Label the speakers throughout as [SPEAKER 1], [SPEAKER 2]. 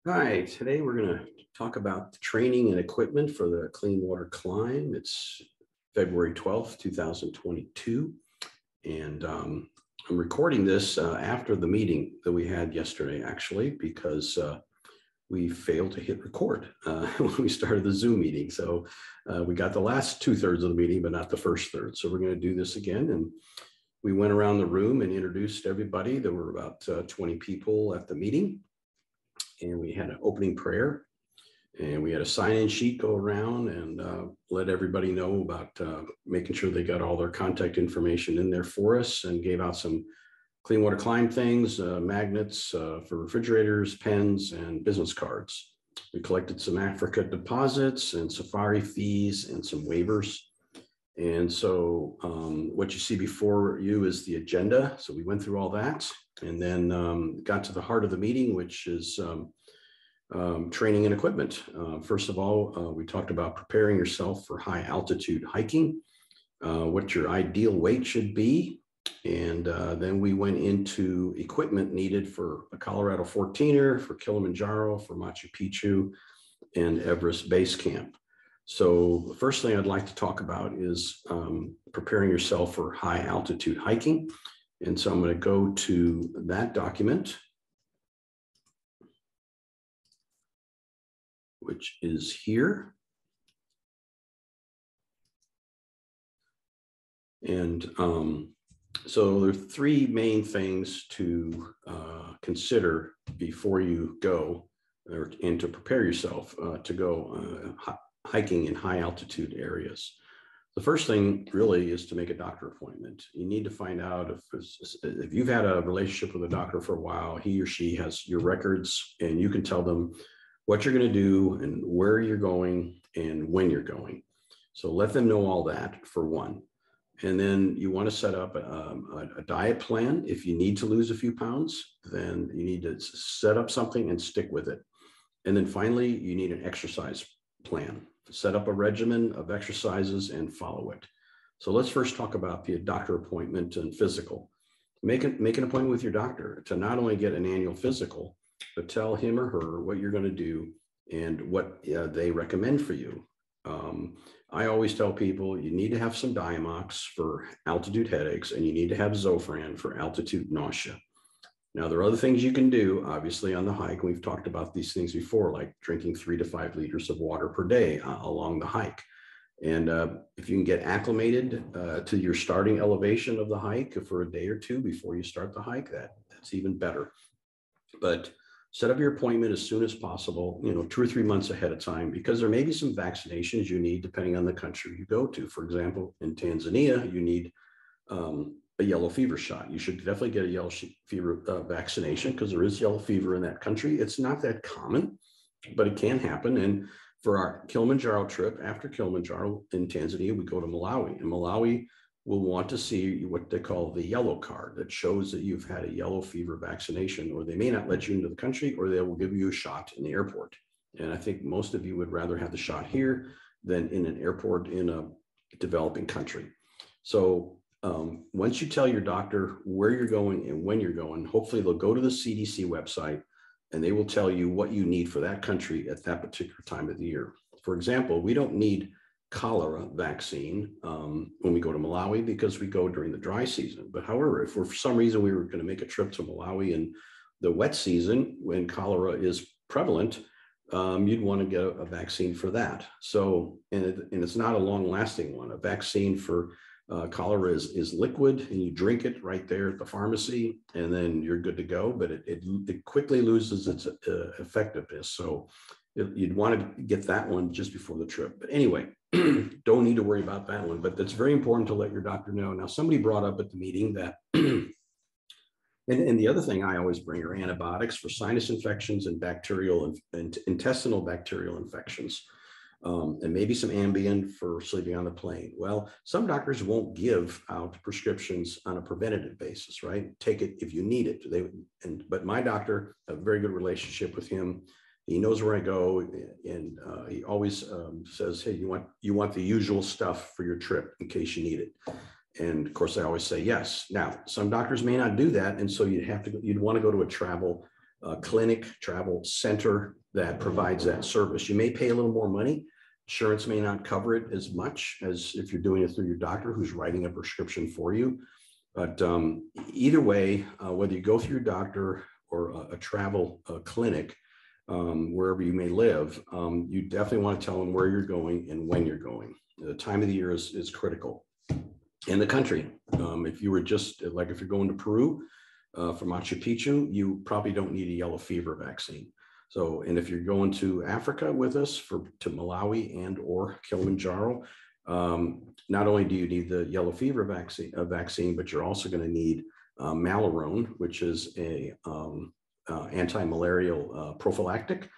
[SPEAKER 1] Hi, today we're going to talk about the training and equipment for the Clean Water Climb. It's February 12th, 2022. And I'm recording this after the meeting that we had yesterday, actually, because we failed to hit record when we started the Zoom meeting. So we got the last 2/3 of the meeting, but not the first third. So we're going to do this again. And we went around the room and introduced everybody. There were about 20 people at the meeting. And we had an opening prayer, and we had a sign-in sheet go around and let everybody know about making sure they got all their contact information in there for us, and gave out some Clean Water Climb things, magnets for refrigerators, pens, and business cards. We collected some Africa deposits and safari fees and some waivers. And so what you see before you is the agenda. So we went through all that, and then got to the heart of the meeting, which is training and equipment. First of all, we talked about preparing yourself for high altitude hiking, what your ideal weight should be. And then we went into equipment needed for a Colorado 14er, for Kilimanjaro, for Machu Picchu, and Everest Base Camp. So the first thing I'd like to talk about is preparing yourself for high altitude hiking. And so I'm going to go to that document, which is here. And so there are three main things to consider before you go, and to prepare yourself to go hiking in high altitude areas. The first thing really is to make a doctor appointment. You need to find out if you've had a relationship with a doctor for a while, he or she has your records, and you can tell them what you're going to do and where you're going and when you're going. So let them know all that, for one. And then you want to set up a diet plan. If you need to lose a few pounds, then you need to set up something and stick with it. And then finally, you need an exercise plan. Set up a regimen of exercises and follow it. So let's first talk about the doctor appointment and physical. Make an appointment with your doctor to not only get an annual physical, but tell him or her what you're going to do and what they recommend for you. I always tell people you need to have some Diamox for altitude headaches, and you need to have Zofran for altitude nausea. Now, there are other things you can do, obviously, on the hike. We've talked about these things before, like drinking 3 to 5 liters of water per day along the hike. And if you can get acclimated to your starting elevation of the hike for a day or two before you start the hike, that's even better. But set up your appointment as soon as possible, 2 or 3 months ahead of time, because there may be some vaccinations you need depending on the country you go to. For example, in Tanzania, you need a yellow fever shot. You should definitely get a yellow fever vaccination, because there is yellow fever in that country. It's not that common, but it can happen. And for our Kilimanjaro trip, after Kilimanjaro in Tanzania, we go to Malawi, and Malawi will want to see what they call the yellow card that shows that you've had a yellow fever vaccination, or they may not let you into the country, or they will give you a shot in the airport. And I think most of you would rather have the shot here than in an airport in a developing country. So once you tell your doctor where you're going and when you're going, hopefully they'll go to the CDC website and they will tell you what you need for that country at that particular time of the year. For example, we don't need cholera vaccine when we go to Malawi, because we go during the dry season. But however, if for some reason we were going to make a trip to Malawi in the wet season when cholera is prevalent, you'd want to get a vaccine for that. So, and it's not a long lasting one. A vaccine for cholera is liquid, and you drink it right there at the pharmacy, and then you're good to go. But it quickly loses its effectiveness. So you'd want to get that one just before the trip. But anyway, don't need to worry about that one. But that's very important to let your doctor know. Now, somebody brought up at the meeting that, and the other thing I always bring are antibiotics for sinus infections and bacterial and intestinal bacterial infections. And maybe some Ambien for sleeping on the plane. Well, some doctors won't give out prescriptions on a preventative basis, right? Take it if you need it. But my doctor, a very good relationship with him. He knows where I go, and he always says, "Hey, you want the usual stuff for your trip in case you need it." And of course, I always say yes. Now, some doctors may not do that, and so you'd want to go to a travel clinic, travel center that provides that service. You may pay a little more money. Insurance may not cover it as much as if you're doing it through your doctor who's writing a prescription for you. But either way, whether you go through your doctor or a travel clinic, wherever you may live, you definitely want to tell them where you're going and when you're going. The time of the year is critical. In the country, if you were just like if you're going to Peru for Machu Picchu, you probably don't need a yellow fever vaccine. So, and if you're going to Africa with us to Malawi and or Kilimanjaro, not only do you need the yellow fever vaccine, but you're also going to need Malarone, which is a anti-malarial prophylactic.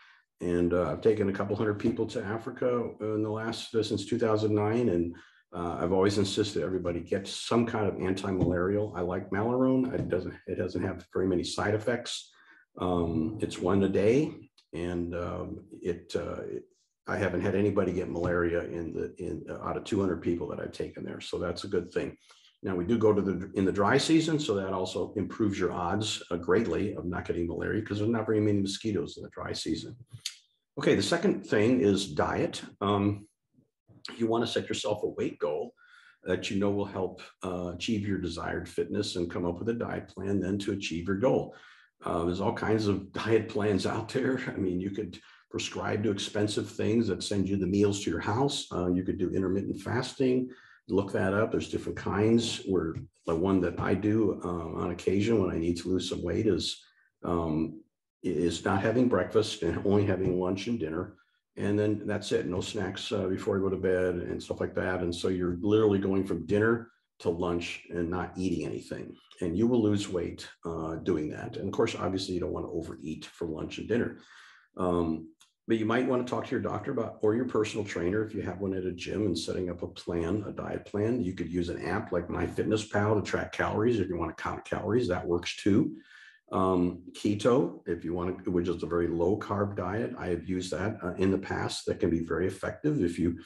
[SPEAKER 1] And I've taken a couple hundred people to Africa in the last since 2009, and I've always insisted everybody get some kind of anti-malarial. I like Malarone. It doesn't have very many side effects. It's one a day, and I haven't had anybody get malaria out of 200 people that I've taken there. So that's a good thing. Now we do go in the dry season, so that also improves your odds greatly of not getting malaria because there's not very many mosquitoes in the dry season. Okay, the second thing is diet. You want to set yourself a weight goal that you know will help achieve your desired fitness and come up with a diet plan then to achieve your goal. There's all kinds of diet plans out there. I mean, you could prescribe to expensive things that send you the meals to your house. You could do intermittent fasting. Look that up. There's different kinds. Where the one that I do on occasion when I need to lose some weight is not having breakfast and only having lunch and dinner. And then that's it. No snacks before I go to bed and stuff like that. And so you're literally going from dinner to lunch and not eating anything. And you will lose weight doing that. And of course, obviously, you don't want to overeat for lunch and dinner. But you might want to talk to your doctor or your personal trainer if you have one at a gym and setting up a diet plan. You could use an app like MyFitnessPal to track calories if you want to count calories. That works too. Keto, if you want to, which is a very low carb diet. I have used that in the past. That can be very effective if you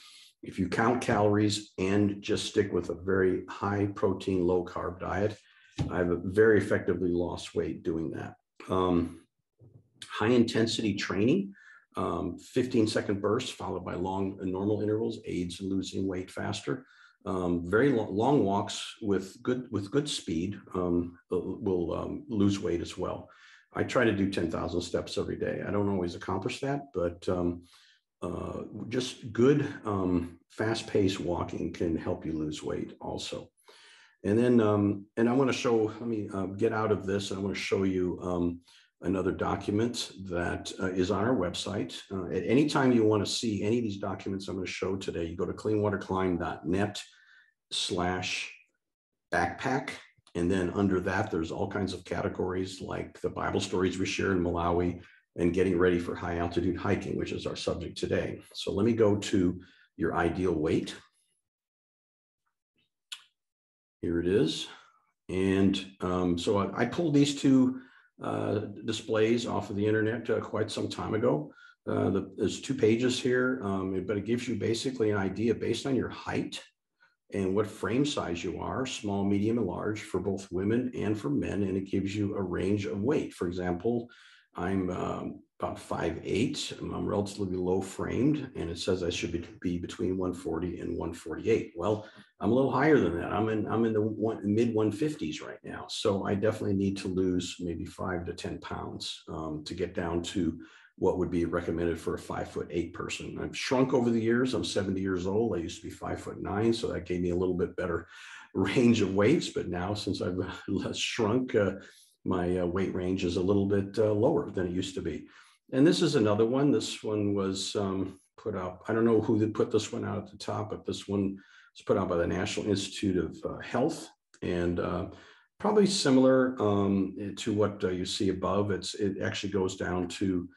[SPEAKER 1] count calories and just stick with a very high protein, low carb diet. I've very effectively lost weight doing that. High intensity training, 15-second bursts followed by long and normal intervals aids in losing weight faster. Very long walks with good speed will lose weight as well. I try to do 10,000 steps every day. I don't always accomplish that, but just good fast-paced walking can help you lose weight also. And then, and I want to show, let me get out of this. I want to show you another document that is on our website. At any time you want to see any of these documents I'm going to show today, you go to cleanwaterclimb.net/backpack. And then under that, there's all kinds of categories like the Bible stories we share in Malawi and getting ready for high altitude hiking, which is our subject today. So let me go to your ideal weight. Here it is. And so I pulled these two displays off of the internet quite some time ago. There's 2 pages here, but it gives you basically an idea based on your height and what frame size you are, small, medium, and large for both women and for men. And it gives you a range of weight. For example, I'm about 5'8". I'm relatively low framed, and it says I should be between 140 and 148. Well, I'm a little higher than that. I'm in the mid 150s right now. So I definitely need to lose maybe 5 to 10 pounds to get down to what would be recommended for a 5'8" person. I've shrunk over the years. I'm 70 years old. I used to be 5'9", so that gave me a little bit better range of weights. But now, since I've shrunk, my weight range is a little bit lower than it used to be. And this is another one. This one was put out. I don't know who put this one out at the top, but this one was put out by the National Institute of Health, and probably similar to what you see above. It actually goes down to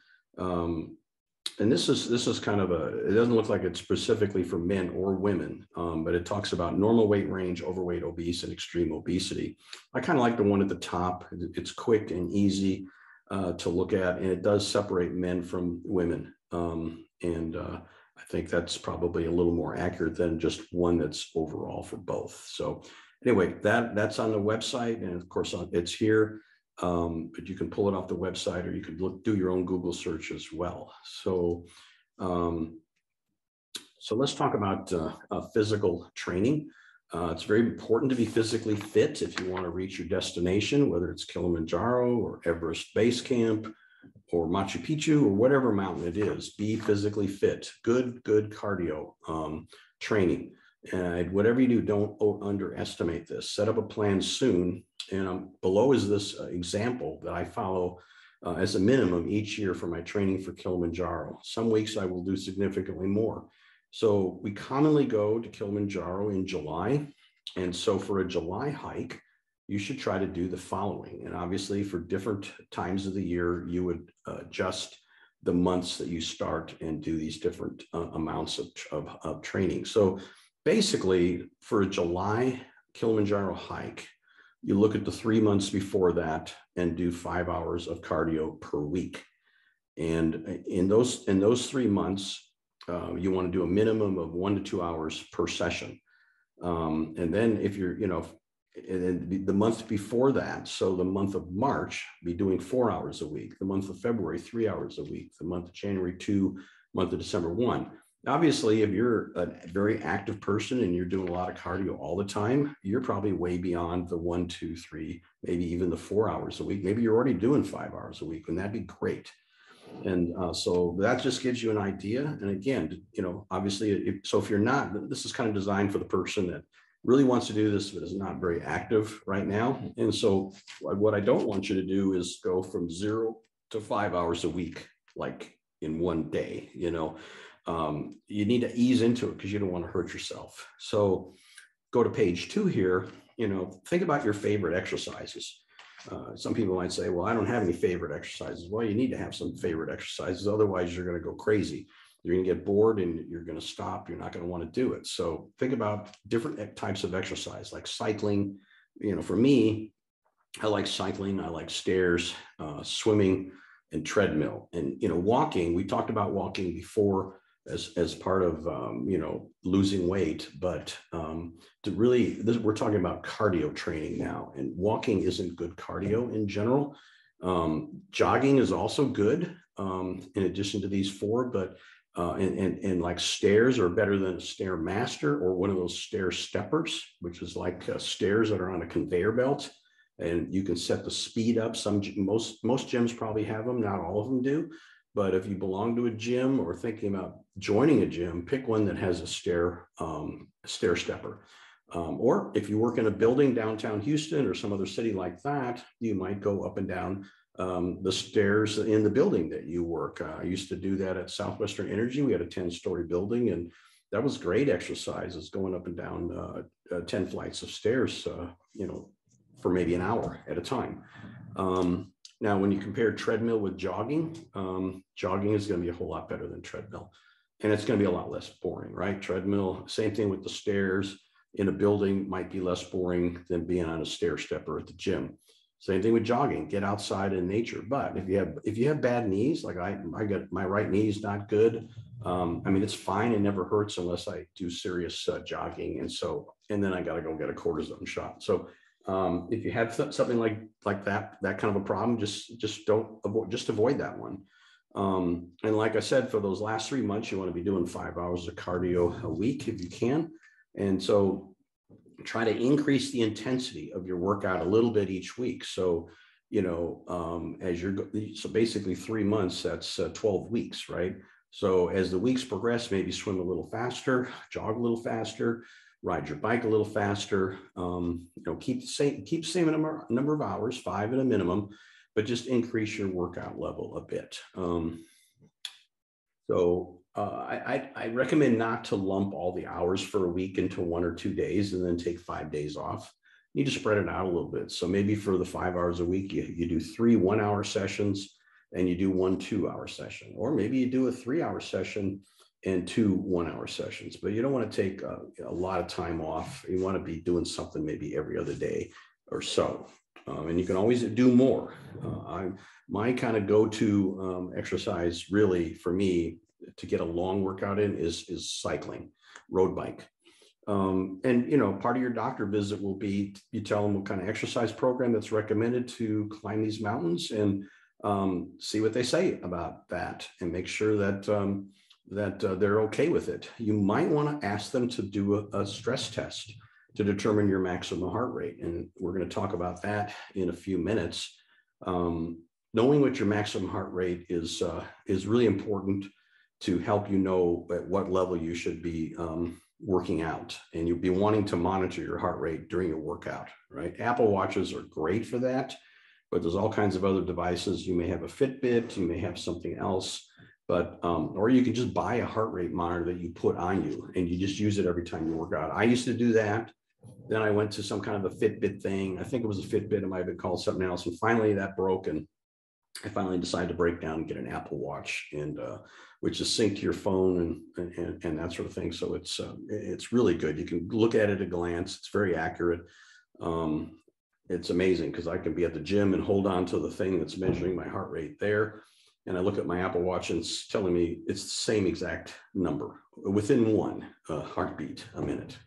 [SPEAKER 1] and this is kind of it doesn't look like it's specifically for men or women, but it talks about normal weight range, overweight, obese, and extreme obesity. I kind of like the one at the top. It's quick and easy to look at, and it does separate men from women. I think that's probably a little more accurate than just one that's overall for both. So anyway, that's on the website, and of course it's here. but you can pull it off the website, or you could do your own Google search as well. So, so let's talk about physical training. It's very important to be physically fit if you want to reach your destination, whether it's Kilimanjaro or Everest Base Camp or Machu Picchu or whatever mountain it is. Be physically fit. Good cardio training. And whatever you do, don't underestimate this. Set up a plan soon. And below is this example that I follow as a minimum each year for my training for Kilimanjaro. Some weeks I will do significantly more. So we commonly go to Kilimanjaro in July. And so for a July hike, you should try to do the following. And obviously for different times of the year, you would adjust the months that you start and do these different amounts of training. So basically for a July Kilimanjaro hike, you look at the 3 months before that and do 5 hours of cardio per week. And in those 3 months, you want to do a minimum of 1 to 2 hours per session. And then if you're, and then the month before that, so the month of March, be doing 4 hours a week, the month of February, 3 hours a week, the month of January, 2, month of December, 1. Obviously, if you're a very active person and you're doing a lot of cardio all the time, you're probably way beyond the 1, 2, 3, maybe even the 4 hours a week. Maybe you're already doing 5 hours a week, and that'd be great. And so that just gives you an idea. And again, obviously, so if you're not, this is kind of designed for the person that really wants to do this, but is not very active right now. And so what I don't want you to do is go from 0 to 5 hours a week, like in one day. You need to ease into it because you don't want to hurt yourself. So go to page 2 here, think about your favorite exercises. Some people might say, well, I don't have any favorite exercises. Well, you need to have some favorite exercises. Otherwise, you're going to go crazy. You're going to get bored and you're going to stop. You're not going to want to do it. So think about different types of exercise, like cycling. For me, I like cycling. I like stairs, swimming, and treadmill. And, walking, we talked about walking before as part of, losing weight, but we're talking about cardio training now, and walking isn't good cardio in general. Jogging is also good in addition to these 4, but and like stairs are better than a stair master or one of those stair steppers, which is like stairs that are on a conveyor belt, and you can set the speed up. Most gyms probably have them, not all of them do. But if you belong to a gym or thinking about joining a gym, pick one that has a stair stepper. Or if you work in a building downtown Houston or some other city like that, you might go up and down the stairs in the building that you work. I used to do that at Southwestern Energy. We had a 10-story building, and that was great exercises, going up and down 10 flights of stairs, for maybe an hour at a time. Now, when you compare treadmill with jogging, jogging is going to be a whole lot better than treadmill. And it's going to be a lot less boring, right? Treadmill, same thing with the stairs in a building, might be less boring than being on a stair stepper at the gym. Same thing with jogging, get outside in nature. But if you have bad knees, like I got my right knee is not good. It's fine. It never hurts unless I do serious jogging. And then I got to go get a cortisone shot. So if you have something like that kind of a problem, just avoid that one. And like I said, for those last 3 months, you want to be doing 5 hours of cardio a week if you can. And so try to increase the intensity of your workout a little bit each week. So, so basically 3 months, that's 12 weeks, right? So as the weeks progress, maybe swim a little faster, jog a little faster, ride your bike a little faster, keep the same number of hours, 5 at a minimum, but just increase your workout level a bit. I recommend not to lump all the hours for a week into 1 or 2 days and then take 5 days off. You need to spread it out a little bit. So maybe for the 5 hours a week, you do 3 1-hour sessions and you do 1 2-hour session, or maybe you do a 3-hour session and 2 1-hour sessions, but you don't want to take a lot of time off. You want to be doing something maybe every other day or so. And you can always do more. My kind of go-to exercise really for me to get a long workout in is cycling, road bike. And, you know, part of your doctor visit will be, you tell them what kind of exercise program that's recommended to climb these mountains, and see what they say about that, and make sure that they're okay with it. You might want to ask them to do a stress test to determine your maximum heart rate. And we're going to talk about that in a few minutes. Knowing what your maximum heart rate is really important to help you know at what level you should be working out. And you'll be wanting to monitor your heart rate during your workout, right? Apple Watches are great for that, but there's all kinds of other devices. You may have a Fitbit, you may have something else, but, or you can just buy a heart rate monitor that you put on you and you just use it every time you work out. I used to do that. Then I went to some kind of a Fitbit thing. I think it was a Fitbit. It might have been called something else. And finally that broke, and I finally decided to break down and get an Apple Watch, and which is synced to your phone and that sort of thing. So it's really good. You can look at it at a glance. It's very accurate. It's amazing because I can be at the gym and hold on to the thing that's measuring my heart rate there. And I look at my Apple Watch and it's telling me it's the same exact number within one heartbeat a minute.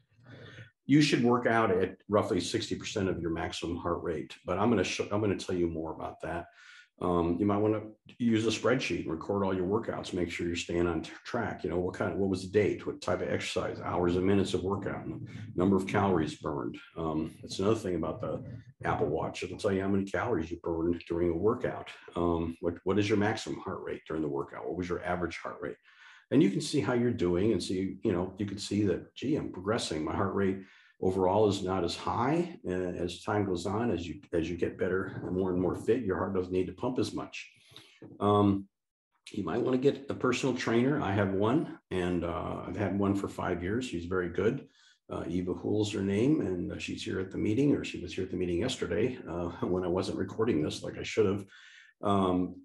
[SPEAKER 1] You should work out at roughly 60% of your maximum heart rate, but I'm going to tell you more about that. You might want to use a spreadsheet and record all your workouts. Make sure you're staying on track. You know, what was the date, what type of exercise, hours and minutes of workout, number of calories burned. That's another thing about the Apple Watch. It'll tell you how many calories you burned during a workout. What is your maximum heart rate during the workout? What was your average heart rate? And you can see how you're doing and see, you know, you can see that, gee, I'm progressing. My heart rate overall is not as high, and as time goes on, as you get better and more fit, your heart doesn't need to pump as much. You might want to get a personal trainer. I have one, and I've had one for 5 years. She's very good. Eva Hool's her name, and she's here at the meeting, or she was here at the meeting yesterday when I wasn't recording this like I should have.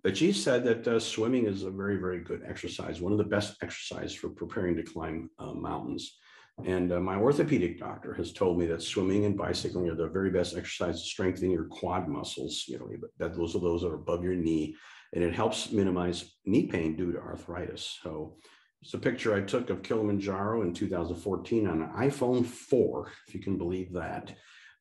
[SPEAKER 1] But she said that swimming is a very, very good exercise, one of the best exercise for preparing to climb mountains. And my orthopedic doctor has told me that swimming and bicycling are the very best exercise to strengthen your quad muscles. You know, those are those that are above your knee, and it helps minimize knee pain due to arthritis. So it's a picture I took of Kilimanjaro in 2014 on an iPhone 4, if you can believe that.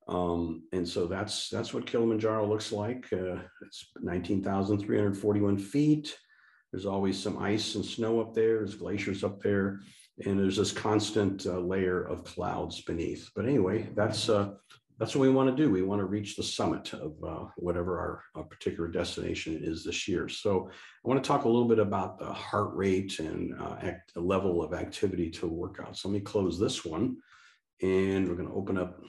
[SPEAKER 1] And so that's what Kilimanjaro looks like. It's 19,341 feet. There's always some ice and snow up there. There's glaciers up there. And there's this constant layer of clouds beneath. But anyway, that's what we want to do. We want to reach the summit of whatever our particular destination is this year. So I want to talk a little bit about the heart rate and the level of activity to work out. So let me close this one, and we're going to open up.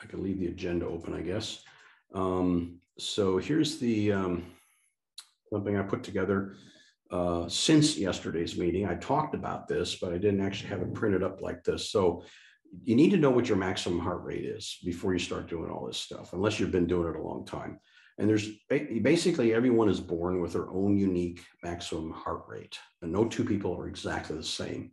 [SPEAKER 1] I can leave the agenda open, I guess. So here's the something I put together since yesterday's meeting. I talked about this, but I didn't actually have it printed up like this. So you need to know what your maximum heart rate is before you start doing all this stuff, unless you've been doing it a long time. And there's basically everyone is born with their own unique maximum heart rate, and no two people are exactly the same.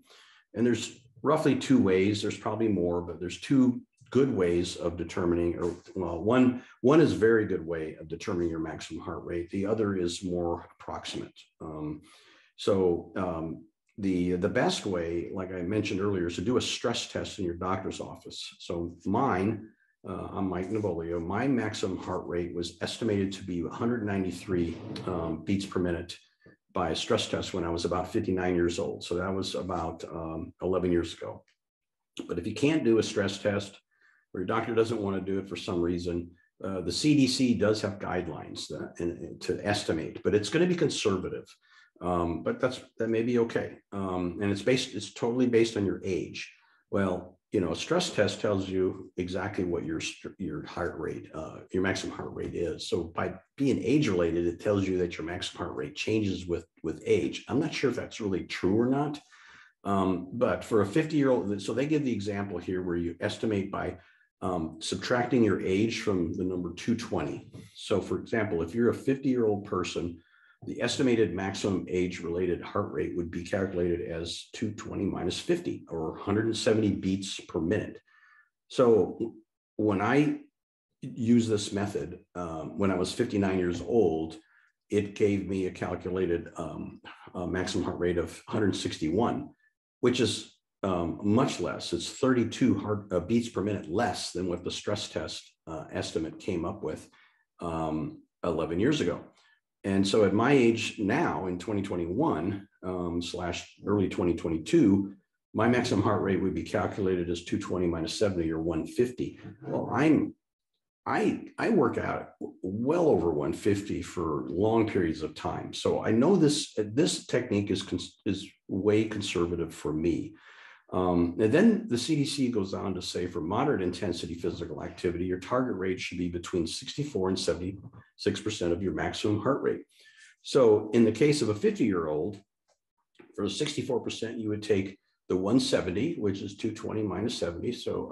[SPEAKER 1] And there's roughly two ways. There's probably more, but there's two good ways of determining, or well, one is a very good way of determining your maximum heart rate. The other is more approximate. The best way, like I mentioned earlier, is to do a stress test in your doctor's office. So mine, I'm Mike Navolio, my maximum heart rate was estimated to be 193 beats per minute by a stress test when I was about 59 years old. So that was about 11 years ago. But if you can't do a stress test, or your doctor doesn't want to do it for some reason, the CDC does have guidelines to estimate, but it's going to be conservative. But that may be okay. And it's totally based on your age. Well, you know, a stress test tells you exactly what your heart rate, your maximum heart rate is. So by being age related, it tells you that your maximum heart rate changes with age. I'm not sure if that's really true or not. But for a 50-year-old, so they give the example here where you estimate by subtracting your age from the number 220. So for example, if you're a 50-year-old person, the estimated maximum age-related heart rate would be calculated as 220 minus 50, or 170 beats per minute. So when I use this method, when I was 59 years old, it gave me a calculated maximum heart rate of 161, which is much less. It's 32 beats per minute less than what the stress test estimate came up with 11 years ago. And so at my age now in 2021 slash early 2022, my maximum heart rate would be calculated as 220 minus 70 or 150. Well, I work out well over 150 for long periods of time. So I know this technique is way conservative for me. And then the CDC goes on to say for moderate intensity physical activity, your target rate should be between 64 and 76% of your maximum heart rate. So in the case of a 50-year-old, for 64%, you would take the 170, which is 220 minus 70. So,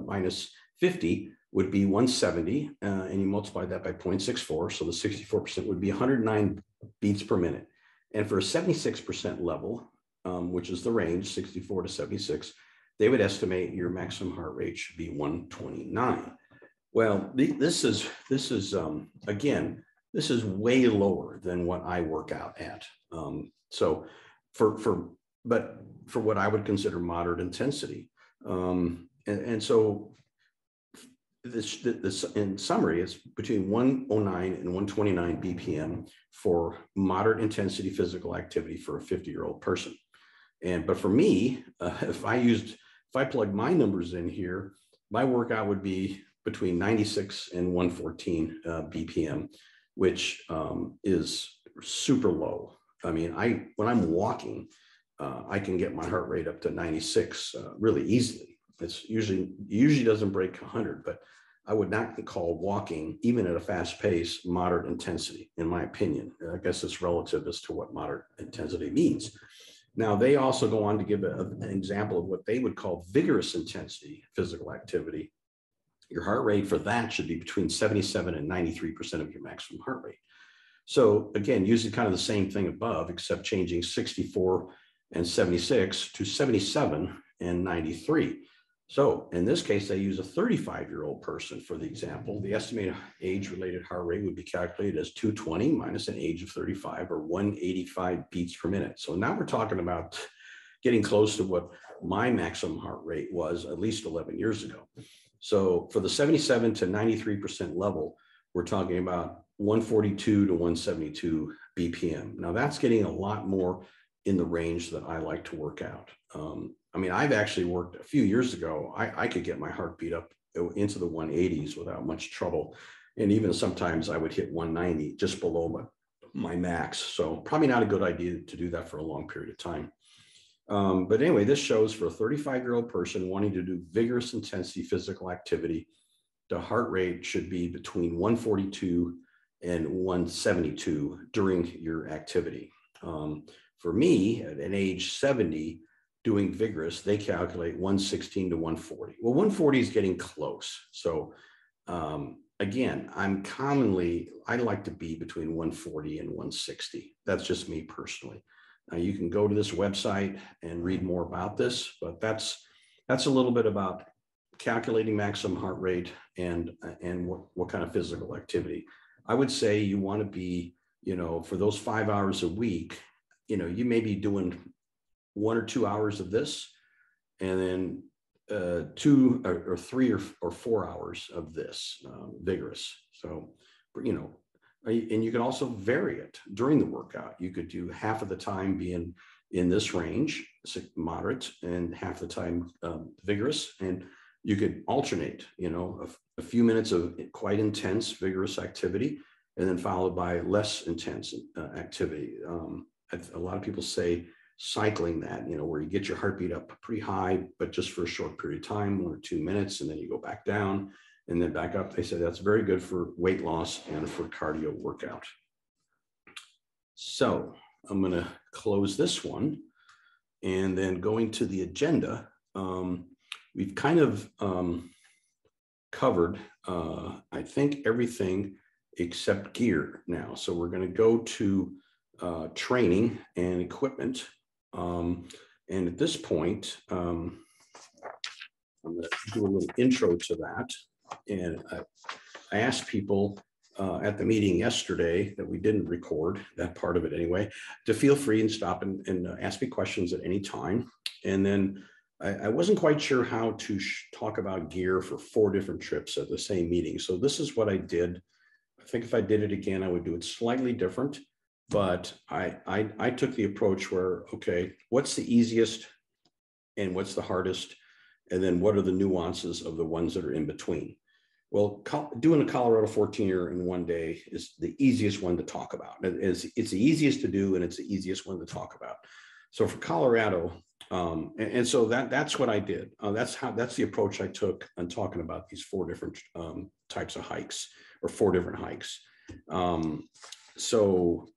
[SPEAKER 1] minus 50 would be 170, and you multiply that by 0.64. So the 64% would be 109 beats per minute. And for a 76% level, which is the range, 64 to 76, they would estimate your maximum heart rate should be 129. Well, this is way lower than what I work out at. So but for what I would consider moderate intensity. And so this in summary, it's between 109 and 129 BPM for moderate intensity physical activity for a 50-year-old person. But for me, if I plug my numbers in here, my workout would be between 96 and 114 BPM, which is super low. I mean, when I'm walking, I can get my heart rate up to 96 really easily. It's usually doesn't break 100, but I would not call walking, even at a fast pace, moderate intensity, in my opinion. I guess it's relative as to what moderate intensity means. Now, they also go on to give an example of what they would call vigorous intensity physical activity. Your heart rate for that should be between 77 and 93% of your maximum heart rate. So again, using kind of the same thing above, except changing 64 and 76 to 77 and 93. So in this case, they use a 35-year-old person for the example. The estimated age-related heart rate would be calculated as 220 minus an age of 35 or 185 beats per minute. So now we're talking about getting close to what my maximum heart rate was at least 11 years ago. So for the 77 to 93% level, we're talking about 142 to 172 BPM. Now that's getting a lot more in the range that I like to work out. I mean, I've actually worked a few years ago. I could get my heartbeat up into the 180s without much trouble. And even sometimes I would hit 190 just below my max. So probably not a good idea to do that for a long period of time. But anyway, this shows for a 35-year-old person wanting to do vigorous intensity physical activity, the heart rate should be between 142 and 172 during your activity. For me, at an age 70, doing vigorous, they calculate 116 to 140. Well, 140 is getting close. So again, I like to be between 140 and 160. That's just me personally. Now you can go to this website and read more about this, but that's a little bit about calculating maximum heart rate and what kind of physical activity. I would say you want to be, for those 5 hours a week, you may be doing 1 or 2 hours of this, and then 2 or 3 or 4 hours of this vigorous. So, and you can also vary it during the workout. You could do half of the time being in this range, moderate, and half the time vigorous. And you could alternate, a few minutes of quite intense, vigorous activity, and then followed by less intense activity. A lot of people say cycling that, where you get your heartbeat up pretty high, but just for a short period of time, 1 or 2 minutes, and then you go back down and then back up. They say that's very good for weight loss and for cardio workout. So I'm going to close this one, and then going to the agenda. We've kind of covered, I think, everything except gear now. So we're going to go to training and equipment. And at this point, I'm going to do a little intro to that. And I asked people at the meeting yesterday that we didn't record, that part of it anyway, to feel free and stop and ask me questions at any time. And then I wasn't quite sure how to talk about gear for 4 different trips at the same meeting. So this is what I did. I think if I did it again, I would do it slightly different. But I took the approach where, okay, what's the easiest and what's the hardest? And then what are the nuances of the ones that are in between? Well, doing a Colorado 14er in one day is the easiest one to talk about. It's the easiest to do, and it's the easiest one to talk about. So for Colorado, and so that's what I did. That's the approach I took on talking about these 4 different types of hikes, or 4 different hikes. So,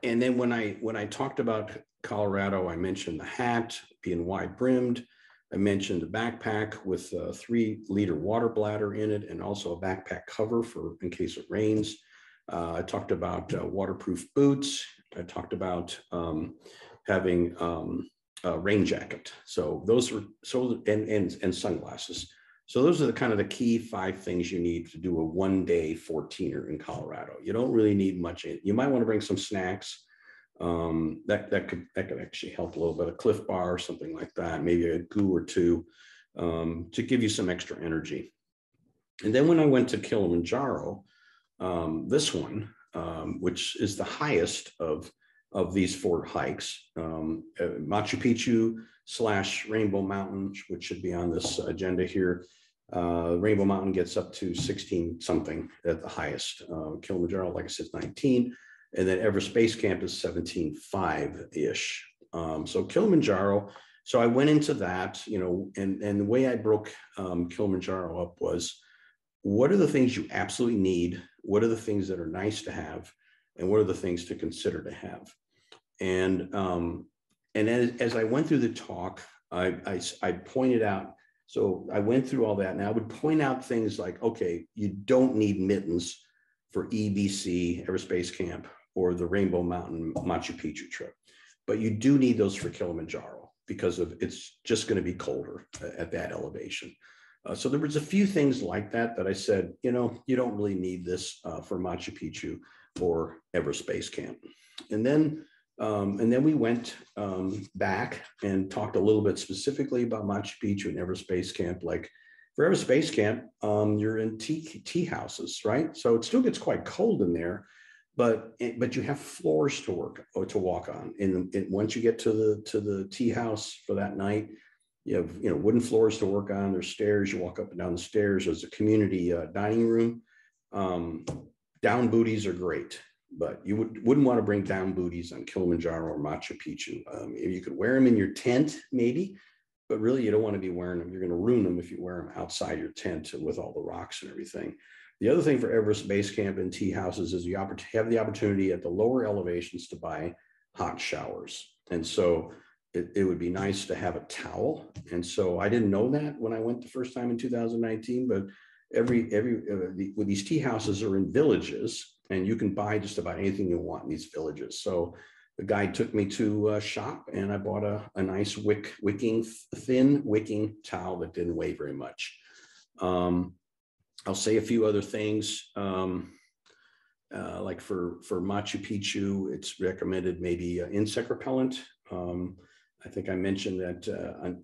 [SPEAKER 1] and then when I talked about Colorado, I mentioned the hat being wide brimmed. I mentioned a backpack with a 3-liter water bladder in it, and also a backpack cover for in case it rains. I talked about waterproof boots. I talked about having a rain jacket. So those were and sunglasses. So those are the kind of the key 5 things you need to do a one-day 14er in Colorado. You don't really need much. You might want to bring some snacks. That could actually help a little bit. A Cliff Bar or something like that, maybe a goo or 2 to give you some extra energy. And then when I went to Kilimanjaro, this one, which is the highest of these 4 hikes, Machu Picchu / Rainbow Mountain, which should be on this agenda here. Rainbow Mountain gets up to 16 something at the highest. Kilimanjaro, like I said, 19. And then Everest Base Camp is 17.5-ish. So Kilimanjaro, so I went into that, and the way I broke Kilimanjaro up was, what are the things you absolutely need? What are the things that are nice to have? And what are the things to consider to have? And as I went through the talk, I pointed out, so I went through all that, and I would point out things like, okay, you don't need mittens for EBC, Everest Base Camp, or the Rainbow Mountain Machu Picchu trip. But you do need those for Kilimanjaro because it's just going to be colder at that elevation. So there was a few things like that I said, you don't really need this for Machu Picchu or Everest Base Camp. And then we went back and talked a little bit specifically about Machu Picchu and Everest Base Camp. Like for Everest Base Camp, you're in tea houses, right? So it still gets quite cold in there. But you have floors to walk on. And once you get to the tea house for that night, you have wooden floors to work on. There's stairs. You walk up and down the stairs. There's a community dining room. Down booties are great, but you wouldn't want to bring down booties on Kilimanjaro or Machu Picchu. You could wear them in your tent, maybe, but really you don't want to be wearing them. You're going to ruin them if you wear them outside your tent with all the rocks and everything. The other thing for Everest Base Camp and tea houses is you have the opportunity at the lower elevations to buy hot showers. And so it would be nice to have a towel. And so I didn't know that when I went the first time in 2019, but with these tea houses are in villages, and you can buy just about anything you want in these villages. So the guide took me to a shop, and I bought a nice thin wicking towel that didn't weigh very much. I'll say a few other things, like for Machu Picchu, it's recommended maybe insect repellent. I think I mentioned that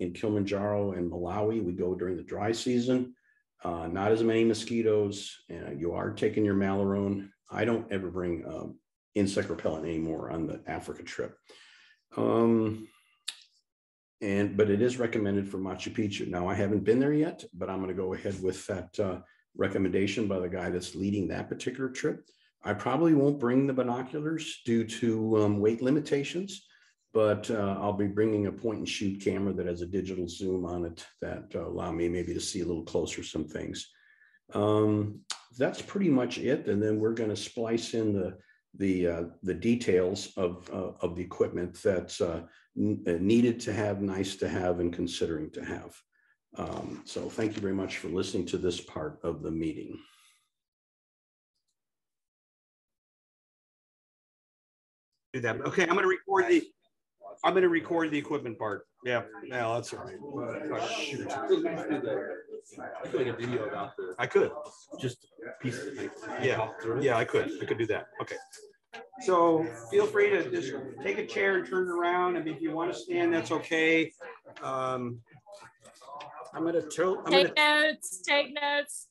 [SPEAKER 1] in Kilimanjaro and Malawi, we go during the dry season, not as many mosquitoes. You are taking your Malarone. I don't ever bring insect repellent anymore on the Africa trip. But it is recommended for Machu Picchu. Now, I haven't been there yet, but I'm going to go ahead with that recommendation by the guy that's leading that particular trip. I probably won't bring the binoculars due to weight limitations, but I'll be bringing a point and shoot camera that has a digital zoom on it that allow me maybe to see a little closer some things. That's pretty much it. And then we're going to splice in the details of the equipment that's needed to have, nice to have, and considering to have. So thank you very much for listening to this part of the meeting.
[SPEAKER 2] Do that. Okay, I'm going to record the equipment part. Yeah, that's all right. Oh, shoot.
[SPEAKER 3] I could make a video about this.
[SPEAKER 2] I could.
[SPEAKER 3] Just pieces.
[SPEAKER 2] Yeah, I could do that. Okay. So feel free to just take a chair and turn it around. I mean, if you want to stand, that's okay. I'm gonna tilt.
[SPEAKER 4] Take notes. Take notes.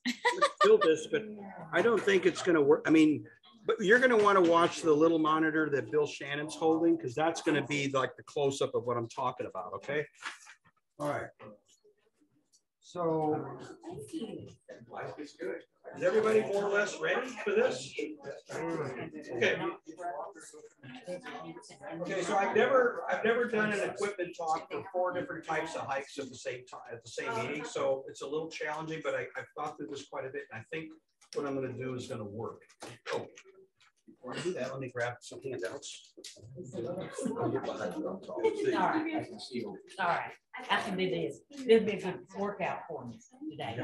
[SPEAKER 2] Tilt this, but I don't think it's gonna work. I mean, but you're gonna want to watch the little monitor that Bill Shannon's holding, because that's gonna be like the close up of what I'm talking about. Okay. All right. So is everybody more or less ready for this? Okay. Okay, so I've never done an equipment talk for 4 different types of hikes at the same time at the same meeting. So it's a little challenging, but I've thought through this quite a bit, and I think what I'm going to do is going to work. Oh, before I do that, let me grab some handouts.
[SPEAKER 5] All right. All right. I can do this. It'll be a good workout for me today.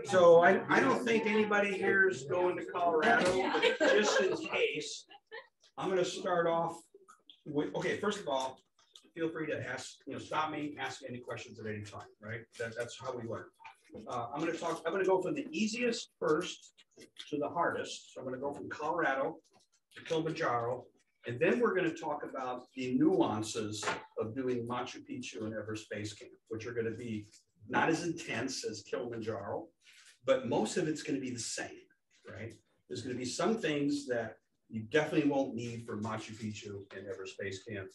[SPEAKER 2] So I don't think anybody here is going to Colorado, but just in case, I'm going to start off with, okay, first of all, feel free to ask, stop me, ask any questions at any time, right? That's how we learn. I'm going to go from the easiest first to the hardest. So I'm going to go from Colorado to Kilimanjaro, and then we're going to talk about the nuances of doing Machu Picchu and Everest Base Camp, which are going to be not as intense as Kilimanjaro, but most of it's going to be the same, right? There's going to be some things that you definitely won't need for Machu Picchu and Everest Base Camp.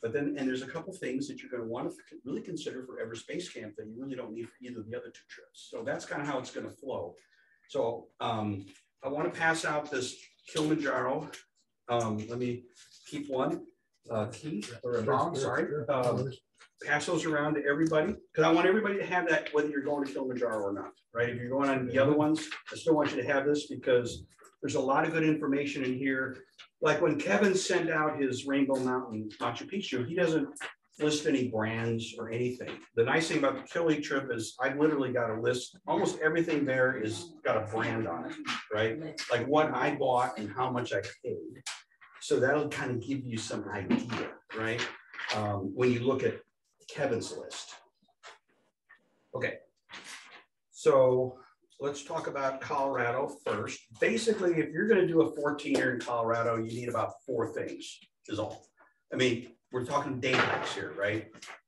[SPEAKER 2] But then, and there's a couple things that you're going to want to really consider for Everest Base Camp that you really don't need for either of the other 2 trips. So that's kind of how it's going to flow. So I want to pass out this Kilimanjaro. Let me keep one key or a bomb, sorry. Pass those around to everybody, because I want everybody to have that, whether you're going to Kilimanjaro or not, right? If you're going on the other ones, I still want you to have this, because there's a lot of good information in here. Like when Kevin sent out his Rainbow Mountain Machu Picchu, he doesn't list any brands or anything. The nice thing about the Kili trip is I literally got a list. Almost everything there is got a brand on it, right? Like what I bought and how much I paid. So that'll kind of give you some idea, right? When you look at Kevin's list. Okay, so let's talk about Colorado first. Basically, if you're going to do a 14er in Colorado, you need about 4 things is all. I mean, we're talking day hikes here, right?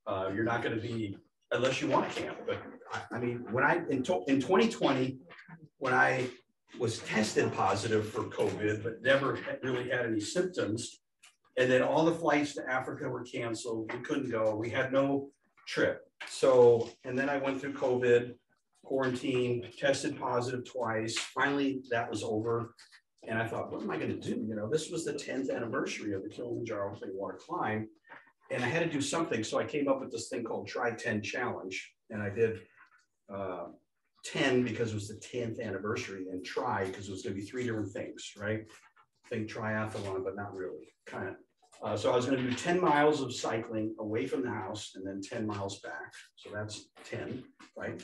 [SPEAKER 2] You're not going to be, unless you want to camp, but I mean, when in 2020, when I was tested positive for COVID, but never really had any symptoms, and then all the flights to Africa were canceled, we couldn't go, we had no trip. So, and then I went through COVID, quarantine, tested positive twice. Finally, that was over. And I thought, what am I going to do? This was the 10th anniversary of the Kilimanjaro Clearwater Climb. And I had to do something. So I came up with this thing called Try 10 Challenge. And I did 10 because it was the 10th anniversary, and try because it was going to be 3 different things, right? Think triathlon, but not really, kind of. So I was going to do 10 miles of cycling away from the house and then 10 miles back. So that's 10, right?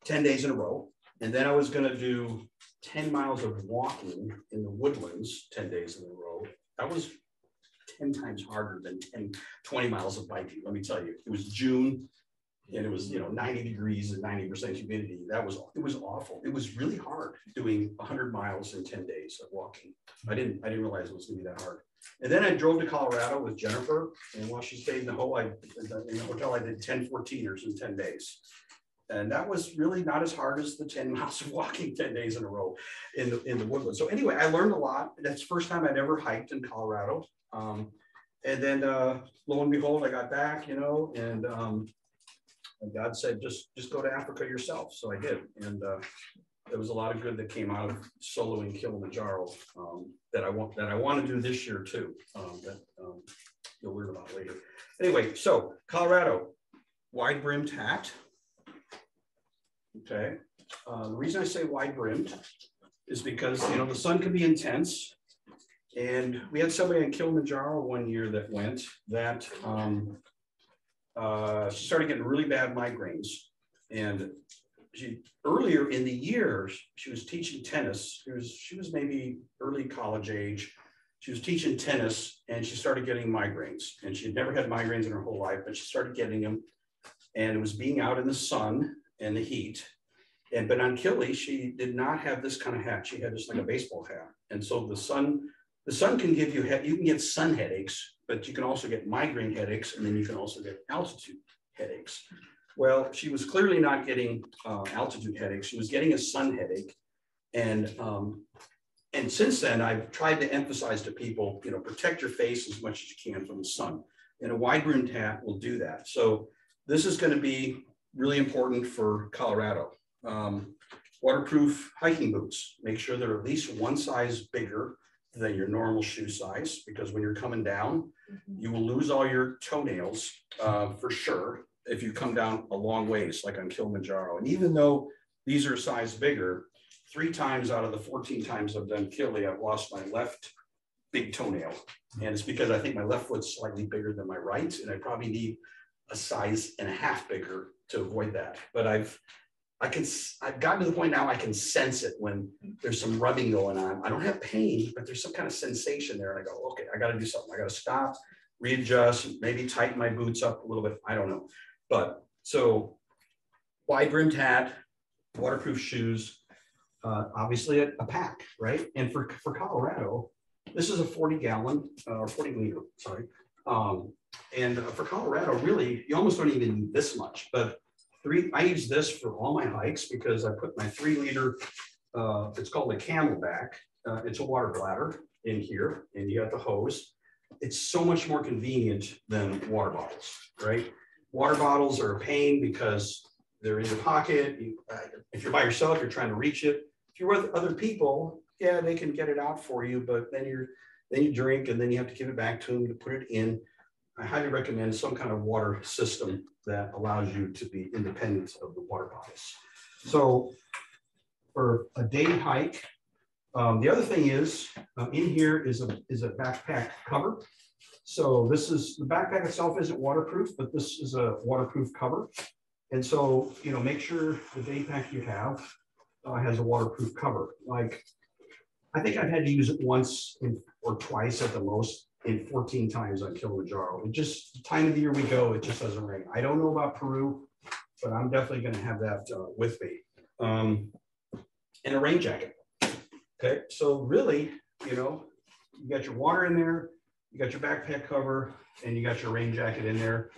[SPEAKER 2] 10 days in a row. And then I was going to do 10 miles of walking in the woodlands, 10 days in a row. That was 10 times harder than 20 miles of biking. Let me tell you, it was June and it was, 90 degrees and 90% humidity. It was awful. It was really hard doing 100 miles in 10 days of walking. I didn't realize it was going to be that hard. And then I drove to Colorado with Jennifer, and while she stayed in the hotel, I did 10 14ers in 10 days. And that was really not as hard as the 10 miles of walking 10 days in a row in the woodlands. So anyway, I learned a lot. That's the first time I'd ever hiked in Colorado. And then lo and behold, I got back, and God said, just go to Africa yourself. So I did. And there was a lot of good that came out of soloing Kilimanjaro that I want to do this year too, that you'll learn about later. Anyway, so Colorado, wide-brimmed hat. Okay, the reason I say wide-brimmed is because, the sun can be intense. And we had somebody on Kilimanjaro one year that went that she started getting really bad migraines. And earlier in the year, she was teaching tennis. She was maybe early college age. She was teaching tennis and she started getting migraines. And she had never had migraines in her whole life, but she started getting them. And it was being out in the sun and the heat. But on Kili, she did not have this kind of hat. She had just like a baseball hat. And so the sun The sun can give you, you can get sun headaches, but you can also get migraine headaches, and then you can also get altitude headaches. Well, she was clearly not getting altitude headaches. She was getting a sun headache. And since then, I've tried to emphasize to people, you know, protect your face as much as you can from the sun. And a wide-brimmed hat will do that. So this is going to be really important for Colorado. Waterproof hiking boots. Make sure they're at least one size bigger than your normal shoe size, because when you're coming down, you will lose all your toenails for sure if you come down a long ways, like on Kilimanjaro. And even though these are a size bigger, 3 times out of the 14 times I've done Kili, I've lost my left big toenail. And it's because I think my left foot's slightly bigger than my right, and I probably need a size and a half bigger to avoid that. But I've gotten to the point now I can sense it when there's some rubbing going on. I don't have pain, but there's some kind of sensation there. And I go, okay, I got to do something. I got to stop, readjust, maybe tighten my boots up a little bit. I don't know. But so wide-brimmed hat, waterproof shoes, obviously a pack, right? And for Colorado, this is a 40-gallon or 40-liter, sorry. And for Colorado, really, you almost don't even need this much. But I use this for all my hikes because I put my 3-liter, it's called a Camelback. It's a water bladder in here, and you got the hose. It's so much more convenient than water bottles, right? Water bottles are a pain because they're in your pocket. If you're by yourself, you're trying to reach it. If you're with other people, yeah, they can get it out for you, but then you drink, and then you have to give it back to them to put it in. I highly recommend some kind of water system that allows you to be independent of the water bottles. So for a day hike, the other thing is in here is a backpack cover. So this is, the backpack itself isn't waterproof, but this is a waterproof cover. And so, you know, make sure the day pack you have has a waterproof cover. Like, I think I've had to use it once or twice at the most in 14 times on Kilimanjaro. It just, the time of the year we go, it just doesn't rain. I don't know about Peru, but I'm definitely going to have that with me. And a rain jacket. Okay, so really, you know, you got your water in there, you got your backpack cover, and you got your rain jacket in there.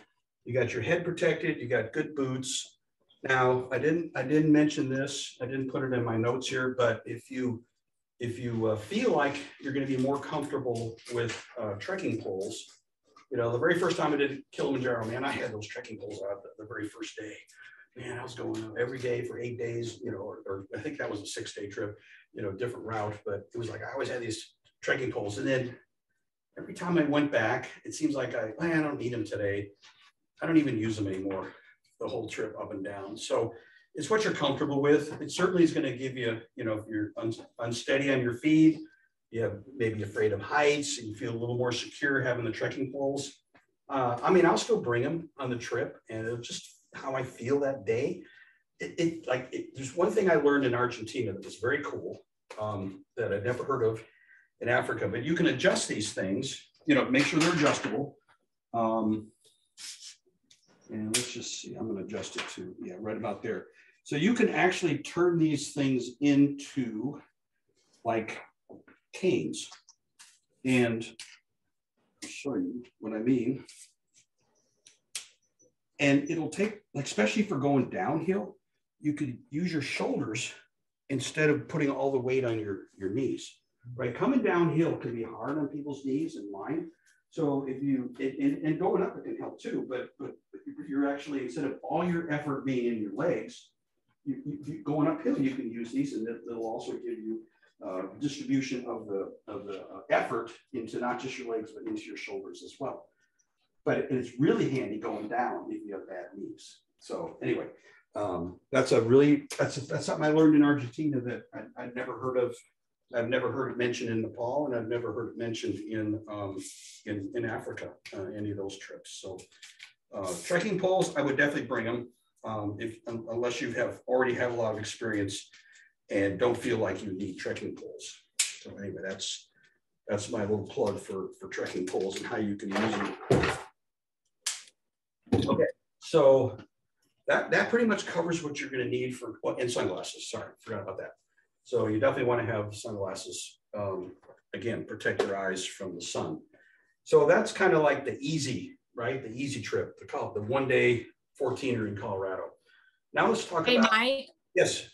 [SPEAKER 2] You got your head protected, you got good boots. Now, I didn't mention this, I didn't put it in my notes here, but if you feel like you're going to be more comfortable with trekking poles, you know, the very first time I did Kilimanjaro, man, I had those trekking poles out the very first day. Man, I was going every day for 8 days, you know, or I think that was a 6-day trip, you know, different route, but it was like I always had these trekking poles. And then every time I went back, it seems like I don't need them today. I don't even use them anymore the whole trip up and down. So it's what you're comfortable with. It certainly is going to give you, you know, if you're unsteady on your feet, you have maybe afraid of heights, and you feel a little more secure having the trekking poles. I mean, I'll still bring them on the trip, and it'll just how I feel that day. There's one thing I learned in Argentina that was very cool that I'd never heard of in Africa, but you can adjust these things, you know, make sure they're adjustable. And let's just see, I'm going to adjust it to, yeah, right about there. So you can actually turn these things into like canes. And I'll show you what I mean. And it'll take, like, especially for going downhill, you could use your shoulders instead of putting all the weight on your knees, right? Coming downhill can be hard on people's knees and mine. So if you, and going up, it can help too, but if you're actually, instead of all your effort being in your legs, you going uphill, you can use these, and it'll also give you distribution of the effort into not just your legs, but into your shoulders as well. But it's really handy going down if you have bad knees. So anyway, that's something I learned in Argentina that I'd never heard of. I've never heard it mentioned in Nepal, and I've never heard it mentioned in Africa, any of those trips. So trekking poles, I would definitely bring them unless you already have a lot of experience and don't feel like you need trekking poles. So anyway, that's my little plug for trekking poles and how you can use them. Okay, so that pretty much covers what you're going to need and sunglasses. Sorry, forgot about that. So you definitely want to have sunglasses again, protect your eyes from the sun. So that's kind of like the easy, right? The easy trip, the 1-day 14er in Colorado. Now let's talk about.
[SPEAKER 4] Mike,
[SPEAKER 2] Yes.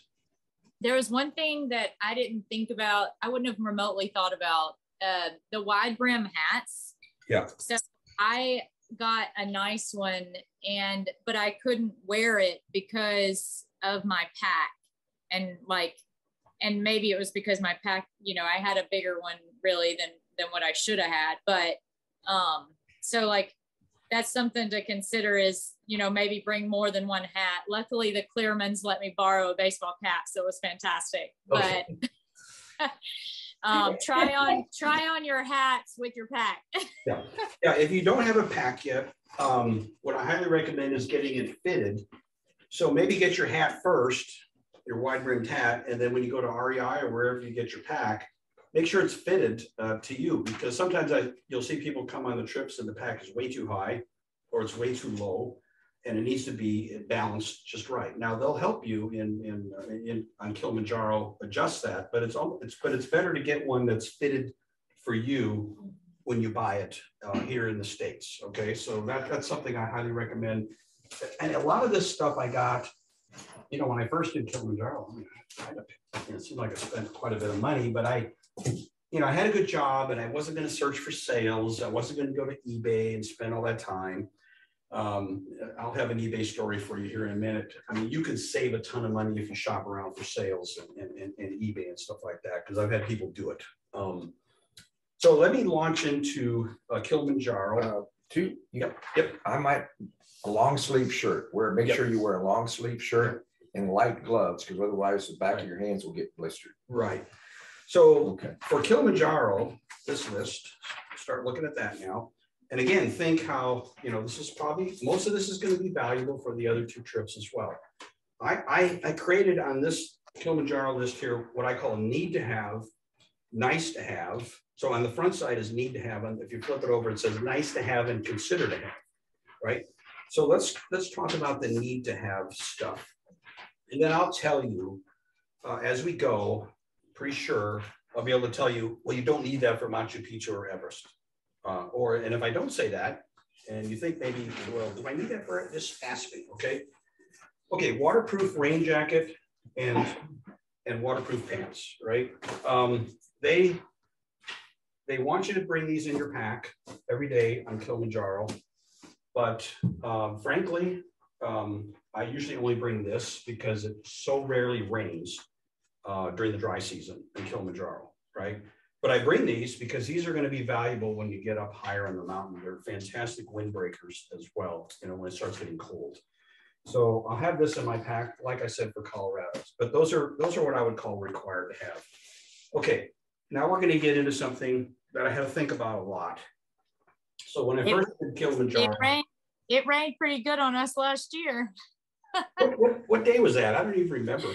[SPEAKER 4] there was one thing that I didn't think about. I wouldn't have remotely thought about the wide brim hats.
[SPEAKER 2] Yeah.
[SPEAKER 4] So I got a nice one, but I couldn't wear it because of my pack, and maybe it was because my pack, I had a bigger one really than what I should have had. But so like that's something to consider is, maybe bring more than one hat. Luckily the Clearmans let me borrow a baseball cap, so it was fantastic.
[SPEAKER 2] Okay.
[SPEAKER 4] But try on your hats with your pack.
[SPEAKER 2] Yeah. If you don't have a pack yet, what I highly recommend is getting it fitted. So maybe get your hat first, your wide-brimmed hat, and then when you go to REI or wherever you get your pack, make sure it's fitted to you, because sometimes you'll see people come on the trips and the pack is way too high or it's way too low, and it needs to be balanced just right. Now they'll help you on Kilimanjaro adjust that, but it's better to get one that's fitted for you when you buy it here in the States. Okay, so that's something I highly recommend. And a lot of this stuff I got, when I first did Kilimanjaro, it seemed like I spent quite a bit of money, but I had a good job and I wasn't going to search for sales. I wasn't going to go to eBay and spend all that time. I'll have an eBay story for you here in a minute. I mean, you can save a ton of money if you shop around for sales and eBay and stuff like that, because I've had people do it. So let me launch into Kilimanjaro.
[SPEAKER 6] Yep. A long sleeve shirt. Make sure you wear a long sleeve shirt and light gloves, because otherwise the back of your hands will get blistered.
[SPEAKER 2] Right. So for Kilimanjaro, this list, start looking at that now. And again, think how, this is probably, most of this is going to be valuable for the other two trips as well. I created on this Kilimanjaro list here what I call need to have, nice to have. So on the front side is need to have, and if you flip it over, it says nice to have and consider to have, right? So let's talk about the need to have stuff. And then I'll tell you as we go, pretty sure I'll be able to tell you, well, you don't need that for Machu Picchu or Everest. And if I don't say that, and you think maybe, well, do I need that for this? Ask me, okay? Okay, waterproof rain jacket and waterproof pants, right? They want you to bring these in your pack every day on Kilimanjaro, but frankly, I usually only bring this because it so rarely rains during the dry season in Kilimanjaro, right? But I bring these because these are going to be valuable when you get up higher on the mountain. They're fantastic windbreakers as well, when it starts getting cold. So I'll have this in my pack, like I said, for Colorado. But those are what I would call required to have. Okay, now we're going to get into something that I had to think about a lot. So when I first did Kilimanjaro,
[SPEAKER 4] it rained pretty good on us last year.
[SPEAKER 2] what day was that? I don't even remember.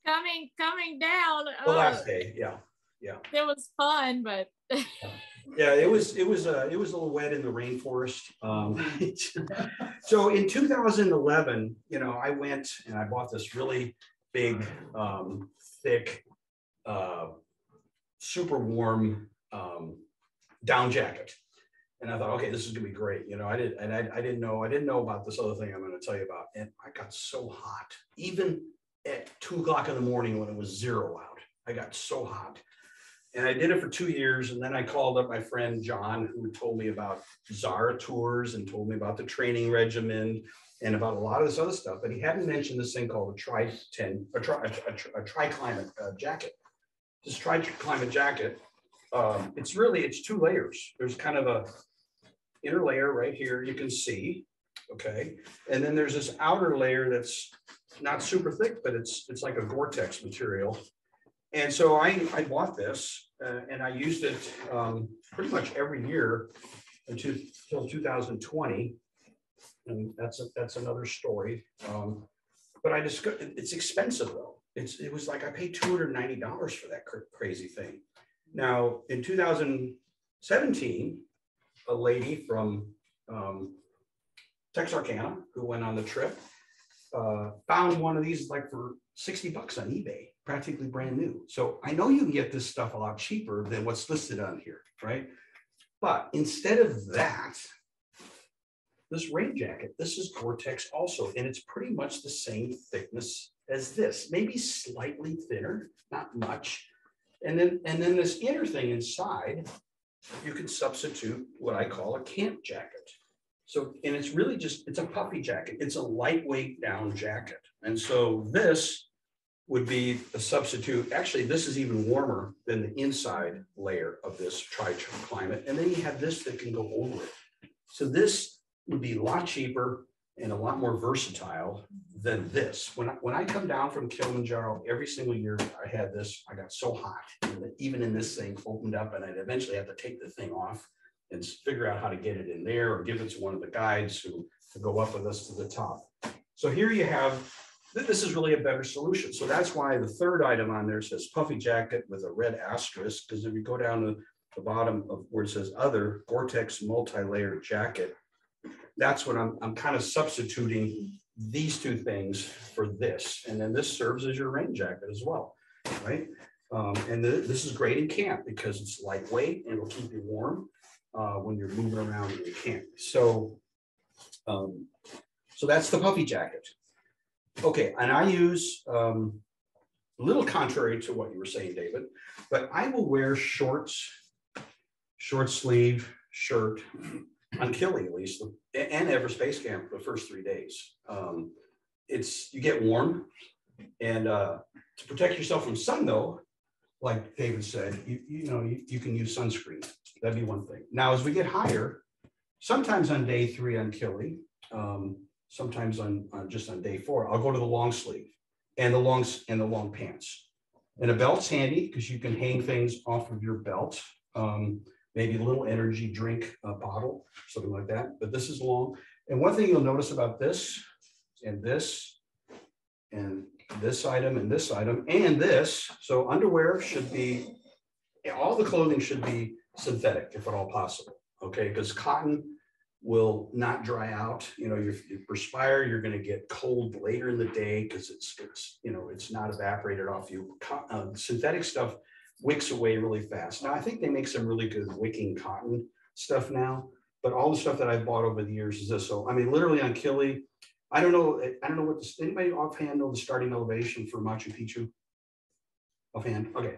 [SPEAKER 4] Coming down.
[SPEAKER 2] The last day, yeah.
[SPEAKER 4] It was fun, but
[SPEAKER 2] yeah, it was a little wet in the rainforest. So in 2011, I went and I bought this really big, thick, super warm down jacket. And I thought, okay, this is gonna be great. I didn't know about this other thing I'm gonna tell you about. And I got so hot, even at 2 o'clock in the morning when it was 0 out. I got so hot. And I did it for 2 years. And then I called up my friend John, who told me about Zara tours and told me about the training regimen and about a lot of this other stuff. But he hadn't mentioned this thing called a tri-climate jacket. This tri-climate jacket, it's 2 layers. There's kind of a inner layer right here, you can see, okay? And then there's this outer layer that's not super thick, but it's like a Gore-Tex material. And so I bought this and I used it pretty much every year until 2020. And that's another story. But I discovered it's expensive though. It was like I paid $290 for that crazy thing. Now in 2017, a lady from Texarkana who went on the trip found one of these like for $60 on eBay. practically brand new. So I know you can get this stuff a lot cheaper than what's listed on here, right? But instead of that, this rain jacket, this is Gore-Tex also, and it's pretty much the same thickness as this, maybe slightly thinner, not much. And then this inner thing inside, you can substitute what I call a camp jacket. So, and it's really just, it's a puffy jacket. It's a lightweight down jacket. And so this would be a substitute. Actually, this is even warmer than the inside layer of this tri-climate. And then you have this that can go over it. So this would be a lot cheaper and a lot more versatile than this. When I come down from Kilimanjaro, every single year I had this, I got so hot, even in this thing opened up, and I'd eventually have to take the thing off and figure out how to get it in there or give it to one of the guides who to go up with us to the top. So here you have, this is really a better solution. So that's why the third item on there says puffy jacket with a red asterisk, because if you go down to the bottom of where it says other, Gore-Tex multi-layer jacket, that's what I'm kind of substituting these two things for this. And then this serves as your rain jacket as well, right? And this is great in camp because it's lightweight and it'll keep you warm when you're moving around in camp. So, so that's the puffy jacket. Okay, and I use, a little contrary to what you were saying, David, but I will wear shorts, short sleeve shirt, on Kili at least, and ever space camp the first 3 days. It's, you get warm, and to protect yourself from sun though, like David said, you can use sunscreen. That'd be one thing. Now, as we get higher, sometimes on day 3 on Kili, sometimes on just on day 4, I'll go to the long sleeve and the long pants. And a belt's handy because you can hang things off of your belt. Maybe a little energy drink bottle, something like that. But this is long. And one thing you'll notice about this and this and this item and this item and this. So underwear should be, all the clothing should be synthetic if at all possible. Okay, because cotton will not dry out. You perspire, you're going to get cold later in the day because it's not evaporated off you. Synthetic stuff wicks away really fast. Now, I think they make some really good wicking cotton stuff now, but all the stuff that I've bought over the years is this. So, I mean, literally on Kili, I don't know what this, anybody offhand know the starting elevation for Machu Picchu? Offhand? Okay.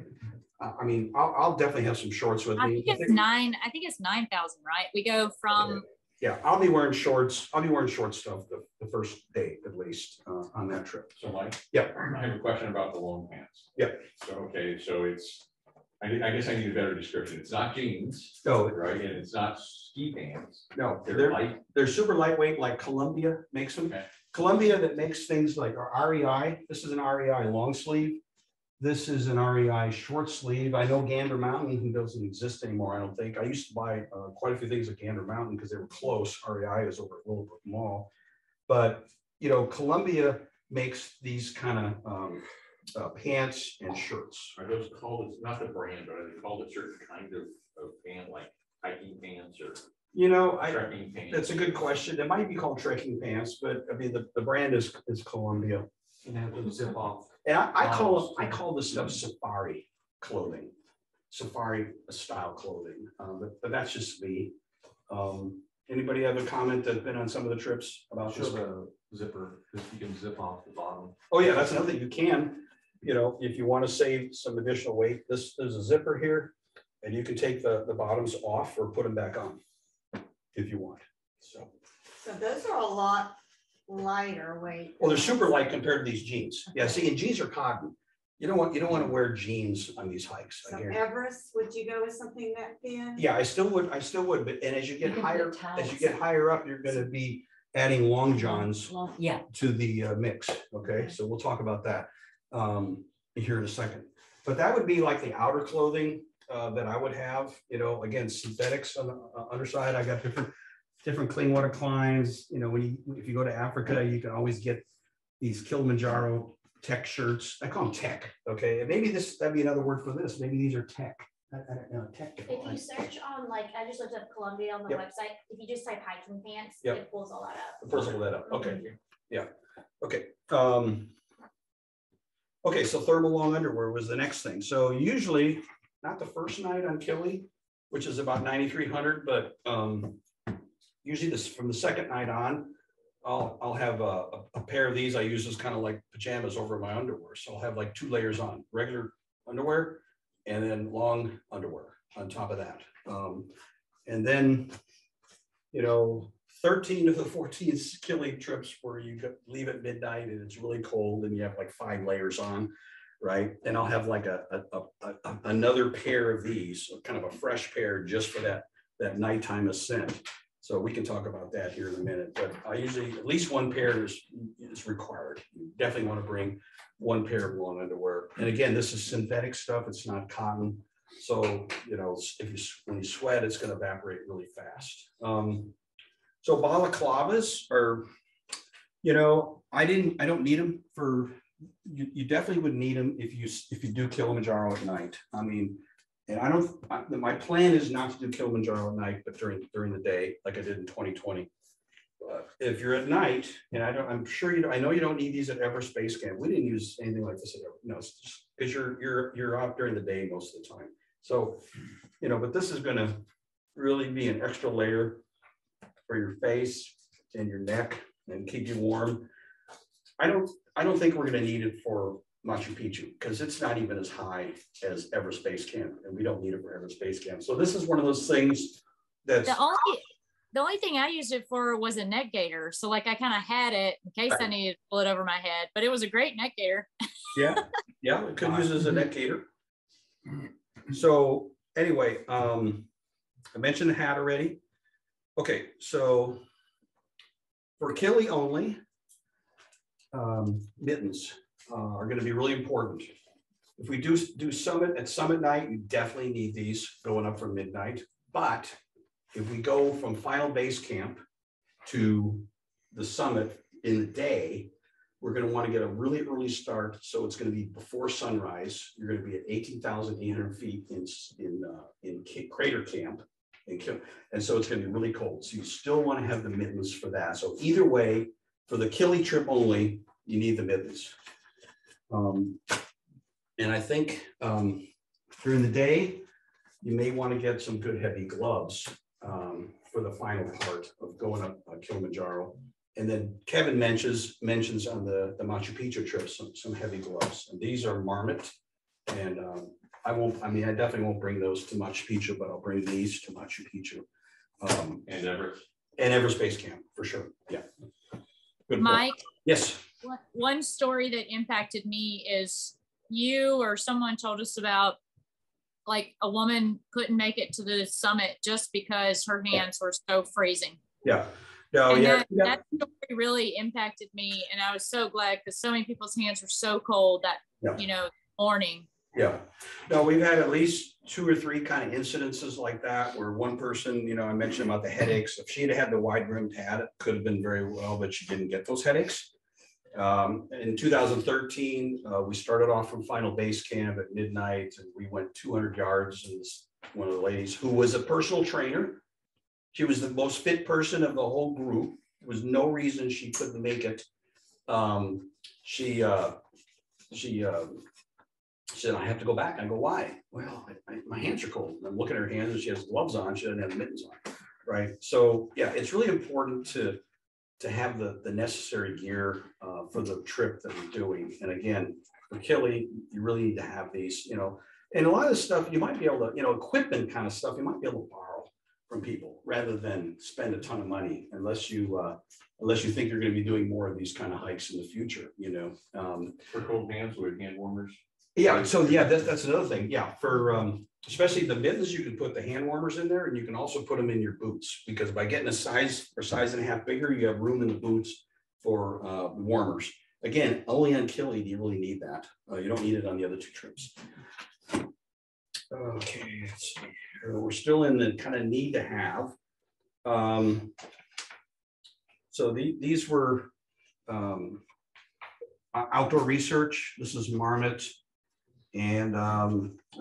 [SPEAKER 2] I mean, I'll definitely have some shorts with me.
[SPEAKER 4] I think it's 9,000, right? We go from.
[SPEAKER 2] Okay. Yeah, I'll be wearing shorts. I'll be wearing short stuff the first day at least on that trip.
[SPEAKER 7] So Mike,
[SPEAKER 2] yeah,
[SPEAKER 7] I have a question about the long pants.
[SPEAKER 2] Yeah.
[SPEAKER 7] So okay, so it's, I guess I need a better description. It's not jeans.
[SPEAKER 2] No,
[SPEAKER 7] right, and it's not ski pants.
[SPEAKER 2] No,
[SPEAKER 7] they're light.
[SPEAKER 2] They're super lightweight, like Columbia makes them. Okay. Columbia that makes things like our REI. This is an REI long sleeve. This is an REI short sleeve. I know Gander Mountain, who doesn't exist anymore, I don't think. I used to buy quite a few things at Gander Mountain because they were close. REI is over at Willowbrook Mall. But, Columbia makes these kind of pants and shirts.
[SPEAKER 7] Are those called, it's not the brand, but are they called a certain kind of pant, like hiking pants or trekking pants?
[SPEAKER 2] That's a good question. It might be called trekking pants, but I mean, the brand is Columbia.
[SPEAKER 3] And have them zip off.
[SPEAKER 2] And I call this stuff safari clothing, safari style clothing. But that's just me. Anybody have a comment that's been on some of the trips about this?
[SPEAKER 3] The zipper, you can zip off the bottom.
[SPEAKER 2] Oh yeah, that's another thing you can. If you want to save some additional weight, there's a zipper here, and you can take the bottoms off or put them back on if you want. So
[SPEAKER 8] those are a lot lighter weight.
[SPEAKER 2] Well, they're super light compared to these jeans. Yeah, see, and jeans are cotton. You don't want to wear jeans on these hikes.
[SPEAKER 8] So Everest, would you go with something that thin?
[SPEAKER 2] Yeah, I still would. But as you get higher up, you're going to be adding long johns to the mix. Okay, so we'll talk about that here in a second. But that would be like the outer clothing that I would have. Again, synthetics on the underside. I got different clean water climbs. If you go to Africa, you can always get these Kilimanjaro tech shirts. I call them tech. Okay, and maybe that'd be another word for this. Maybe these are tech. Tech.
[SPEAKER 9] If you search on, I just looked up Columbia on the website. If you just type hiking pants, it pulls all that up.
[SPEAKER 2] It pulls all that up. Okay. Yeah. Okay. Okay, so thermal long underwear was the next thing. So usually not the first night on Kili, which is about 9,300, but usually this from the second night on, I'll have a pair of these. I use as kind of like pajamas over my underwear. So I'll have like 2 layers on, regular underwear and then long underwear on top of that. And then, you know, 13 of the 14 Kili trips where you leave at midnight and it's really cold and you have like 5 layers on, right? And I'll have like another pair of these, kind of a fresh pair just for that nighttime ascent. So we can talk about that here in a minute, but I usually at least 1 pair is required. You definitely want to bring 1 pair of long underwear. And again, this is synthetic stuff. It's not cotton. So, you know, when you sweat, it's going to evaporate really fast. So balaclavas are, you know, I don't need them for, you definitely would need them if you do Kilimanjaro at night. I mean, and my plan is not to do Kilimanjaro at night, but during the day, like I did in 2020. But if you're at night, and I'm sure I know you don't need these at Everest Base Camp. We didn't use anything like this at Everest. No, it's just because you're out during the day most of the time. So, you know, but this is going to really be an extra layer for your face and your neck and keep you warm. I don't think we're going to need it for Machu Picchu because it's not even as high as Everest Base Camp, and we don't need it for Everest Base Camp. So this is one of those things that's
[SPEAKER 4] the only thing I used it for was a neck gaiter. So like I kind of had it in case I needed to pull it over my head, but it was a great neck gaiter.
[SPEAKER 2] yeah, it could use it as a neck gaiter. So anyway, I mentioned the hat already. Okay, so for Kili only, mittens are going to be really important. If we do summit night, you definitely need these going up from midnight. But if we go from final base camp to the summit in the day, we're going to want to get a really early start. So it's going to be before sunrise. You're going to be at 18,800 feet in Crater Camp. And so it's going to be really cold. So you still want to have the mittens for that. So either way, for the Kili trip only, you need the mittens. And I think during the day, you may want to get some good heavy gloves for the final part of going up Kilimanjaro. And then Kevin mentions on the Machu Picchu trip some heavy gloves. And these are Marmot. And I definitely won't bring those to Machu Picchu, but I'll bring these to Machu Picchu. And Everest Base Camp for sure. Yeah. Good
[SPEAKER 4] Mike.
[SPEAKER 2] point. Yes.
[SPEAKER 4] One story that impacted me is you or someone told us about like a woman couldn't make it to the summit just because her hands were so freezing.
[SPEAKER 2] Yeah. No,
[SPEAKER 4] and that story really impacted me. And I was so glad because so many people's hands were so cold that, you know, morning.
[SPEAKER 2] Yeah. No, we've had at least 2 or 3 kind of incidences like that where one person, you know, I mentioned about the headaches. If she had the wide-brimmed hat, it could have been very well, but she didn't get those headaches. In 2013, we started off from final base camp at midnight and we went 200 yards. And one of the ladies who was a personal trainer, she was the most fit person of the whole group. There was no reason she couldn't make it. She said, I have to go back. I go, why? Well, my hands are cold. I'm looking at her hands and she has gloves on. She doesn't have mittens on, right? So yeah, it's really important to have the necessary gear for the trip that we're doing. And again, for Kili, you really need to have these, you know, and a lot of this stuff you might be able to, you know, equipment kind of stuff, you might be able to borrow from people rather than spend a ton of money unless you think you're going to be doing more of these kind of hikes in the future, you know.
[SPEAKER 7] For cold hands with hand warmers.
[SPEAKER 2] Yeah, so yeah, that's another thing. Yeah, for especially the mittens, you can put the hand warmers in there, and you can also put them in your boots because by getting a size or size and a half bigger, you have room in the boots for warmers. Again, only on Kili do you really need that. You don't need it on the other 2 trips. Okay, let's see. We're still in the kind of need to have. So these were outdoor research. This is Marmot. And I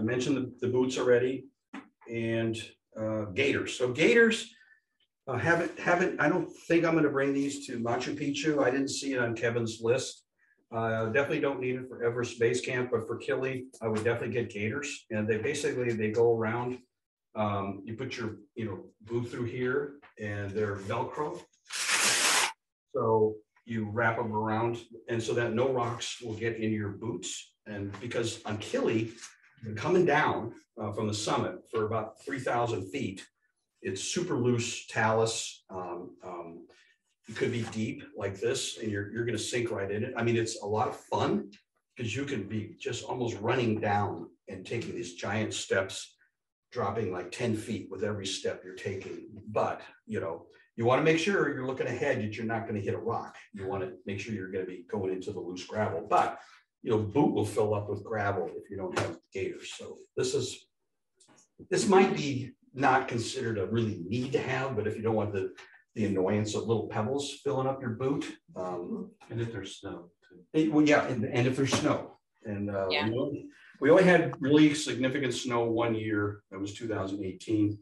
[SPEAKER 2] mentioned the boots already, and Gators. So Gators haven't. I don't think I'm going to bring these to Machu Picchu. I didn't see it on Kevin's list. Definitely don't need it for Everest Base Camp, but for Kili, I would definitely get Gators. And they basically, they go around, you put your, boot through here and they're Velcro. So you wrap them around and so that no rocks will get in your boots. And because on Kili, coming down from the summit for about 3,000 feet, it's super loose talus. It could be deep like this and you're going to sink right in it. I mean, it's a lot of fun because you can be just almost running down and taking these giant steps, dropping like 10 feet with every step you're taking. But, you want to make sure you're looking ahead that you're not going to hit a rock. You want to make sure you're going to be going into the loose gravel. But, boot will fill up with gravel if you don't have Gators. So this might be not considered a really need to have, but if you don't want the annoyance of little pebbles filling up your boot.
[SPEAKER 3] And if there's snow.
[SPEAKER 2] And if there's snow. And we only had really significant snow one year. That was 2018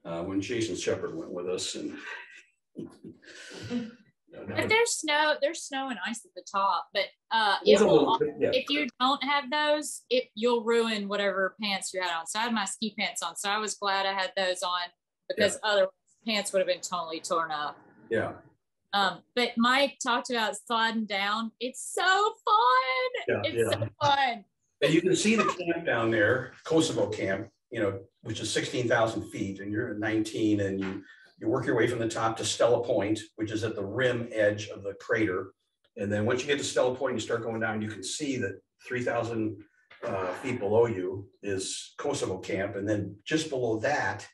[SPEAKER 2] when Jason Shepard went with us. And
[SPEAKER 4] But there's snow and ice at the top, but if you don't have those, you'll ruin whatever pants you had on. So I had my ski pants on, so I was glad I had those on because other pants would have been totally torn up.
[SPEAKER 2] Yeah.
[SPEAKER 4] But Mike talked about sliding down. It's so fun. It's so fun.
[SPEAKER 2] And you can see the camp down there, Kosovo camp, which is 16,000 feet, and you're at 19, and you work your way from the top to Stella Point, which is at the rim edge of the crater. And then once you get to Stella Point, you start going down, you can see that 3,000 feet below you is Kosovo camp. And then just below that,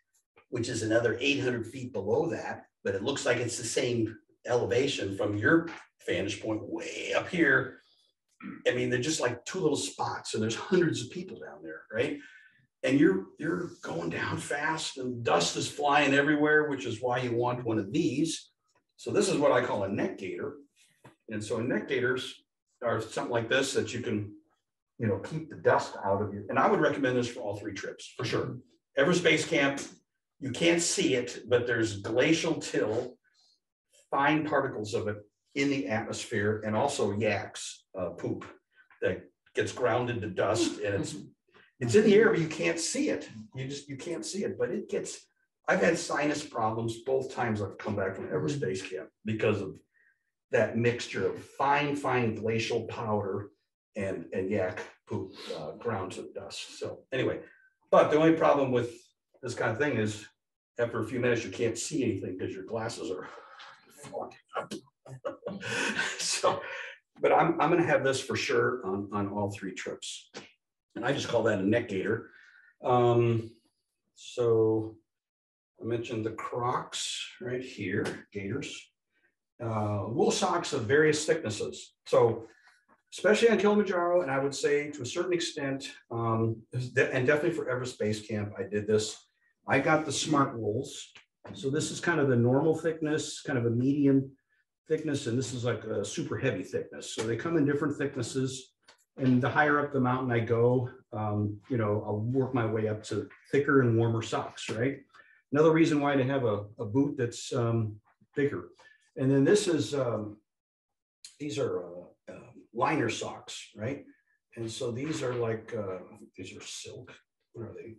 [SPEAKER 2] which is another 800 feet below that, but it looks like it's the same elevation from your vantage point way up here. I mean, they're just like two little spots and there's hundreds of people down there, right? And you're going down fast and dust is flying everywhere, which is why you want one of these. So this is what I call a neck gaiter. And so neck gaiters are something like this that you can, keep the dust out of you. And I would recommend this for all three trips, for sure. Everest Base Camp, you can't see it, but there's glacial till, fine particles of it in the atmosphere, and also yaks poop that gets grounded to dust, and it's in the air, but you can't see it. You can't see it, but it gets. I've had sinus problems both times I've come back from Everest Base Camp because of that mixture of fine glacial powder and yak poop ground to dust. So anyway, but the only problem with this kind of thing is after a few minutes you can't see anything because your glasses are fogging up. So, but I'm going to have this for sure on all three trips, and I just call that a neck gaiter. So I mentioned the Crocs right here, Gators, wool socks of various thicknesses. So especially on Kilimanjaro, and I would say to a certain extent, and definitely for Everest Base Camp, I did this. I got the Smart Wools. So this is kind of the normal thickness, kind of a medium thickness, and this is like a super heavy thickness. So they come in different thicknesses, and the higher up the mountain I go, I'll work my way up to thicker and warmer socks, right? Another reason why to have a boot that's bigger. And then this is, these are liner socks, right? And so these are like, I think these are silk. What are they?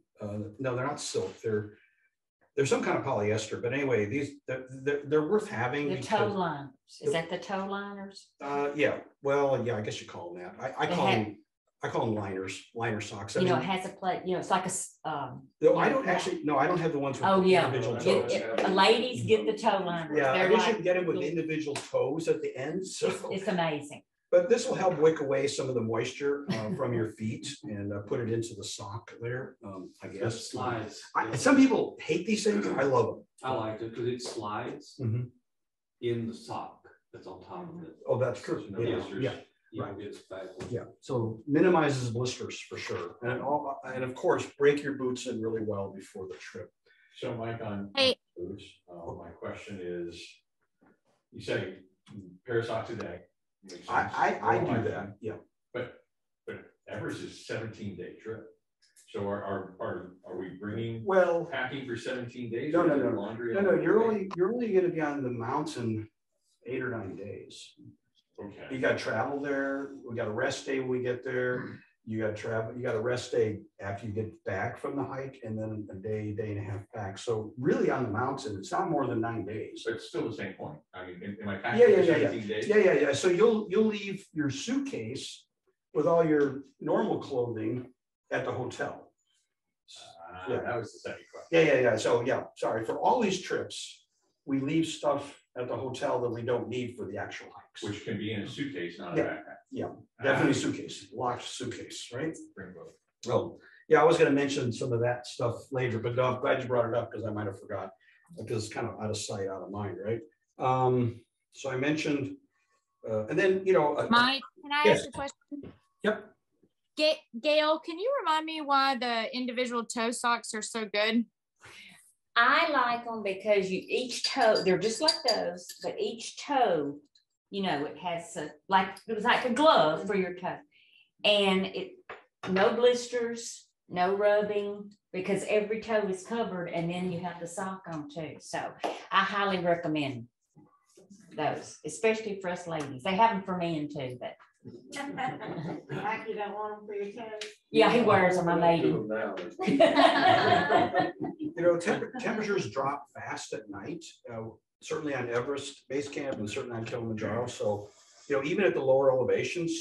[SPEAKER 2] No, they're not silk. They're some kind of polyester, but anyway, these they're worth having.
[SPEAKER 5] The toe liners. Is that the toe liners?
[SPEAKER 2] Yeah. Well, yeah, I guess you call them that. I call them liner socks.
[SPEAKER 5] It has a plate. It's like a.
[SPEAKER 2] No, I don't actually. No, I don't have the ones with individual toes.
[SPEAKER 5] Ladies get the toe liners.
[SPEAKER 2] Yeah, I guess you can get them with individual toes at the end. So
[SPEAKER 5] it's amazing.
[SPEAKER 2] But this will help wick away some of the moisture from your feet and put it into the sock there, I guess.
[SPEAKER 3] It slides.
[SPEAKER 2] Some people hate these things. I love them.
[SPEAKER 3] I like it because it slides in the sock that's on top of it.
[SPEAKER 2] Oh, that's true.
[SPEAKER 3] So no blisters.
[SPEAKER 2] Yeah.
[SPEAKER 3] Right. It's backwards.
[SPEAKER 2] Yeah. So minimizes blisters for sure. And of course, break your boots in really well before the trip.
[SPEAKER 7] So Mike, on boots, my question is, you say pair of socks a day.
[SPEAKER 2] I do that. Yeah.
[SPEAKER 7] But Everest is a 17-day trip. So are we bringing packing for 17 days?
[SPEAKER 2] No.
[SPEAKER 7] Laundry?
[SPEAKER 2] No. You're only going to be on the mountain 8 or 9 days.
[SPEAKER 7] Okay.
[SPEAKER 2] You got to travel there. We got a rest day when we get there. You got to travel. You got a rest day after you get back from the hike, and then a day, day and a half back. So really, on the mountain, it's not more than 9 days.
[SPEAKER 7] But it's still the same point. I mean, am I packing
[SPEAKER 2] Yeah.
[SPEAKER 7] 17 days?
[SPEAKER 2] Yeah. So you'll leave your suitcase with all your normal clothing at the hotel.
[SPEAKER 7] Yeah, that was the second question.
[SPEAKER 2] Yeah. So sorry, for all these trips, we leave stuff at the hotel that we don't need for the actual hikes.
[SPEAKER 7] Which can be in a suitcase, not a backpack.
[SPEAKER 2] Yeah, definitely suitcase, locked suitcase, right?
[SPEAKER 7] Bring both.
[SPEAKER 2] Well, yeah, I was going to mention some of that stuff later, but no, I'm glad you brought it up because I might have forgot, because it's kind of out of sight, out of mind, right? So I mentioned, and then,
[SPEAKER 4] Mike, can I
[SPEAKER 2] yes.
[SPEAKER 4] ask a question?
[SPEAKER 2] Yep.
[SPEAKER 4] Gail, can you remind me why the individual toe socks are so good?
[SPEAKER 5] I like them because each toe, they're just like those, but each toe, it has it was like a glove for your toe, and no blisters, no rubbing, because every toe is covered, and then you have the sock on too. So I highly recommend those, especially for us ladies. They have them for men too, but.
[SPEAKER 8] Like you don't want them for your toes?
[SPEAKER 5] Yeah, he wears them, my lady.
[SPEAKER 2] Temperatures drop fast at night, certainly on Everest Base Camp and certainly on Kilimanjaro. So, even at the lower elevations,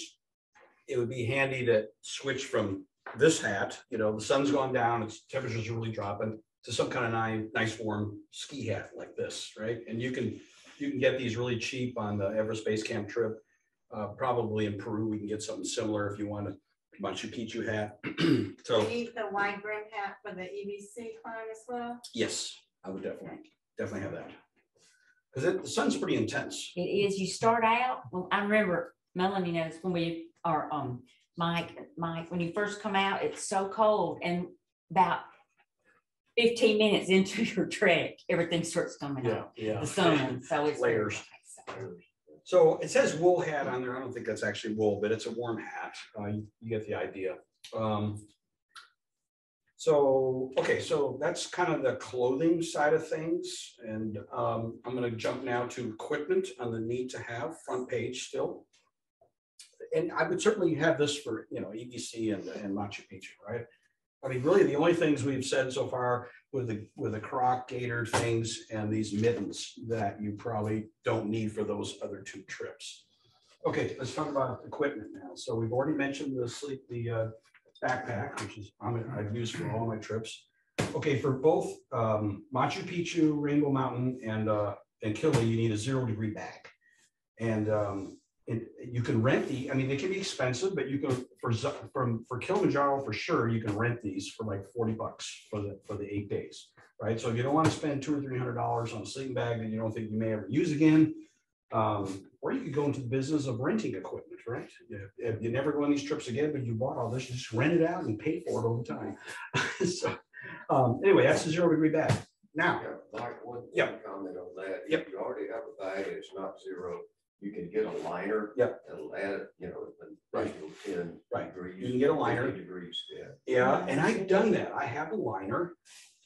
[SPEAKER 2] it would be handy to switch from this hat, the sun's gone down, its temperatures are really dropping, to some kind of nice warm ski hat like this, right? And you can get these really cheap on the Everest Base Camp trip. Probably in Peru, we can get something similar if you want a Machu Picchu hat. So
[SPEAKER 8] you need the wide-brimmed hat for the EBC climb as well?
[SPEAKER 2] Yes, I would definitely have that. Because the sun's pretty intense.
[SPEAKER 5] It is. You start out, well, I remember Melanie knows when we are Mike, when you first come out, it's so cold, and about 15 minutes into your trek, everything starts coming out.
[SPEAKER 2] Yeah.
[SPEAKER 5] The sun. So it's
[SPEAKER 2] layers. So it says wool hat on there. I don't think that's actually wool, but it's a warm hat. You get the idea. So that's kind of the clothing side of things. And I'm going to jump now to equipment on the need to have front page still. And I would certainly have this for, EBC and Machu Picchu, right? I mean, really the only things we've said so far with the Croc Gator things and these mittens that you probably don't need for those other two trips. Okay, let's talk about equipment now. So we've already mentioned the backpack, which is I've used for all my trips. Okay, for both Machu Picchu, Rainbow Mountain, and Kili, you need a 0-degree bag. And you can rent they can be expensive, but you can for Kilimanjaro for sure, you can rent these for like $40 for the 8 days, right? So if you don't want to spend $200 or $300 on a sleeping bag that you don't think you may ever use again, or you could go into the business of renting equipment, right? If you never go on these trips again, but you bought all this, you just rent it out and pay for it over time. So anyway, that's the 0-degree bag. Now,
[SPEAKER 10] Like one comment on that. If you already have a bag and it's not 0, you can get a liner. That'll add,
[SPEAKER 2] Right.
[SPEAKER 10] 10 degrees.
[SPEAKER 2] You can get a liner.
[SPEAKER 10] Degrees,
[SPEAKER 2] Yeah, and I've done that. I have a liner,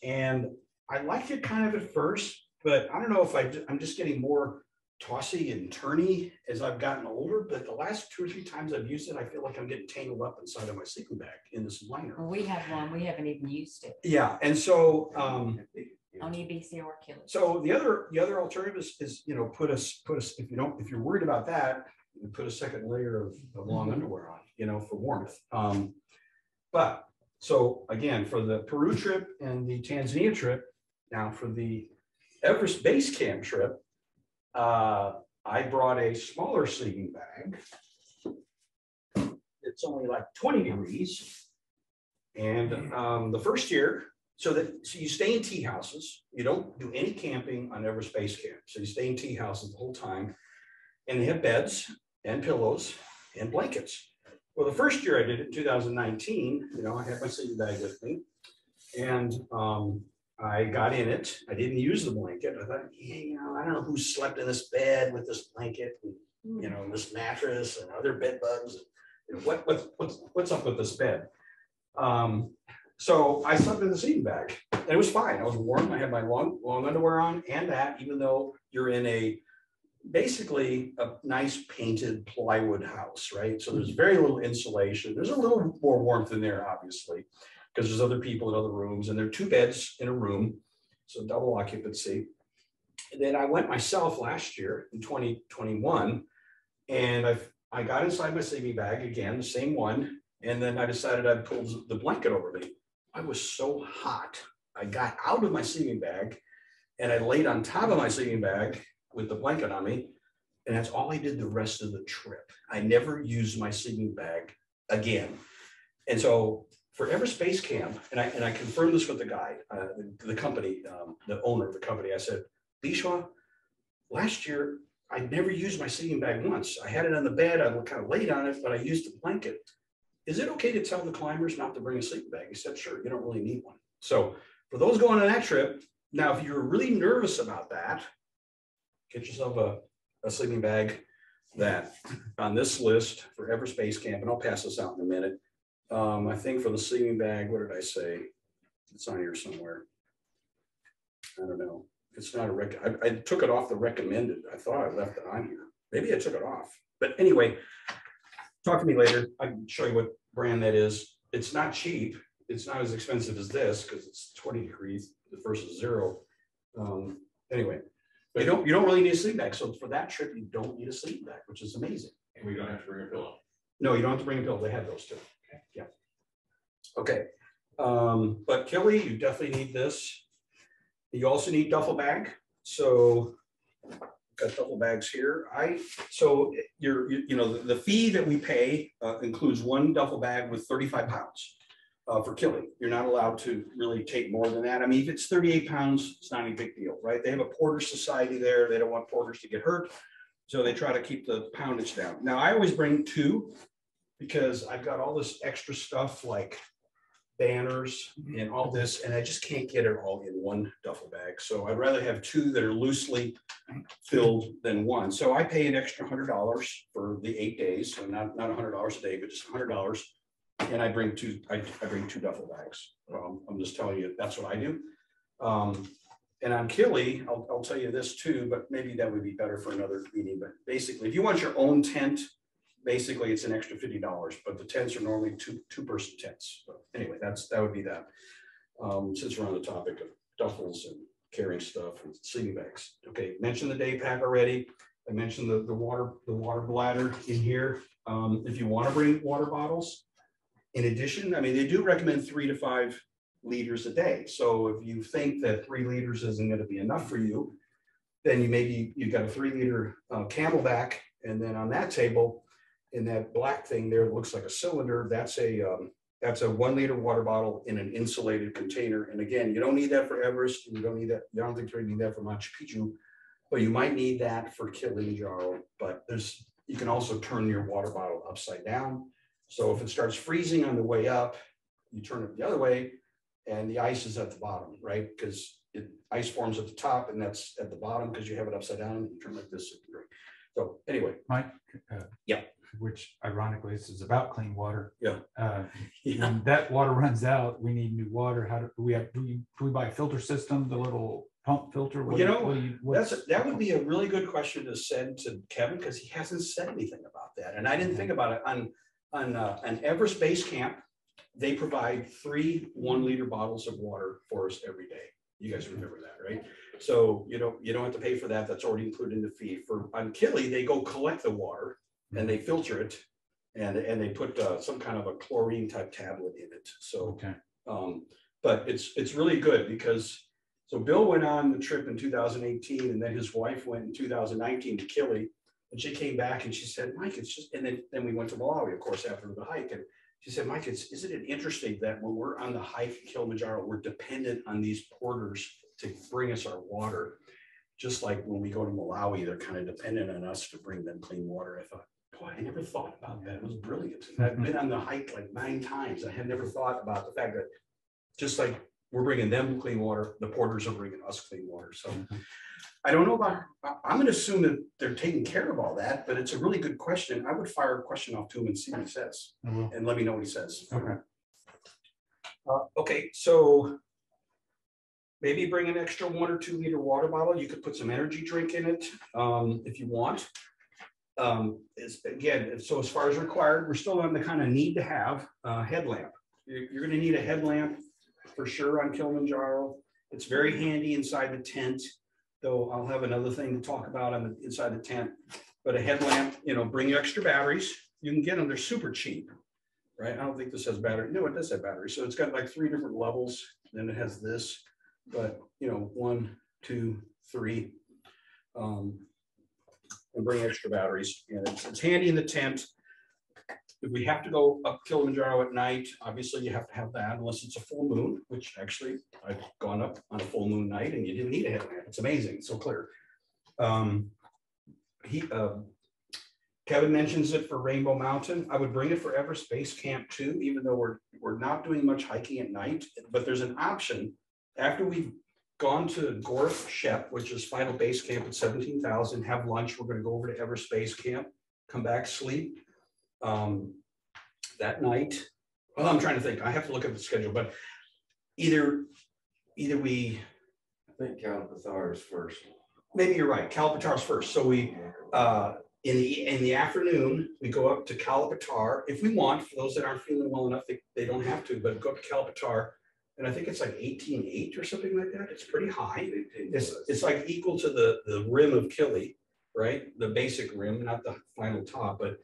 [SPEAKER 2] and I liked it kind of at first, but I don't know if I'm just getting more tossy and turny as I've gotten older. But the last 2 or 3 times I've used it, I feel like I'm getting tangled up inside of my sleeping bag in this liner.
[SPEAKER 5] Well, we have one. We haven't even used it.
[SPEAKER 2] Yeah, and so
[SPEAKER 5] on EBC or Kili.
[SPEAKER 2] So the other alternative is put us if you're worried about that, you put a second layer of long underwear on, for warmth. But so again, for the Peru trip and the Tanzania trip, now for the Everest Base Camp trip, I brought a smaller sleeping bag. It's only like 20 degrees, and the first year. So you stay in tea houses. You don't do any camping on Everest Base Camp. So you stay in tea houses the whole time, and they have beds and pillows and blankets. Well, the first year I did it in 2019, I had my sleeping bag with me, and I got in it. I didn't use the blanket. I thought, I don't know who slept in this bed with this blanket, and, this mattress and other bed bugs. What's up with this bed? So I slept in the sleeping bag, and it was fine. I was warm. I had my long underwear on, and that, even though you're in a basically a nice painted plywood house, right? So there's very little insulation. There's a little more warmth in there, obviously, because there's other people in other rooms, and there are 2 beds in a room, so double occupancy. And then I went myself last year in 2021, and I got inside my sleeping bag again, the same one, and then I decided I'd pull the blanket over me. I was so hot. I got out of my sleeping bag, and I laid on top of my sleeping bag with the blanket on me, and that's all I did the rest of the trip. I never used my sleeping bag again. And so for Everest Base Camp, and I confirmed this with the guy, the company, the owner of the company, I said, Bishwa, last year, I never used my sleeping bag once. I had it on the bed, I kind of laid on it, but I used the blanket. Is it okay to tell the climbers not to bring a sleeping bag? He said, sure, you don't really need one. So for those going on that trip, now, if you're really nervous about that, get yourself a sleeping bag that on this list for Everest Base Camp, and I'll pass this out in a minute. I think for the sleeping bag, what did I say? It's on here somewhere. I don't know. It's not a I took it off the recommended. I thought I left it on here. Maybe I took it off. But anyway, talk to me later. I can show you what brand that is. It's not cheap. It's not as expensive as this because it's 20 degrees versus 0. Anyway, you don't really need a sleeping bag. So for that trip, you don't need a sleeping bag, which is amazing.
[SPEAKER 7] And we don't have to bring a pillow.
[SPEAKER 2] No, you don't have to bring a pillow. They have those too. Okay. Yeah. Okay. But Kelly, you definitely need this. You also need duffel bag. So got duffel bags here. So you know, the fee that we pay includes 1 duffel bag with 35 pounds. For killing. You're not allowed to really take more than that. I mean, if it's 38 pounds, it's not any big deal, right? They have a porter society there. They don't want porters to get hurt. So they try to keep the poundage down. Now, I always bring 2 because I've got all this extra stuff like banners and all this, and I just can't get it all in 1 duffel bag. So I'd rather have 2 that are loosely filled than 1. So I pay an extra $100 for the 8 days. So not $100 a day, but just $100. And I bring 2 duffel bags. I'm just telling you, that's what I do. And on Kili, I'll tell you this too, but maybe that would be better for another meeting. But basically, if you want your own tent, basically it's an extra $50, but the tents are normally two-person tents. So anyway, that would be that. Since we're on the topic of duffels and carrying stuff and sleeping bags. Okay, mentioned the day pack already. I mentioned the water bladder in here. If you want to bring water bottles, in addition, I mean, they do recommend 3 to 5 liters a day. So if you think that 3 liters isn't going to be enough for you, then you've got a 3-liter Camelback, and then on that table, in that black thing there, it looks like a cylinder. That's a 1-liter water bottle in an insulated container. And again, you don't need that for Everest, and you don't need that. You don't think you need that for Machu Picchu, but you might need that for Kilimanjaro. But you can also turn your water bottle upside down. So if it starts freezing on the way up, you turn it the other way, and the ice is at the bottom, right? Because ice forms at the top, and that's at the bottom because you have it upside down. And you turn like this. So anyway,
[SPEAKER 11] Mike.
[SPEAKER 2] Yeah.
[SPEAKER 11] Which ironically, this is about clean water.
[SPEAKER 2] Yeah.
[SPEAKER 11] When that water runs out, we need new water. How do we buy a filter system? The little pump filter?
[SPEAKER 2] That would be a really good question to send to Kevin because he hasn't said anything about that, and I didn't think about it. On Everest Base Camp, they provide 3 1-liter bottles of water for us every day. You guys remember that, right? So you don't have to pay for that. That's already included in the fee. On Kili, they go collect the water and they filter it, and they put some kind of a chlorine type tablet in it. So,
[SPEAKER 11] okay.
[SPEAKER 2] But it's really good because Bill went on the trip in 2018, and then his wife went in 2019 to Kili. And she came back and she said, Mike, it's just, and then we went to Malawi, of course, after the hike. And she said, Mike, isn't it interesting that when we're on the hike in Kilimanjaro, we're dependent on these porters to bring us our water. Just like when we go to Malawi, they're kind of dependent on us to bring them clean water. I thought, boy, I never thought about that. It was brilliant. I've been on the hike like 9 times. I had never thought about the fact that just like we're bringing them clean water, the porters are bringing us clean water. So I don't know about, I'm going to assume that they're taking care of all that, but it's a really good question. I would fire a question off to him and see what he says and let me know what he says.
[SPEAKER 11] Okay.
[SPEAKER 2] Okay. So Maybe bring an extra 1 or 2 liter water bottle. You could put some energy drink in it if you want. Again, so as far as required, we're still on the kind of need to have headlamp. You're going to need a headlamp for sure on Kilimanjaro. It's very handy inside the tent, though I'll have another thing to talk about on the inside the tent. But a headlamp, you know, bring extra batteries. You can get them, they're super cheap, right? I don't think this has battery. No, it does have battery. So it's got like 3 different levels. Then it has this, but you know, 1, 2, 3. And bring extra batteries. And it's handy in the tent. If we have to go up Kilimanjaro at night, obviously you have to have that unless it's a full moon, which actually I've gone up on a full moon night and you didn't need a headlamp. It's amazing, it's so clear. Kevin mentions it for Rainbow Mountain. I would bring it for Everest Base Camp too, even though we're not doing much hiking at night, but there's an option after we've gone to Gorth Shep, which is final base camp at 17,000, have lunch. We're going to go over to Everest Base Camp, come back, sleep. That night, well, I'm trying to think. I have to look at the schedule, but either we.
[SPEAKER 10] I think Camelback is first.
[SPEAKER 2] Maybe you're right. Camelback is first. So we in the afternoon we go up to Camelback if we want. For those that aren't feeling well enough, they don't have to. But go up to Camelback. And I think it's like 18.8 or something like that. It's pretty high. It's like equal to the rim of Kili, right? The basic rim, not the final top. But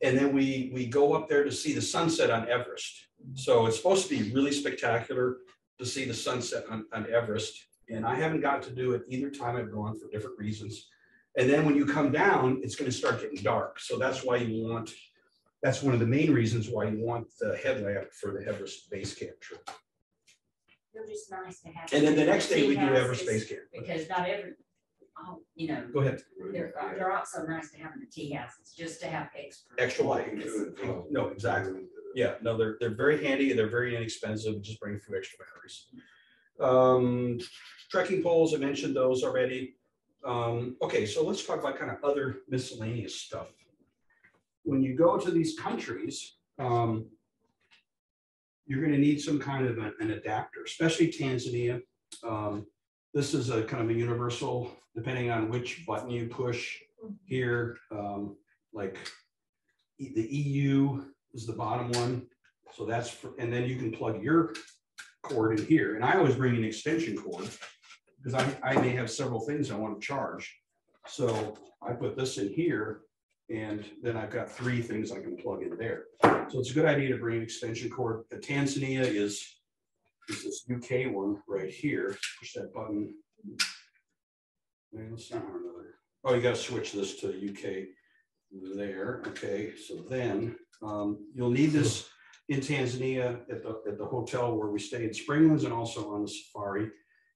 [SPEAKER 2] and then we go up there to see the sunset on Everest. So it's supposed to be really spectacular to see the sunset on Everest. And I haven't got to do it either time I've gone for different reasons. And then when you come down, it's going to start getting dark. So that's why you want. That's one of the main reasons why you want the headlamp for the Everest Base Camp trip.
[SPEAKER 5] They're just nice to have.
[SPEAKER 2] And then the next day we do Everest Base Camp.
[SPEAKER 5] Because not every, you know.
[SPEAKER 2] Go ahead.
[SPEAKER 5] They're also nice to have in the tea houses, just to have
[SPEAKER 2] extra lighting. No, exactly. Yeah, no, they're very handy and they're very inexpensive. Just bring a few extra batteries. Trekking poles, I mentioned those already. Okay, so let's talk about kind of other miscellaneous stuff. When you go to these countries, you're going to need some kind of an adapter, especially Tanzania. This is a kind of a universal, depending on which button you push here. Like the EU is the bottom one. So that's, and then you can plug your cord in here. And I always bring an extension cord because I may have several things I want to charge. So I put this in here. And then I've got 3 things I can plug in there. So it's a good idea to bring an extension cord. The Tanzania is this UK one right here. Push that button. Let's not another. Oh, you got to switch this to UK there. Okay, so then you'll need this in Tanzania at the hotel where we stay in Springlands and also on the safari.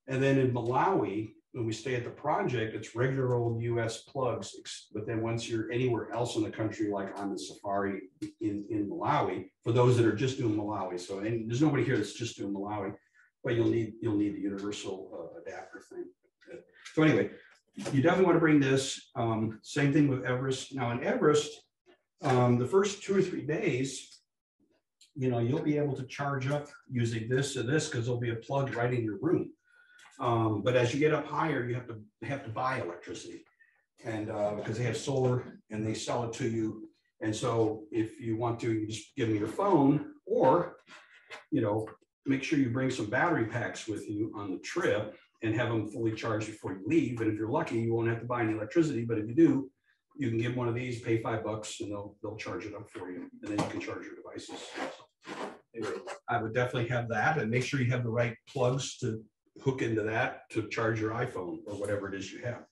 [SPEAKER 2] And then in Malawi, when we stay at the project, it's regular old US plugs. But then once you're anywhere else in the country, like on the safari in Malawi, for those that are just doing Malawi. So and there's nobody here that's just doing Malawi, but you'll need the universal adapter thing. So anyway, you definitely want to bring this. Same thing with Everest. Now in Everest, the first 2 or 3 days, you know, you'll be able to charge up using this or this because there'll be a plug right in your room. But as you get up higher, you have to buy electricity, and because they have solar and they sell it to you. And so if you want to, you just give them your phone, or you know, make sure you bring some battery packs with you on the trip and have them fully charged before you leave. And if you're lucky, you won't have to buy any electricity. But if you do, you can get one of these, pay $5, and they'll charge it up for you, and then you can charge your devices. Anyway, I would definitely have that, and make sure you have the right plugs to hook into that to charge your iPhone or whatever it is you have.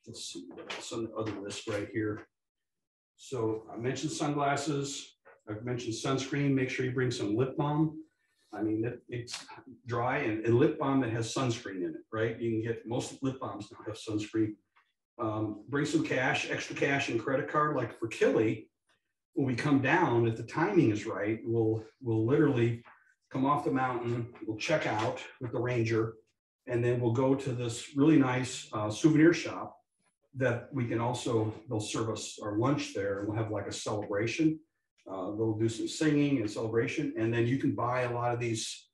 [SPEAKER 2] Let's see what's on the other list right here. So I mentioned sunglasses. I've mentioned sunscreen. Make sure you bring some lip balm. I mean, it's dry and lip balm that has sunscreen in it, right? You can get most lip balms now have sunscreen. Bring some cash, extra cash and credit card. Like for Kili, when we come down, if the timing is right, we'll literally come off the mountain, we'll check out with the ranger, and then we'll go to this really nice souvenir shop that we can also, they'll serve us our lunch there, and we'll have like a celebration. They'll do some singing and celebration, and then you can buy a lot of these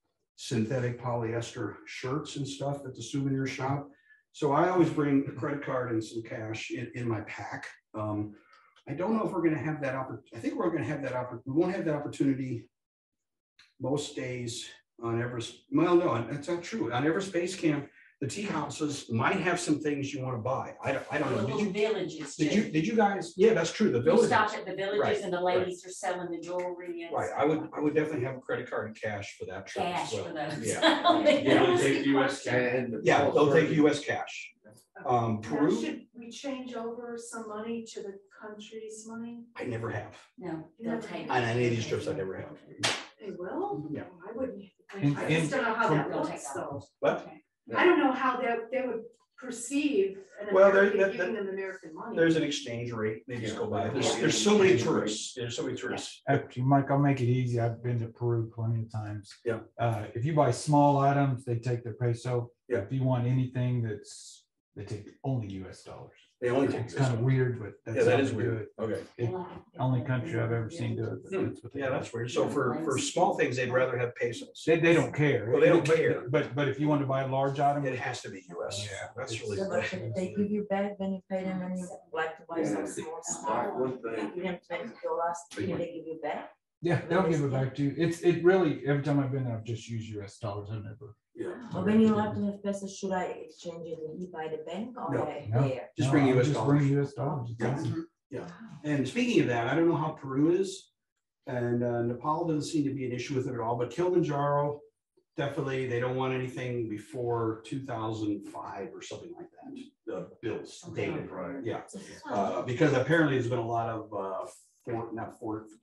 [SPEAKER 2] synthetic polyester shirts and stuff at the souvenir shop. So I always bring a credit card and some cash in my pack. I don't know if we're going to have that opportunity. I think we're going to have that opportunity. We won't have that opportunity most days on Everest. Well, no, that's not true. On Everest Base Camp, the tea houses might have some things you want to buy. I don't know.
[SPEAKER 5] Little villages.
[SPEAKER 2] Did you guys? Yeah, that's true. The
[SPEAKER 5] You
[SPEAKER 2] villages.
[SPEAKER 5] stop at the villages
[SPEAKER 2] Right,
[SPEAKER 5] and the ladies are selling the jewelry and
[SPEAKER 2] Right. I would definitely have a credit card and cash for that trip.
[SPEAKER 5] cash
[SPEAKER 2] as well.
[SPEAKER 5] for those.
[SPEAKER 2] Yeah.
[SPEAKER 7] Yeah, they'll take US cash.
[SPEAKER 2] Yeah, they'll take US cash.
[SPEAKER 8] Now,
[SPEAKER 2] Peru,
[SPEAKER 8] should we change over some money to the country's money?
[SPEAKER 2] I never have.
[SPEAKER 5] No, they'll take.
[SPEAKER 2] On any of these trips, I never have.
[SPEAKER 8] They will?
[SPEAKER 2] Yeah.
[SPEAKER 8] I wouldn't.
[SPEAKER 11] And-
[SPEAKER 8] I just don't know how that
[SPEAKER 5] They'll
[SPEAKER 8] works
[SPEAKER 5] take
[SPEAKER 8] though.
[SPEAKER 2] But
[SPEAKER 8] I don't know how they would perceive an
[SPEAKER 2] Well,
[SPEAKER 8] American giving them American money.
[SPEAKER 2] there's an exchange rate. They just go by.
[SPEAKER 5] Yeah.
[SPEAKER 2] There's so many tourists. There's so many tourists.
[SPEAKER 11] Actually, Mike, I'll make it easy. I've been to Peru plenty of times.
[SPEAKER 2] Yeah.
[SPEAKER 11] If you buy small items, they take their peso.
[SPEAKER 2] Yeah.
[SPEAKER 11] If you want anything they take only US dollars.
[SPEAKER 2] They only take
[SPEAKER 11] It's kind of weird, but
[SPEAKER 2] Yeah,
[SPEAKER 11] that's
[SPEAKER 2] that
[SPEAKER 11] how
[SPEAKER 2] is
[SPEAKER 11] they do
[SPEAKER 2] weird.
[SPEAKER 11] it.
[SPEAKER 2] Okay.
[SPEAKER 11] It- Only country I've ever seen do it. but that's what they
[SPEAKER 2] Yeah,
[SPEAKER 11] do.
[SPEAKER 2] that's weird. So for small things, they'd rather have pesos.
[SPEAKER 11] They don't care.
[SPEAKER 2] Well, they don't care.
[SPEAKER 11] But if you want to buy a large item.
[SPEAKER 2] It has to be US.
[SPEAKER 11] Yeah.
[SPEAKER 2] That's really.
[SPEAKER 12] So, but if they give you back, then you pay them and you like to buy some small stuff.
[SPEAKER 10] One thing,
[SPEAKER 12] You didn't pay your last, they give you back.
[SPEAKER 11] Yeah, they'll give it back to you. It really, every time I've been there, I've just used US dollars. I've never.
[SPEAKER 2] Yeah.
[SPEAKER 12] But when you have to have pesos, should I exchange it with you by the bank or
[SPEAKER 2] No,
[SPEAKER 12] there?
[SPEAKER 2] Just bring US
[SPEAKER 11] Just
[SPEAKER 2] dollars.
[SPEAKER 11] bring US dollars.
[SPEAKER 2] Yeah. And speaking of that, I don't know how Peru is, and Nepal doesn't seem to be an issue with it at all, but Kilimanjaro, definitely, they don't want anything before 2005 or something like that. The bills dated,
[SPEAKER 10] right?
[SPEAKER 2] yeah. Because apparently there's been a lot of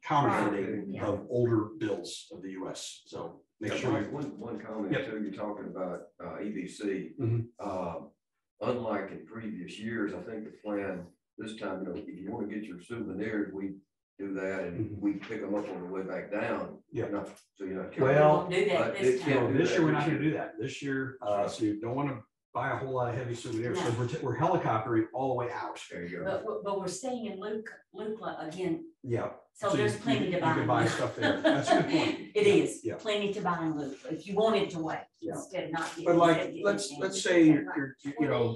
[SPEAKER 2] counterfeiting of older bills of the US, so make sure.
[SPEAKER 10] One comment
[SPEAKER 2] Yep.
[SPEAKER 10] too, you're talking about EBC.
[SPEAKER 2] Mhm.
[SPEAKER 10] Unlike in previous years, I think the plan this time, if you want to get your souvenirs, we do that and we pick them up on the way back down.
[SPEAKER 2] Yeah.
[SPEAKER 10] So you're not.
[SPEAKER 2] Well,
[SPEAKER 5] Do that
[SPEAKER 10] But
[SPEAKER 5] this
[SPEAKER 10] it
[SPEAKER 5] time.
[SPEAKER 10] can't do
[SPEAKER 2] This
[SPEAKER 10] that
[SPEAKER 2] year, we're not gonna do that. This year, so you don't wanna buy a whole lot of heavy souvenirs, because we're helicoptering all the way out.
[SPEAKER 10] There you go.
[SPEAKER 5] But we're staying in Luke again,
[SPEAKER 2] Yeah.
[SPEAKER 5] so
[SPEAKER 2] So
[SPEAKER 5] there's
[SPEAKER 2] you-
[SPEAKER 5] plenty
[SPEAKER 2] you
[SPEAKER 5] to buy.
[SPEAKER 2] can buy stuff there. That's a good point.
[SPEAKER 5] It is,
[SPEAKER 2] Yeah.
[SPEAKER 5] plenty to buy in Luke, if you wanted to wait,
[SPEAKER 2] Yeah.
[SPEAKER 5] instead of not. getting-
[SPEAKER 2] But like,
[SPEAKER 5] instead of getting
[SPEAKER 2] let's
[SPEAKER 5] anything.
[SPEAKER 2] say you're,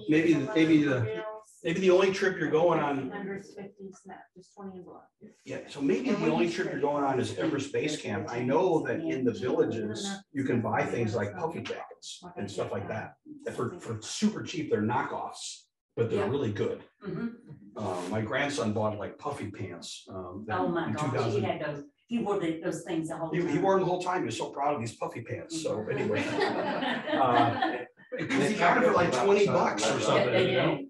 [SPEAKER 2] maybe the only trip you're going on,
[SPEAKER 8] Hundreds, fifties, no, just 20 and below.
[SPEAKER 2] yeah, so maybe the only trip you're going on is Everest Base Camp. I know that in the villages, you can buy things like puffy jackets and stuff like that. That for super cheap, they're knockoffs, but they're
[SPEAKER 5] Yeah.
[SPEAKER 2] really good.
[SPEAKER 5] Mhm.
[SPEAKER 2] My grandson bought like puffy pants.
[SPEAKER 5] Oh my
[SPEAKER 2] in
[SPEAKER 5] gosh, he
[SPEAKER 2] 2000.
[SPEAKER 5] had those, he wore those things the whole
[SPEAKER 2] He
[SPEAKER 5] time.
[SPEAKER 2] wore them the whole time. He was so proud of these puffy pants. So anyway. Because he got it for like $20 or something, you know?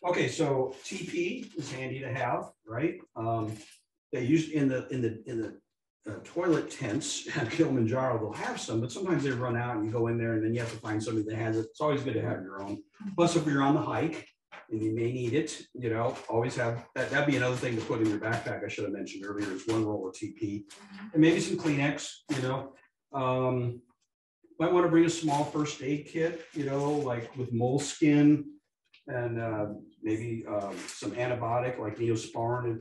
[SPEAKER 2] Okay, so TP is handy to have, right? They use in the toilet tents at Kilimanjaro, they'll have some, but sometimes they run out and you go in there and then you have to find somebody that has it. It's always good to have your own. Plus, if you're on the hike and you may need it, you know, always have, that'd be another thing to put in your backpack. I should have mentioned earlier is one roll of TP and maybe some Kleenex, you know. Might want to bring a small first aid kit, you know, like with moleskin and maybe some antibiotic like Neosporin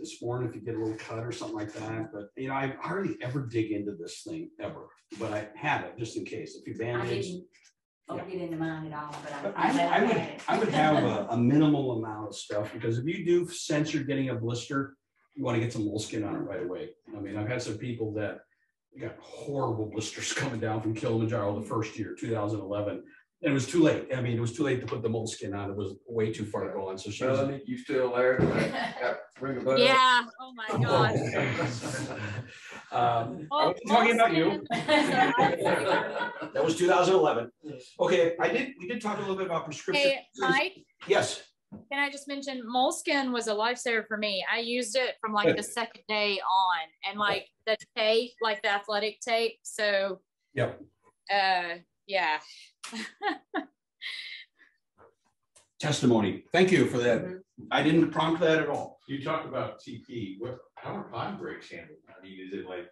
[SPEAKER 2] if you get a little cut or something like that. But you know, I hardly ever dig into this thing ever, but I have it just in case. If you band-aids,
[SPEAKER 5] Don't get into mine at all, but
[SPEAKER 2] I would have a minimal amount of stuff, because if you do sense you're getting a blister, you want to get some moleskin on it right away. I mean, I've had some people that got horrible blisters coming down from Kilimanjaro the first year, 2011. And it was too late. I mean, it was too late to put the moleskin on. It was way too far gone. So she was.
[SPEAKER 10] Melanie, you still there? Ring a bell?
[SPEAKER 4] Yeah. Oh my God.
[SPEAKER 2] I wasn't talking about you. That was 2011. Okay, we did talk a little bit about prescription.
[SPEAKER 4] Hey, Mike,
[SPEAKER 2] Yes.
[SPEAKER 4] can I just mention moleskin was a lifesaver for me. I used it from like the second day on, and like the tape, like the athletic tape. So
[SPEAKER 2] Yep.
[SPEAKER 4] Yeah.
[SPEAKER 2] Testimony. Thank you for that. I didn't prompt that at all.
[SPEAKER 7] You talk about TP. How are pod breaks handled? I mean, is it like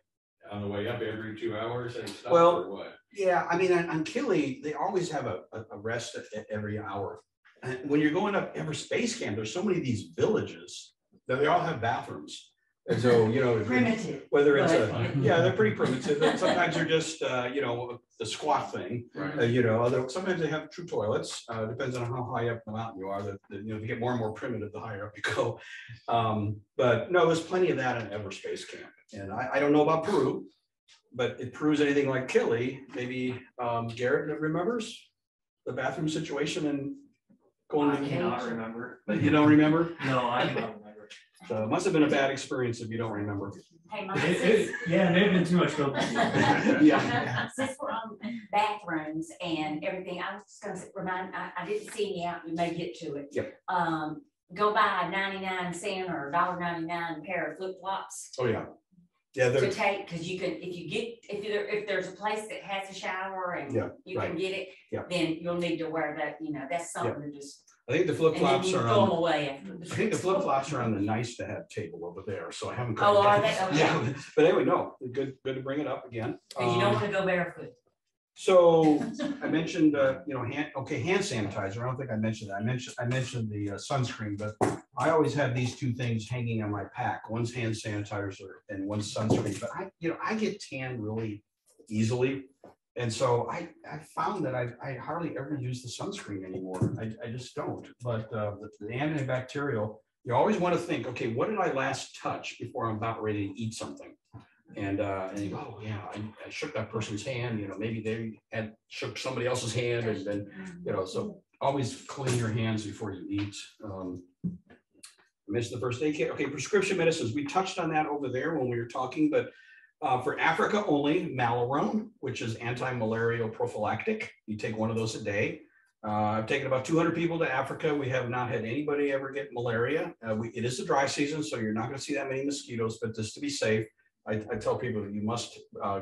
[SPEAKER 7] on the way up every 2 hours and stuff, or what?
[SPEAKER 2] Yeah, I mean, on Kili, they always have a rest at every hour. And when you're going up Everest Base Camp, there's so many of these villages that they all have bathrooms. And so, you know,
[SPEAKER 5] Primitive.
[SPEAKER 2] whether it's
[SPEAKER 5] but-
[SPEAKER 2] yeah, they're pretty primitive. And sometimes they're just, you know, the squat thing, you know, although sometimes they have true toilets, depends on how high up the mountain you are, you know, you get more and more primitive the higher up you go. But no, there's plenty of that in Everspace Camp. And I don't know about Peru, but if Peru's anything like Kili, maybe Garrett remembers the bathroom situation and going
[SPEAKER 13] I
[SPEAKER 2] to
[SPEAKER 13] cannot remember.
[SPEAKER 2] But you don't remember?
[SPEAKER 13] No, I cannot remember.
[SPEAKER 2] So it must have been a bad experience if you don't remember.
[SPEAKER 5] Hey,
[SPEAKER 13] Yeah, maybe been too much focus.
[SPEAKER 2] Yeah.
[SPEAKER 5] Since we're on bathrooms and everything, I was just gonna remind, I didn't see any out, we may get to it.
[SPEAKER 2] Yep.
[SPEAKER 5] Go buy a 99-cent or $1.99 pair of flip flops.
[SPEAKER 2] Oh, yeah. Yeah,
[SPEAKER 5] To take, because you can, if there's a place that has a shower and you can get it, then you'll need to wear that, you know, that's something to just.
[SPEAKER 2] I think the flip flops are
[SPEAKER 5] throw them
[SPEAKER 2] on.
[SPEAKER 5] away after.
[SPEAKER 2] I think the flip flops are on the nice to have table over there, so I haven't.
[SPEAKER 5] Oh, are they? Okay.
[SPEAKER 2] Yeah, but anyway, no, good to bring it up again.
[SPEAKER 5] Because you don't want to go barefoot.
[SPEAKER 2] So I mentioned, you know, hand sanitizer. I don't think I mentioned that. I mentioned the sunscreen, but I always have these two things hanging on my pack. One's hand sanitizer and one's sunscreen. But I get tan really easily, and so I found that I hardly ever use the sunscreen anymore. I just don't. But the antibacterial, you always want to think, okay, what did I last touch before I'm about ready to eat something? And you go, oh yeah, I shook that person's hand, you know, maybe they had shook somebody else's hand, and then, you know, so always clean your hands before you eat. I mentioned the first aid kit. Okay, prescription medicines. We touched on that over there when we were talking, but for Africa only, Malarone, which is anti-malarial prophylactic. You take one of those a day. I've taken about 200 people to Africa. We have not had anybody ever get malaria. It is the dry season, so you're not going to see that many mosquitoes, but just to be safe, I tell people that you must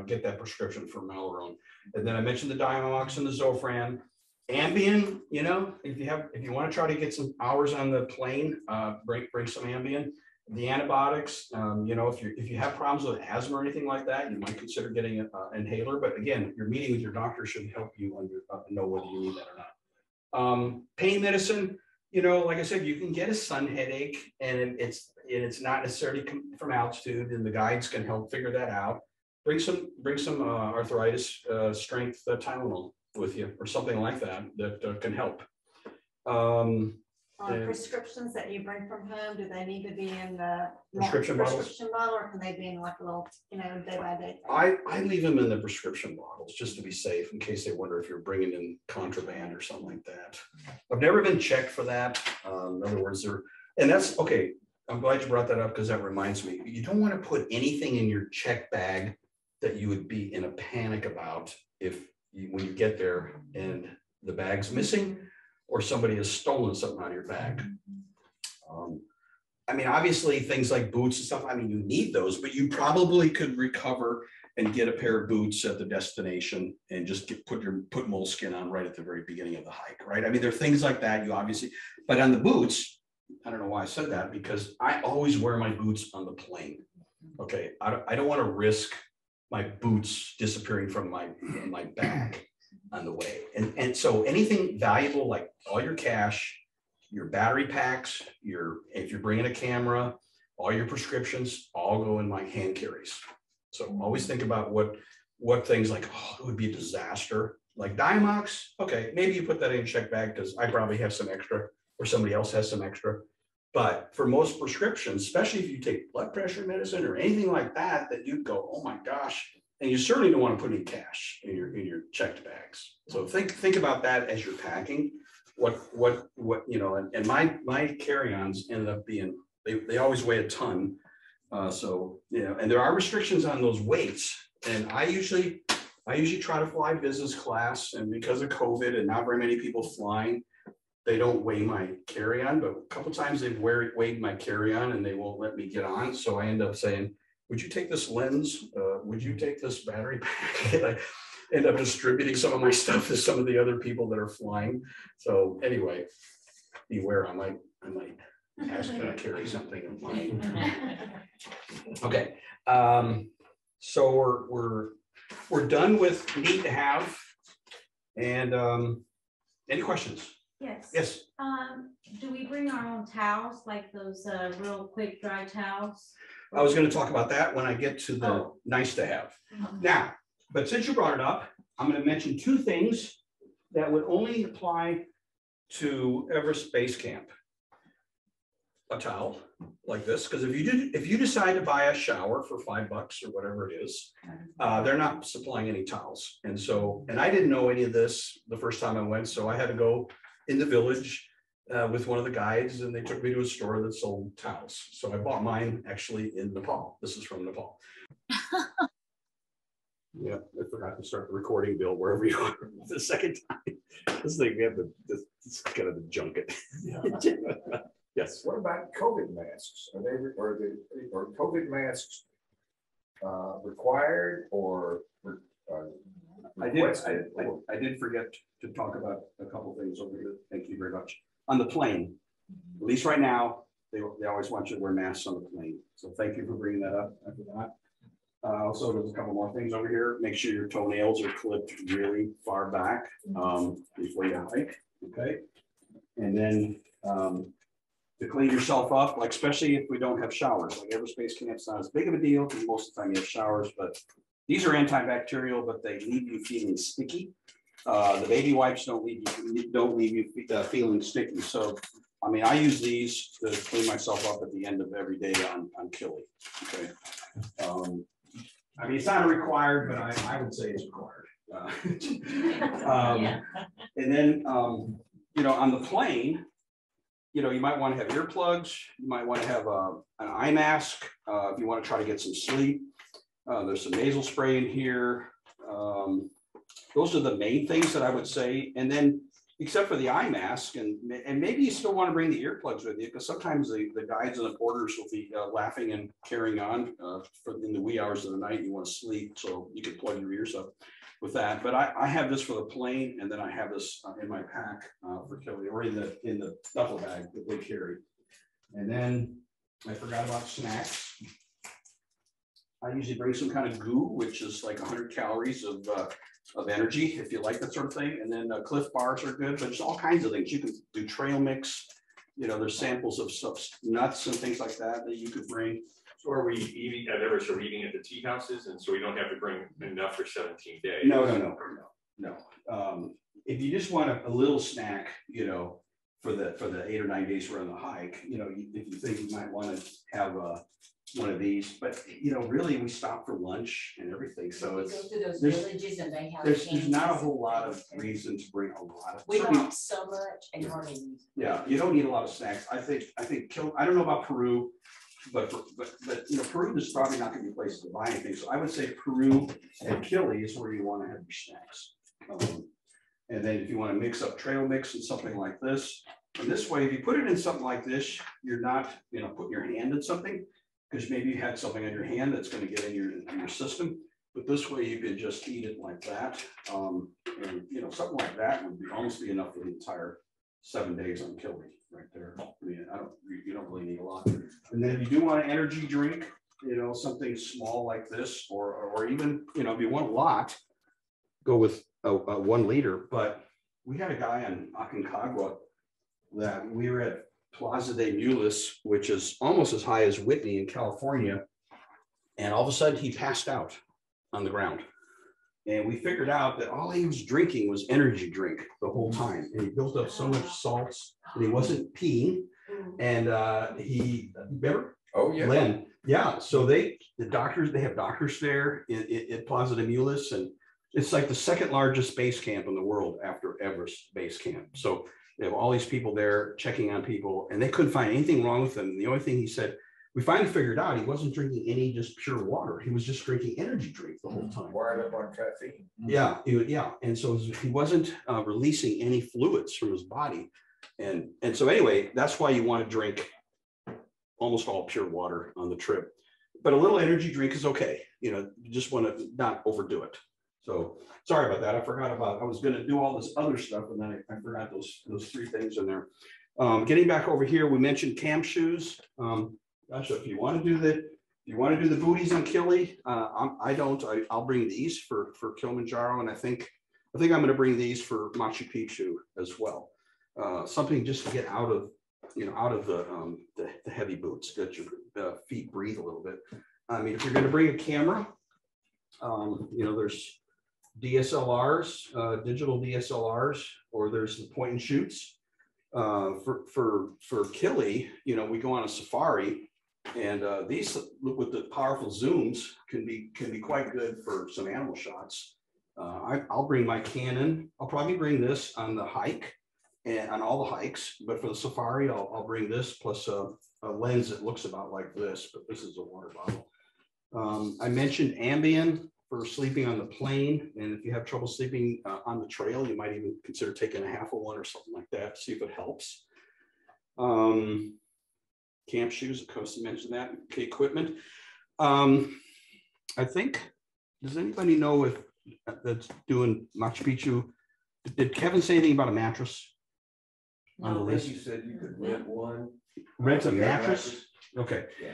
[SPEAKER 2] get that prescription for Malarone. And then I mentioned the Diamox and the Zofran. Ambien, you know, if you want to try to get some hours on the plane, bring some Ambien. The antibiotics, you know, if you have problems with asthma or anything like that, you might consider getting an inhaler. But again, your meeting with your doctor should help you know whether you need that or not. Pain medicine, you know, like I said, you can get a sun headache, and it's not necessarily from altitude, and the guides can help figure that out. Bring some arthritis strength Tylenol with you, or something like that can help.
[SPEAKER 8] Prescriptions that you bring from home, do they need to be in the
[SPEAKER 2] prescription bottle,
[SPEAKER 8] or can they be in like a little, you know, day by day?
[SPEAKER 2] I leave them in the prescription bottles just to be safe, in case they wonder if you're bringing in contraband or something like that. I've never been checked for that. In other words, and that's okay. I'm glad you brought that up, because that reminds me, you don't want to put anything in your check bag that you would be in a panic about when you get there and the bag's missing, or somebody has stolen something out of your bag. I mean, obviously things like boots and stuff, I mean, you need those, but you probably could recover and get a pair of boots at the destination and just put moleskin on right at the very beginning of the hike, right? I mean, there are things like that you obviously, but on the boots, I don't know why I said that, because I always wear my boots on the plane. Okay, I don't want to risk my boots disappearing from my bag on the way. And so anything valuable, like all your cash, your battery packs, if you're bringing a camera, all your prescriptions, all go in my hand carries. So always think about what things like, oh, it would be a disaster. Like Diamox, okay, maybe you put that in a check bag because I probably have some extra, or somebody else has some extra. But for most prescriptions, especially if you take blood pressure medicine or anything like that, that you'd go, oh my gosh. And you certainly don't want to put any cash in your checked bags. So think about that as you're packing. What you know, and my carry-ons ended up being, they always weigh a ton. So you know, and there are restrictions on those weights. And I usually try to fly business class, and because of COVID and not very many people flying, they don't weigh my carry-on. But a couple times they've weighed my carry-on and they won't let me get on. So I end up saying, would you take this lens? Would you take this battery pack? And I end up distributing some of my stuff to some of the other people that are flying. So anyway, beware, I might ask to carry something of mine. Okay, so we're done with need to have. And any questions?
[SPEAKER 8] Yes.
[SPEAKER 2] Yes.
[SPEAKER 12] Do we bring our own towels, like those real quick dry towels?
[SPEAKER 2] I was going to talk about that when I get to the nice to have. Now, but since you brought it up, I'm going to mention two things that would only apply to Everest Base Camp. A towel like this, because if you decide to buy a shower for $5 or whatever it is, they're not supplying any towels. And I didn't know any of this the first time I went, so I had to go in the village with one of the guides, and they took me to a store that sold towels. So I bought mine actually in Nepal. This is from Nepal. Yeah, I forgot to start the recording, Bill, wherever you are the second time. This thing, we have this kind of the junket. Yeah. Yes.
[SPEAKER 6] What about COVID masks? Are COVID masks required or
[SPEAKER 2] I did forget to talk about a couple things over here. Thank you very much. On the plane, at least right now, they always want you to wear masks on the plane. So thank you for bringing that up. I forgot. Also, there's a couple more things over here. Make sure your toenails are clipped really far back before you hike. Okay. And then to clean yourself up, like especially if we don't have showers, like Everest Base Camp's not as big of a deal because most of the time you have showers, but these are antibacterial, but they leave you feeling sticky. The baby wipes don't leave you feeling sticky. So, I mean, I use these to clean myself up at the end of every day on Kili. Okay. I mean, it's not required, but I would say it's required. And then, you know, on the plane, you know, you might want to have earplugs. You might want to have an eye mask if you want to try to get some sleep. There's some nasal spray in here. Those are the main things that I would say. And then, except for the eye mask, and maybe you still want to bring the earplugs with you, because sometimes the guides and the porters will be laughing and carrying on in the wee hours of the night. You want to sleep, so you can plug your ears up with that. But I have this for the plane, and then I have this in my pack for Kili, or in the duffel bag that they carry. And then I forgot about snacks. I usually bring some kind of goo, which is like 100 calories of energy, if you like that sort of thing. And then Cliff Bars are good, but there's all kinds of things. You can do trail mix. You know, there's samples of nuts and things like that you could bring.
[SPEAKER 7] So are we eating at Everest, are we eating at the tea houses? And so we don't have to bring enough for 17 days?
[SPEAKER 2] No. If you just want a little snack, you know, for the 8 or 9 days we're on the hike, you know, if you think you might want to have one of these, but you know, really we stop for lunch and everything. So it's
[SPEAKER 5] go to those villages and they have
[SPEAKER 2] there's not a whole lot of reason to bring a lot of.
[SPEAKER 5] We bought so much and hardly use it.
[SPEAKER 2] Yeah, you don't need a lot of snacks. I think I don't know about Peru, but you know, Peru is probably not going to be a place to buy anything. So I would say Peru and Kili is where you want to have your snacks. And then if you want to mix up trail mix and something like this, and this way, if you put it in something like this, you're not, you know, putting your hand in something, because maybe you had something on your hand that's going to get in your system. But this way you could just eat it like that. And you know, something like that would almost be enough for the entire 7 days on Kili right there. I mean, you don't really need a lot. And then if you do want an energy drink, you know, something small like this, or even, you know, if you want a lot, go with a 1 liter. But we had a guy on Aconcagua that we were at Plaza de Mulas, which is almost as high as Whitney in California. And all of a sudden he passed out on the ground. And we figured out that all he was drinking was energy drink the whole time. And he built up so much salts and he wasn't peeing. And remember?
[SPEAKER 6] Oh yeah.
[SPEAKER 2] Len. Yeah. So they have doctors there at Plaza de Mulas, and it's like the second largest base camp in the world after Everest Base Camp. So they have all these people there checking on people, and they couldn't find anything wrong with him. And the only thing he said, we finally figured out he wasn't drinking any just pure water. He was just drinking energy drink the whole time.
[SPEAKER 6] Wired up on caffeine.
[SPEAKER 2] Yeah. And so he wasn't releasing any fluids from his body. And so anyway, that's why you want to drink almost all pure water on the trip. But a little energy drink is okay. You know, you just want to not overdo it. So sorry about that. I was going to do all this other stuff, and then I forgot those 3 things in there. Getting back over here, we mentioned camp shoes. Gosh, if you want to do the booties on Kili, I'll bring these for Kilimanjaro, and I think I'm going to bring these for Machu Picchu as well.
[SPEAKER 1] something just to get out of, out of the heavy boots, let your feet breathe a little bit. I mean, if you're going to bring a camera, there's DSLRs, digital DSLRs, or there's the point and shoots. For Kili, we go on a safari, and these with the powerful zooms can be quite good for some animal shots. I'll bring my Canon. I'll probably bring this on the hike and on all the hikes, but for the safari, I'll bring this plus a lens that looks about like this, but this is a water bottle. I mentioned Ambien for sleeping on the plane, and if you have trouble sleeping on the trail, you might even consider taking a half of one or something like that, see if it helps. Camp shoes, of course, I mentioned that. Okay, equipment. I think, does anybody know if that's doing Machu Picchu? Did Kevin say anything about a mattress? On the list?
[SPEAKER 10] You said you could rent one.
[SPEAKER 1] Rent a mattress? Okay. Yeah.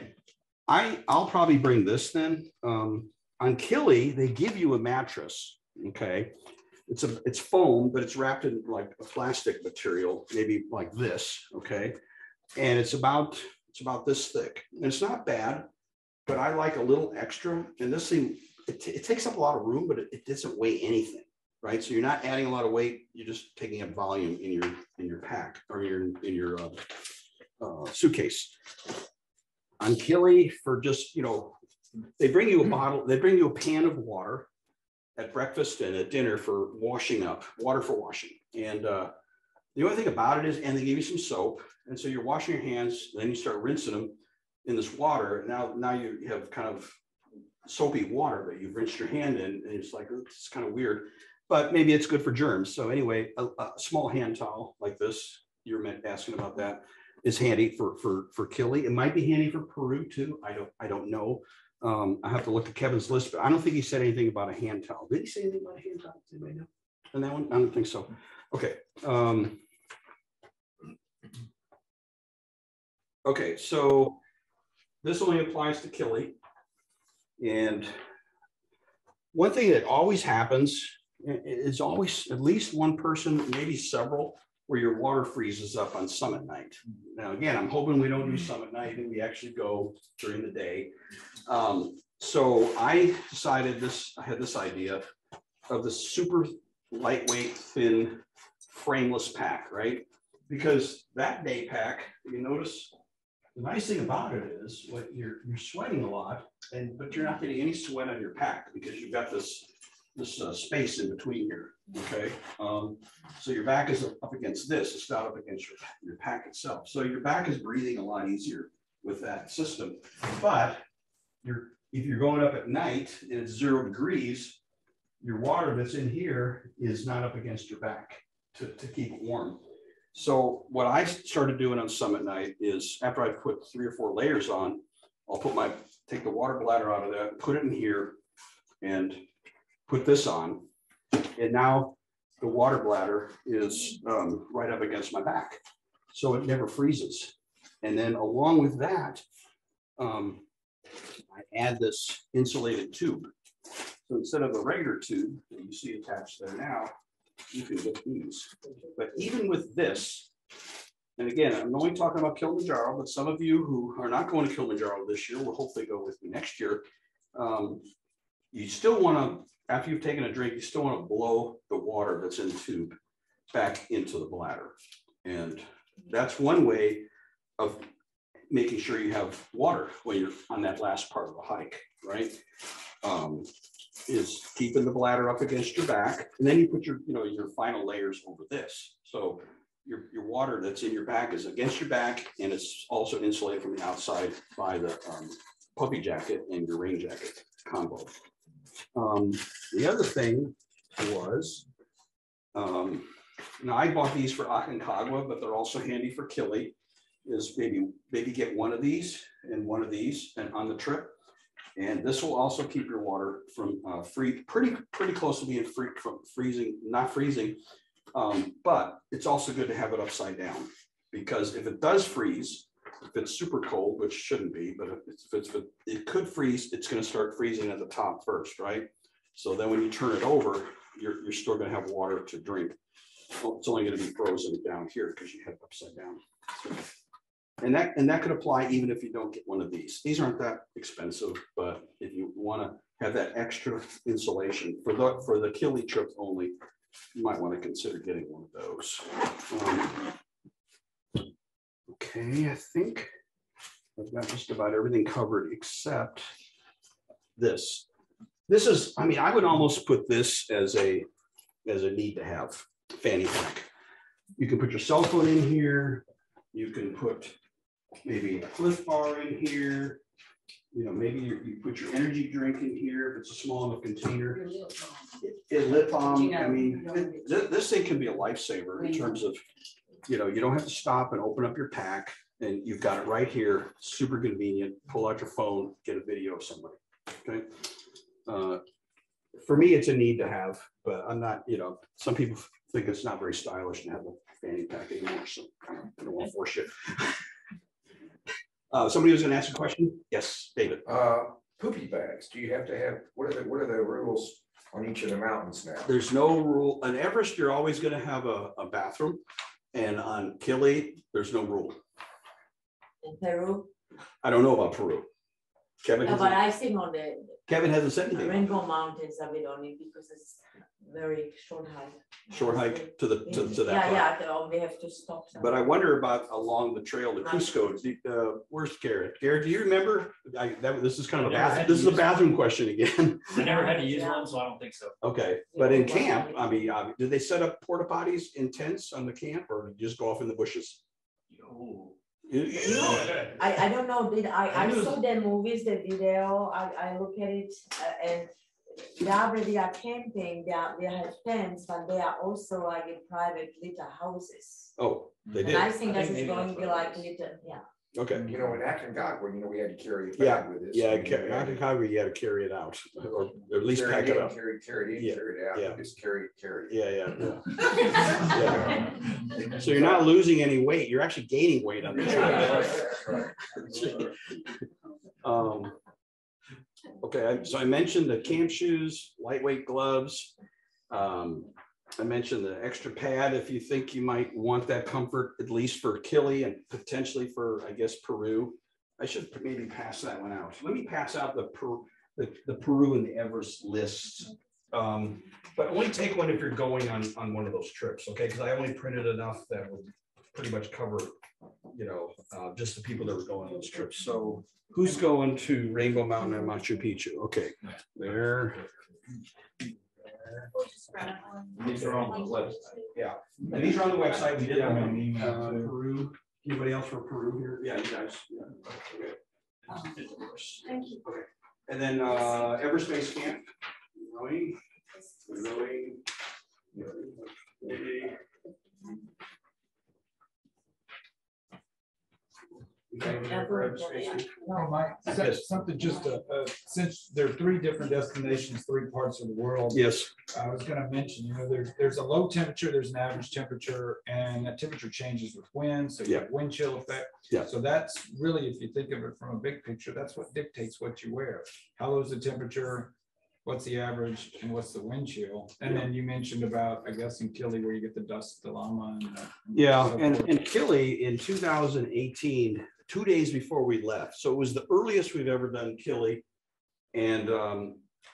[SPEAKER 1] I'll probably bring this then. On Kili, they give you a mattress. Okay. It's foam, but it's wrapped in like a plastic material, maybe like this. Okay. And it's about this thick. And it's not bad, but I like a little extra. And this thing, it takes up a lot of room, but it doesn't weigh anything. Right, so you're not adding a lot of weight; you're just taking up volume in your pack or in your suitcase. On Kili, for just they bring you a bottle, they bring you a pan of water at breakfast and at dinner for washing up, water for washing. And the only thing about it is, and they give you some soap, and so you're washing your hands, then you start rinsing them in this water. Now you have kind of soapy water that you've rinsed your hand in, and it's like it's kind of weird. But maybe it's good for germs. So anyway, a small hand towel like this, you're asking about that, is handy for Kili. It might be handy for Peru too. I don't know. I have to look at Kevin's list, but I don't think he said anything about a hand towel. Did he say anything about a hand towel? Does anybody know? On that one? I don't think so. Okay. Okay, so this only applies to Kili. And one thing that always happens, it's always at least one person, maybe several, where your water freezes up on summit night. Now, again, I'm hoping we don't do summit night and we actually go during the day. So I decided I had this idea of the super lightweight, thin, frameless pack, right? Because that day pack, you notice, the nice thing about it is you're sweating a lot, but you're not getting any sweat on your pack because you've got this space in between here, okay? So your back is up against this, it's not up against your pack itself. So your back is breathing a lot easier with that system. But if you're going up at night and it's 0 degrees, your water that's in here is not up against your back to keep it warm. So what I started doing on summit night is after I put 3 or 4 layers on, I'll take the water bladder out of that, put it in here, and put this on, and now the water bladder is right up against my back, so it never freezes. And then along with that, I add this insulated tube. So instead of a regular tube that you see attached there now, you can get these. But even with this, and again, I'm only talking about Kilimanjaro, but some of you who are not going to Kilimanjaro this year will hopefully go with me next year. You still want to, after you've taken a drink, you still want to blow the water that's in the tube back into the bladder. And that's one way of making sure you have water when you're on that last part of the hike, right? Is keeping the bladder up against your back. And then you put your final layers over this. So your water that's in your back is against your back, and it's also insulated from the outside by the puffy jacket and your rain jacket combo. The other thing was, now I bought these for Aconcagua, but they're also handy for Kili, is maybe get one of these and on the trip. And this will also keep your water from pretty close to being free from freezing, not freezing. But it's also good to have it upside down, because if it does freeze, if it's super cold, which shouldn't be, but if it could freeze, it's going to start freezing at the top first, right? So then when you turn it over, you're still going to have water to drink. it's only going to be frozen down here because you have it upside down. So, and that could apply even if you don't get one of these. These aren't that expensive, but if you want to have that extra insulation for the Kili trip only, you might want to consider getting one of those. Okay, I think I've got just about everything covered except this. This is, I mean, I would almost put this as a need to have fanny pack. You can put your cell phone in here. You can put maybe a Cliff Bar in here. You know, maybe you put your energy drink in here if it's a small enough container. Lip balm. I mean, this thing can be a lifesaver in terms of, you know, you don't have to stop and open up your pack, and you've got it right here. Super convenient. Pull out your phone, get a video of somebody. Okay. For me, it's a need to have, but I'm not, you know, some people think it's not very stylish to have a fanny pack anymore, so I don't want to force it. Somebody was going to ask a question? Yes, David.
[SPEAKER 6] Poopy bags. Do you have to have, what are the rules on each of the mountains now?
[SPEAKER 1] There's no rule. On Everest, you're always going to have a bathroom, and on Kili, there's no rule.
[SPEAKER 12] In Peru?
[SPEAKER 1] I don't know about Peru. Kevin,
[SPEAKER 12] but I've seen on the
[SPEAKER 1] Kevin hasn't said anything.
[SPEAKER 12] Rainbow Mountains a bit only because it's very short hike.
[SPEAKER 1] Short hike to that.
[SPEAKER 12] Yeah, we have to stop.
[SPEAKER 1] But I wonder about along the trail to Cusco. Where's Garrett? Garrett, do you remember? This is kind of a bathroom question again.
[SPEAKER 13] I never had to use one, so I don't think so.
[SPEAKER 1] Okay, but in camp, I mean, did they set up porta potties in tents on the camp, or did you just go off in the bushes?
[SPEAKER 13] Ooh.
[SPEAKER 12] I don't know. I saw the movies, the video. I look at it and they already are camping. They have tents, but they are also like in private little houses.
[SPEAKER 1] Oh, they did.
[SPEAKER 12] And I think that is going to be like little, yeah.
[SPEAKER 1] Okay.
[SPEAKER 6] You know, in Aconcagua, you know, we had to carry it back with us.
[SPEAKER 1] Yeah, Aconcagua, you had to carry it out, or at least pack it up.
[SPEAKER 6] Carry it out.
[SPEAKER 1] Yeah.
[SPEAKER 6] Just carry it.
[SPEAKER 1] Yeah. So you're not losing any weight. You're actually gaining weight on the trip. Okay, so I mentioned the camp shoes, lightweight gloves. I mentioned the extra pad if you think you might want that comfort, at least for Kili and potentially for, I guess, Peru. I should maybe pass that one out. Let me pass out the Peru and the Everest lists. But only take one if you're going on one of those trips, okay? Because I only printed enough that would pretty much cover, you know, just the people that were going on those trips. So who's going to Rainbow Mountain and Machu Picchu? Okay, there.
[SPEAKER 3] These are on the website.
[SPEAKER 1] Yeah, and these are on the website. We did Peru. Anybody else for Peru here? Yeah, you guys. Yeah. Okay.
[SPEAKER 8] Thank you.
[SPEAKER 1] Okay. And then Everest Base Camp. Rowing.
[SPEAKER 11] Something just since there are 3 different destinations, 3 parts of the world.
[SPEAKER 1] Yes.
[SPEAKER 11] I was going to mention, you know, there's a low temperature, there's an average temperature, and that temperature changes with wind. So you have wind chill effect.
[SPEAKER 1] Yeah.
[SPEAKER 11] So that's really, if you think of it from a big picture, that's what dictates what you wear. How low is the temperature? What's the average and what's the wind chill? And then you mentioned about, I guess, in Kili where you get the dust, the llama.
[SPEAKER 1] And Kili in 2018, 2 days before we left. So it was the earliest we've ever done Kili. And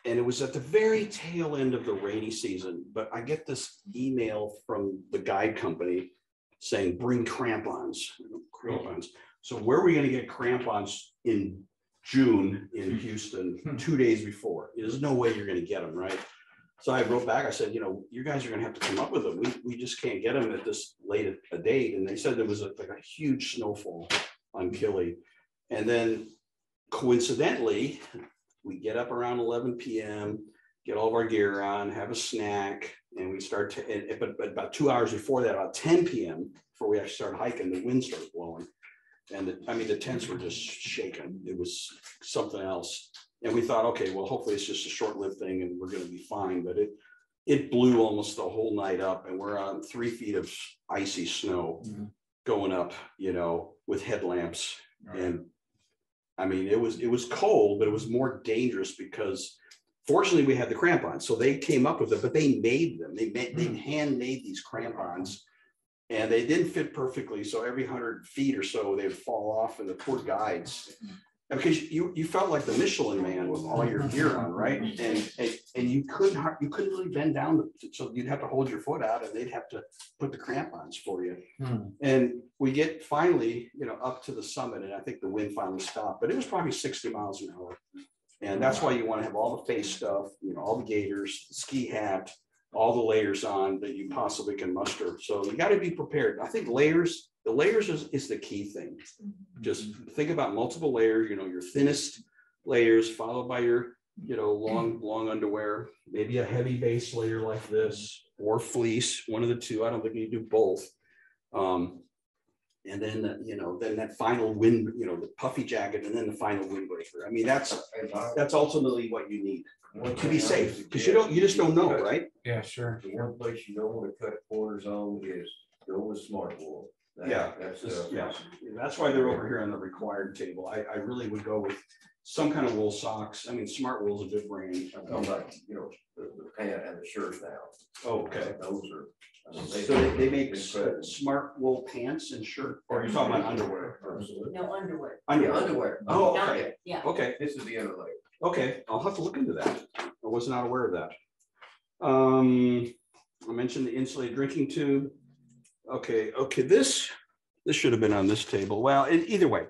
[SPEAKER 1] it was at the very tail end of the rainy season. But I get this email from the guide company saying, bring crampons. So where are we going to get crampons in June in Houston 2 days before? There's no way you're going to get them, right? So I wrote back, I said, you know, you guys are going to have to come up with them. We just can't get them at this late a date. And they said there was like a huge snowfall on Kili. And then coincidentally, we get up around 11 p.m., get all of our gear on, have a snack, and we start to, but about 2 hours before that, about 10 p.m., before we actually started hiking, the wind started blowing. And the tents were just shaking. It was something else. And we thought, okay, well, hopefully it's just a short-lived thing and we're going to be fine. But it blew almost the whole night up, and we're on 3 feet of icy snow going up, you know, with headlamps. And I mean, it was cold, but it was more dangerous because fortunately we had the crampons, so they came up with it, but they made them. They hand-made these crampons, and they didn't fit perfectly. So every 100 feet or so, they'd fall off, and the poor guides, and because you felt like the Michelin Man with all your gear on, right? And you couldn't really bend down, so you'd have to hold your foot out, and they'd have to put the crampons for you. And we get finally, up to the summit, and I think the wind finally stopped, but it was probably 60 miles an hour. And that's why you want to have all the face stuff, all the gaiters, the ski hat, all the layers on that you possibly can muster. So you got to be prepared. I think the layers is the key thing. Just think about multiple layers, your thinnest layers followed by your, long underwear, maybe a heavy base layer like this, or fleece, one of the two. I don't think you do both. And then, then that final wind, the puffy jacket, and then the final windbreaker. I mean, that's ultimately what you need to be safe, because you just don't know, right?
[SPEAKER 11] Yeah, sure.
[SPEAKER 10] The one place you don't want to cut corners on is go with smart wool.
[SPEAKER 1] That's why they're over here on the required table. I really would go with some kind of wool socks. I mean, Smart Wool is a good brand.
[SPEAKER 10] I'm talking about, the pant and the shirt now.
[SPEAKER 1] Oh, okay.
[SPEAKER 10] Those are.
[SPEAKER 1] So they make Smart Wool pants and shirt, or are you talking about underwear?
[SPEAKER 12] No, underwear.
[SPEAKER 10] Underwear.
[SPEAKER 1] Oh, okay.
[SPEAKER 12] Yeah.
[SPEAKER 1] Okay.
[SPEAKER 10] This is the underlay.
[SPEAKER 1] Okay, I'll have to look into that. I was not aware of that. I mentioned the insulated drinking tube. Okay, this should have been on this table. Well, either way,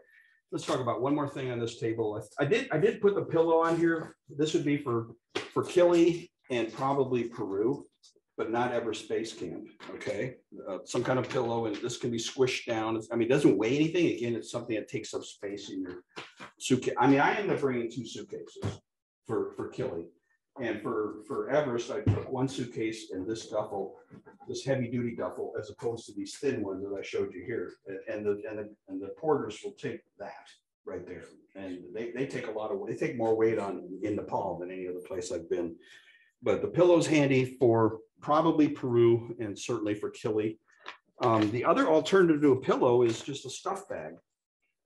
[SPEAKER 1] let's talk about one more thing on this table. I did put the pillow on here. This would be for Kili and probably Peru, but not Everest Base Camp. Okay, some kind of pillow, and this can be squished down. I mean, it doesn't weigh anything. Again, it's something that takes up space in your suitcase. I mean, I ended up bringing 2 suitcases for Kili, and for Everest, I took 1 suitcase and this duffel, this heavy duty duffel, as opposed to these thin ones that I showed you here. And the porters will take that right there, and they take a lot of, they take more weight in Nepal than any other place I've been. But the pillow's handy for probably Peru and certainly for Kili. The other alternative to a pillow is just a stuff bag,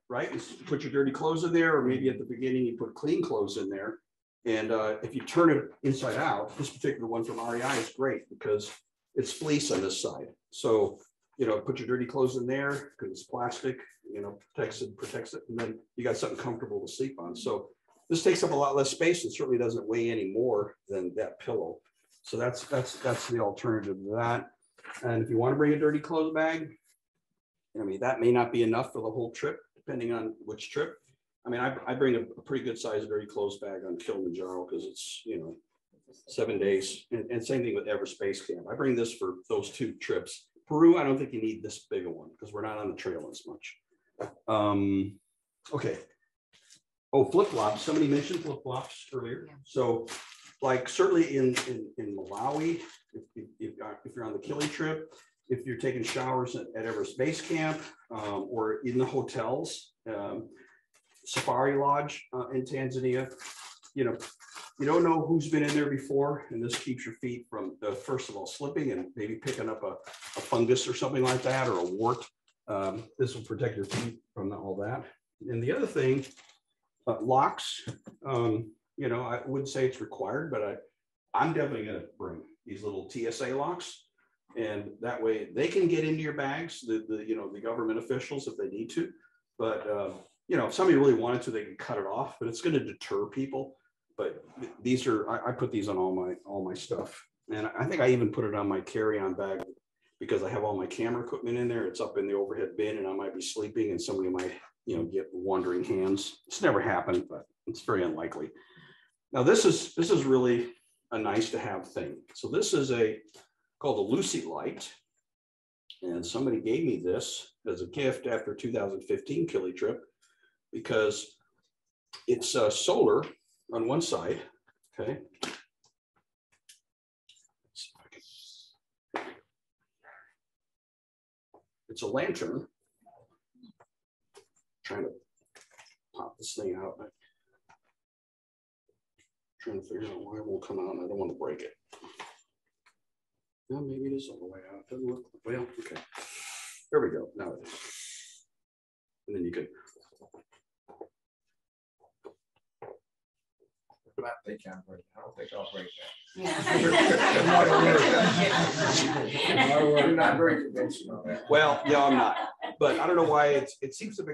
[SPEAKER 1] right? You put your dirty clothes in there, or maybe at the beginning you put clean clothes in there. And if you turn it inside out, this particular one from REI is great because it's fleece on this side. So, put your dirty clothes in there because it's plastic, protects it, and then you got something comfortable to sleep on. So this takes up a lot less space and certainly doesn't weigh any more than that pillow. So that's the alternative to that. And if you want to bring a dirty clothes bag, I mean, that may not be enough for the whole trip, depending on which trip. I mean, I bring a pretty good sized dirty clothes bag on Kilimanjaro because it's, 7 days. And same thing with Everest Base Camp. I bring this for those 2 trips. Peru, I don't think you need this big a one because we're not on the trail as much. Okay. Oh, flip-flops. Somebody mentioned flip-flops earlier. So like certainly in Malawi, if you're on the Kili trip, if you're taking showers at Everest Base Camp or in the hotels, Safari Lodge in Tanzania, you don't know who's been in there before, and this keeps your feet from, first of all, slipping and maybe picking up a fungus or something like that, or a wart. This will protect your feet from all that. And the other thing, locks, I wouldn't say it's required, but I'm definitely going to bring these little TSA locks, and that way they can get into your bags, the government officials if they need to. But if somebody really wanted to, they can cut it off, but it's going to deter people. But these are, I put these on all my stuff. And I think I even put it on my carry-on bag because I have all my camera equipment in there. It's up in the overhead bin and I might be sleeping and somebody might, get wandering hands. It's never happened, but it's very unlikely. Now this is really a nice to have thing. So this is called a Lucy Light. And somebody gave me this as a gift after 2015 Kili trip because it's solar on one side, okay. It's a lantern. Trying to pop this thing out. Trying to figure out why it won't come out. I don't want to break it. No, maybe it is all the way out. It doesn't look well. Okay. There we go. Now it is. And then you can.
[SPEAKER 6] not think I'm bringing, I don't think I'll bring that. You're not very conventional.
[SPEAKER 1] Well, yeah, I'm not, but I don't know why it seems to be,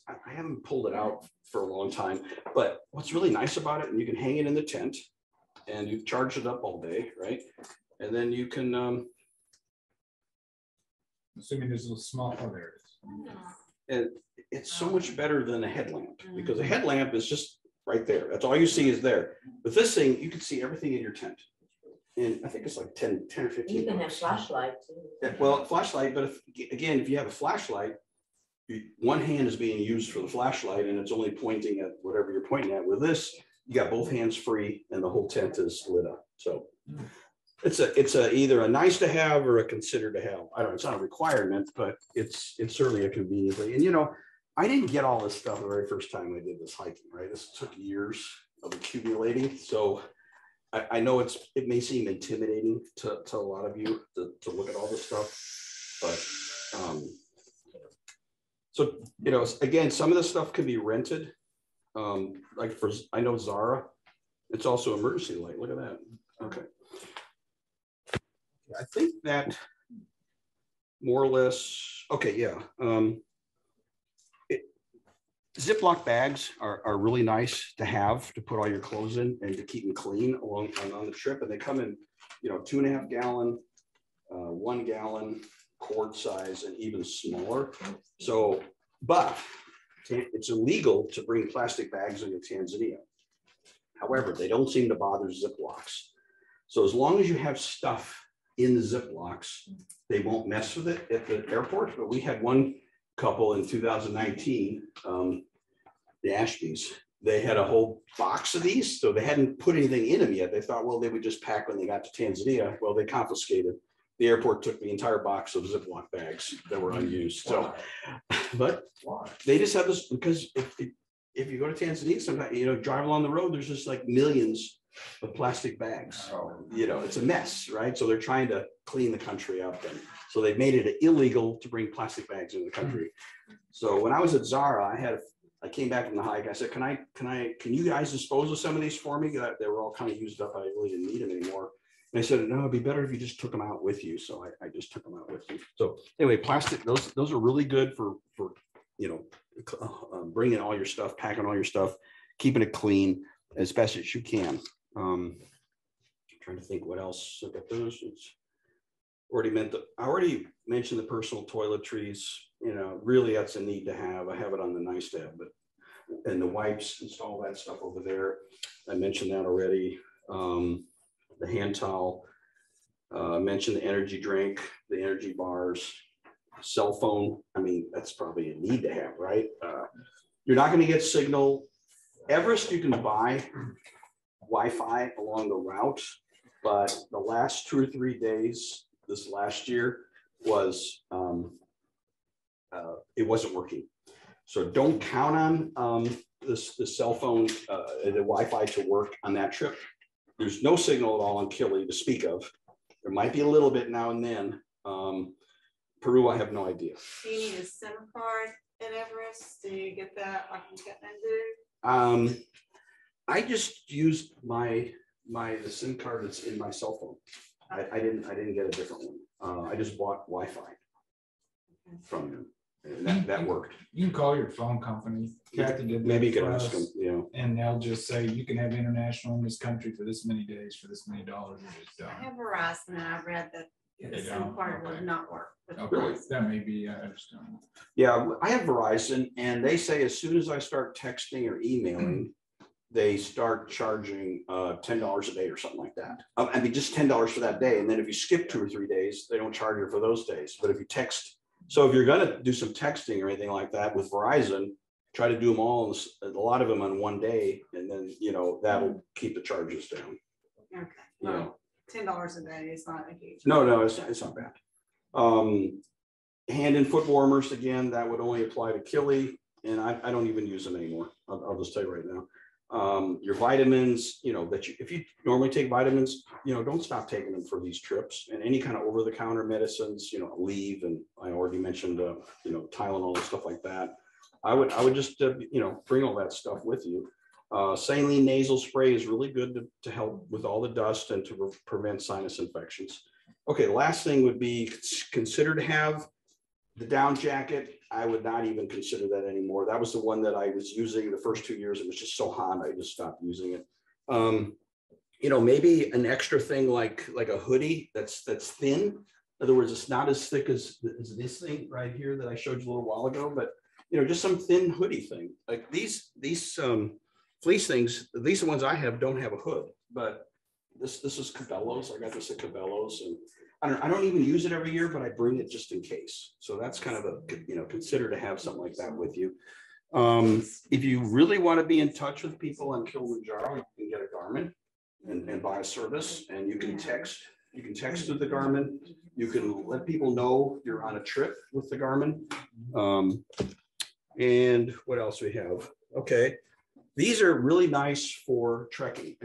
[SPEAKER 1] I haven't pulled it out for a long time, but what's really nice about it, and you can hang it in the tent and you've charged it up all day, right? And then you can,
[SPEAKER 11] assuming there's a little small, oh, there it is.
[SPEAKER 1] and it's so much better than a headlamp, because a headlamp is just right there. That's all you see is there. With this thing, you can see everything in your tent. And I think it's like 10 or 15.
[SPEAKER 12] You can have flashlight too.
[SPEAKER 1] Yeah, well, flashlight, but if you have a flashlight, one hand is being used for the flashlight and it's only pointing at whatever you're pointing at. With this, you got both hands free and the whole tent is lit up. So it's either a nice to have or a consider to have. I don't know, it's not a requirement, but it's certainly a convenient thing. And you know, I didn't get all this stuff the very first time I did this hiking, right? This took years of accumulating. So I know it may seem intimidating to a lot of you to look at all this stuff, but so, you know, again, some of this stuff can be rented. Like I know Zara, it's also emergency light. Look at that. Okay. I think that more or less, okay, yeah. Ziploc bags are really nice to have to put all your clothes in and to keep them clean on the trip. And they come in, you know, 2.5 gallon, 1 gallon, quart size, and even smaller. So, but it's illegal to bring plastic bags into Tanzania. However, they don't seem to bother Ziplocs. So as long as you have stuff in the Ziplocs, they won't mess with it at the airport. But we had one couple in 2019, the Ashbys, they had a whole box of these. So they hadn't put anything in them yet. They thought, well, they would just pack when they got to Tanzania. Well, they confiscated. The airport took the entire box of Ziploc bags that were unused. So, but they just have this, because if you go to Tanzania, sometimes, you know, drive along the road, there's just like millions of plastic bags. You know, it's a mess, right? So they're trying to clean the country up, and so they've made it illegal to bring plastic bags into the country. So when I was at Zara, I came back from the hike. I said, can you guys dispose of some of these for me? They were all kind of used up. I really didn't need them anymore. And they said, no, it'd be better if you just took them out with you. So I just took them out with you. So anyway, plastic, those are really good for you know, bringing all your stuff, packing all your stuff, keeping it clean as best as you can. I'm trying to think what else. Look at those. I already mentioned the personal toiletries. You know, really that's a need to have. I have it on the nice to have, but and the wipes and all that stuff over there. I mentioned that already. The hand towel. I mentioned the energy drink, the energy bars, cell phone. I mean, that's probably a need to have, right? You're not going to get signal. Everest, you can buy Wi-Fi along the route, but the last 2 or 3 days this last year was it wasn't working. So don't count on the cell phone, the Wi-Fi to work on that trip. There's no signal at all on Kili to speak of. There might be a little bit now and then. Peru, I have no idea.
[SPEAKER 8] Do you need a SIM card at Everest? Do you get that like in Kathmandu?
[SPEAKER 1] I just used the SIM card that's in my cell phone. I didn't get a different one. I just bought Wi-Fi from them, and that worked.
[SPEAKER 11] You can call your phone company. Kathy did.
[SPEAKER 1] Maybe you could ask them, you know.
[SPEAKER 11] And they'll just say you can have international in this country for this many days for this many dollars. And it's done.
[SPEAKER 8] I have Verizon, and I read that the SIM card would not work.
[SPEAKER 11] Okay, that may be, I understand.
[SPEAKER 1] Yeah, I have Verizon, and they say as soon as I start texting or emailing, they start charging $10 a day or something like that. I mean, just $10 for that day. And then if you skip 2 or 3 days, they don't charge you for those days. But if you text, so if you're going to do some texting or anything like that with Verizon, try to do them all, a lot of them on one day, and then, you know, that'll keep the charges down.
[SPEAKER 8] Okay.
[SPEAKER 1] You know.
[SPEAKER 8] $10 a day is not a huge.
[SPEAKER 1] No, it's not bad. Hand and foot warmers, again, that would only apply to Kili, and I don't even use them anymore. I'll just tell you right now. Your vitamins, you know, if you normally take vitamins, you know, don't stop taking them for these trips, and any kind of over-the-counter medicines, you know, Aleve, and I already mentioned, you know, Tylenol and stuff like that. I would just, you know, bring all that stuff with you. Saline nasal spray is really good to help with all the dust and to prevent sinus infections. Okay, the last thing would be consider to have the down jacket. I would not even consider that anymore. That was the one that I was using the first 2 years. It was just so hot, I just stopped using it. You know, maybe an extra thing like a hoodie that's thin. In other words, it's not as thick as this thing right here that I showed you a little while ago, but you know, just some thin hoodie thing. Like these fleece things, these ones I have don't have a hood, but this is Cabela's. I got this at Cabela's, and I don't even use it every year, but I bring it just in case. So that's kind of a, you know, consider to have something like that with you. If you really want to be in touch with people on Kilimanjaro, you can get a Garmin and buy a service, and you can text through the Garmin. You can let people know you're on a trip with the Garmin. And what else we have? Okay, these are really nice for trekking.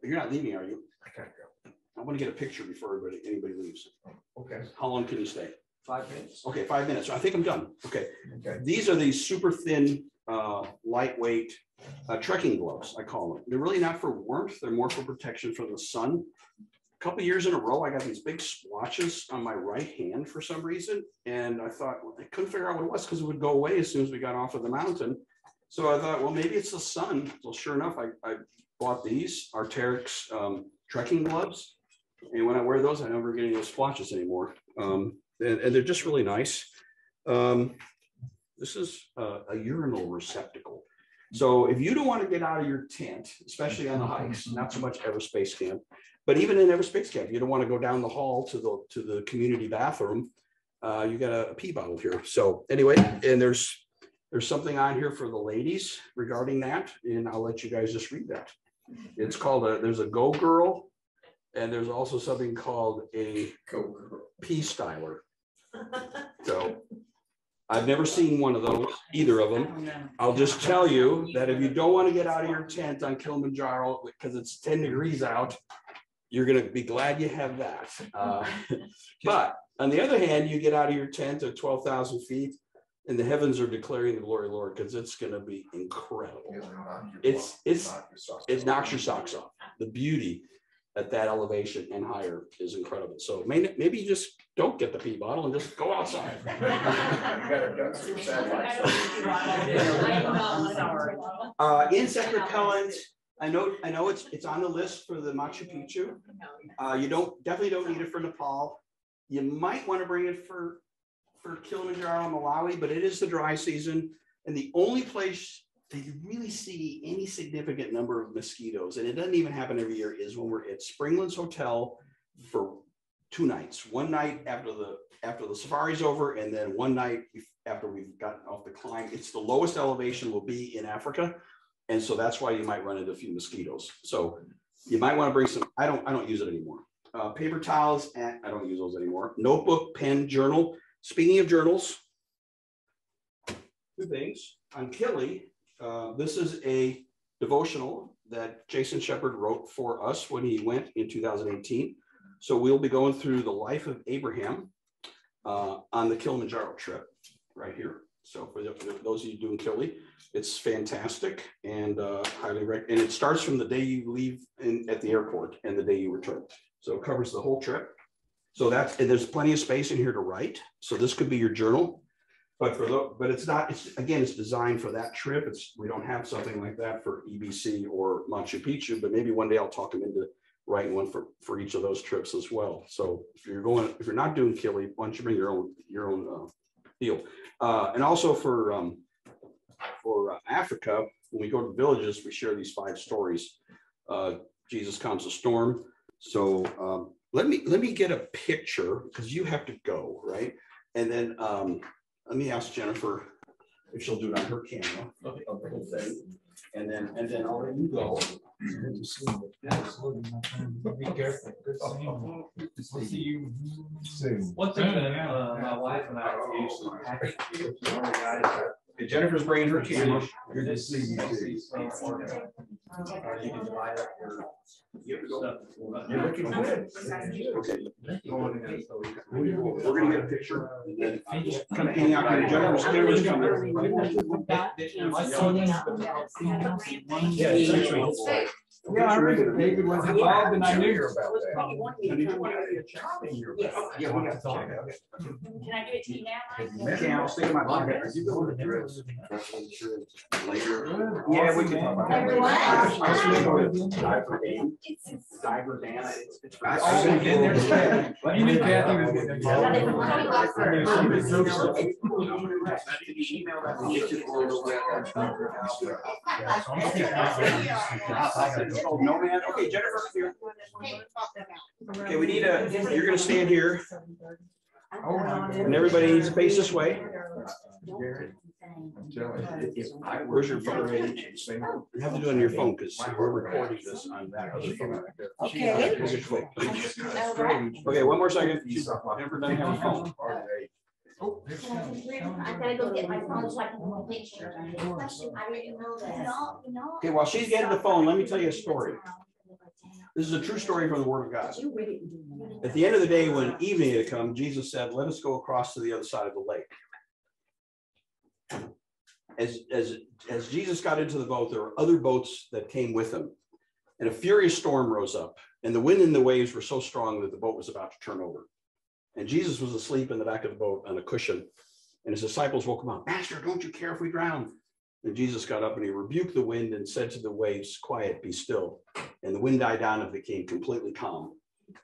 [SPEAKER 1] You're not leaving, are you?
[SPEAKER 6] I can't go.
[SPEAKER 1] I want to get a picture before anybody leaves.
[SPEAKER 6] Okay.
[SPEAKER 1] How long can you stay?
[SPEAKER 6] 5 minutes.
[SPEAKER 1] Okay, 5 minutes. I think I'm done. Okay.
[SPEAKER 6] Okay.
[SPEAKER 1] These are these super thin, lightweight trekking gloves, I call them. They're really not for warmth. They're more for protection from the sun. A couple of years in a row, I got these big splotches on my right hand for some reason. And I thought, well, I couldn't figure out what it was because it would go away as soon as we got off of the mountain. So I thought, well, maybe it's the sun. So sure enough, I bought these Arc'teryx trekking gloves. And when I wear those, I never get any of those splotches anymore. And they're just really nice. This is a urinal receptacle. So if you don't want to get out of your tent, especially on the hikes, not so much Everspace Camp, but even in Everspace Camp, you don't want to go down the hall to the community bathroom. You got a pee bottle here. So anyway, and there's something on here for the ladies regarding that, and I'll let you guys just read that. It's called there's a Go Girl, and there's also something called a pee styler. So I've never seen one of those, either of them. I'll just tell you that if you don't want to get out of your tent on Kilimanjaro because it's 10 degrees out, you're going to be glad you have that. But on the other hand, you get out of your tent at 12,000 feet and the heavens are declaring the glory of the Lord, because it's going to be incredible. It knocks your socks off. The beauty at that elevation and higher is incredible. So maybe you just don't get the pee bottle and just go outside. Insect repellent. I know it's on the list for the Machu Picchu. You definitely don't need it for Nepal. You might want to bring it for Kilimanjaro and Malawi, but it is the dry season, and the only place that you really see any significant number of mosquitoes, and it doesn't even happen every year, is when we're at Springlands Hotel for 2 nights. One night after the safari's over, and then one night after we've gotten off the climb. It's the lowest elevation will be in Africa, and so that's why you might run into a few mosquitoes. So you might want to bring some. I don't use it anymore. Paper towels, I don't use those anymore. Notebook, pen, journal. Speaking of journals, 2 things on Kili. This is a devotional that Jason Shepard wrote for us when he went in 2018. So we'll be going through the life of Abraham on the Kilimanjaro trip right here. So for those of you doing Kili, it's fantastic and highly recommend. And it starts from the day you leave at the airport and the day you return. So it covers the whole trip. So and there's plenty of space in here to write. So this could be your journal. But it's not. It's designed for that trip. We don't have something like that for EBC or Machu Picchu. But maybe one day I'll talk him into writing one for each of those trips as well. So if you're not doing Kili, why don't you bring your own deal? And also for Africa, when we go to the villages, we share these 5 stories. Jesus calms a storm. So let me get a picture, because you have to go, right? And then let me ask Jennifer if she'll do it on her camera of the whole thing, and then I'll let you go.
[SPEAKER 11] Be careful. Good seeing you. Soon.
[SPEAKER 13] One thing that my wife and I use is packing cubes.
[SPEAKER 1] Jennifer's bringing her camera.
[SPEAKER 6] Good to see you.
[SPEAKER 13] You can divide up your stuff.
[SPEAKER 6] You're looking good.
[SPEAKER 2] Okay. We're gonna get a picture. Come hang out here. Jennifer's camera's coming.
[SPEAKER 11] Yeah, I heard that David was involved and I knew
[SPEAKER 6] about that.
[SPEAKER 5] Can I give it to you now, Mike?
[SPEAKER 2] Okay, I'll stay in my pocket.
[SPEAKER 10] Later.
[SPEAKER 2] Yeah, we can talk about that.
[SPEAKER 11] You knew Kathy was getting involved.
[SPEAKER 2] Oh, no, man. Okay, Jennifer, here. Okay, we need a, you're gonna stand here. And everybody needs to face this way. Where's your phone? You have to do it on your phone because we're recording this on that other phone.
[SPEAKER 12] Okay.
[SPEAKER 2] Okay, one more second. Jennifer doesn't have a phone.
[SPEAKER 9] I gotta go get my phone so I can take a picture. I didn't know that.
[SPEAKER 2] Okay, while she's getting the phone, let me tell you a story. This is a true story from the Word of God. At the end of the day, when evening had come, Jesus said, "Let us go across to the other side of the lake." As Jesus got into the boat, there were other boats that came with him, and a furious storm rose up, and the wind and the waves were so strong that the boat was about to turn over. And Jesus was asleep in the back of the boat on a cushion, and his disciples woke him up. "Master, don't you care if we drown?" And Jesus got up and he rebuked the wind and said to the waves, "Quiet, be still." And the wind died down and became completely calm.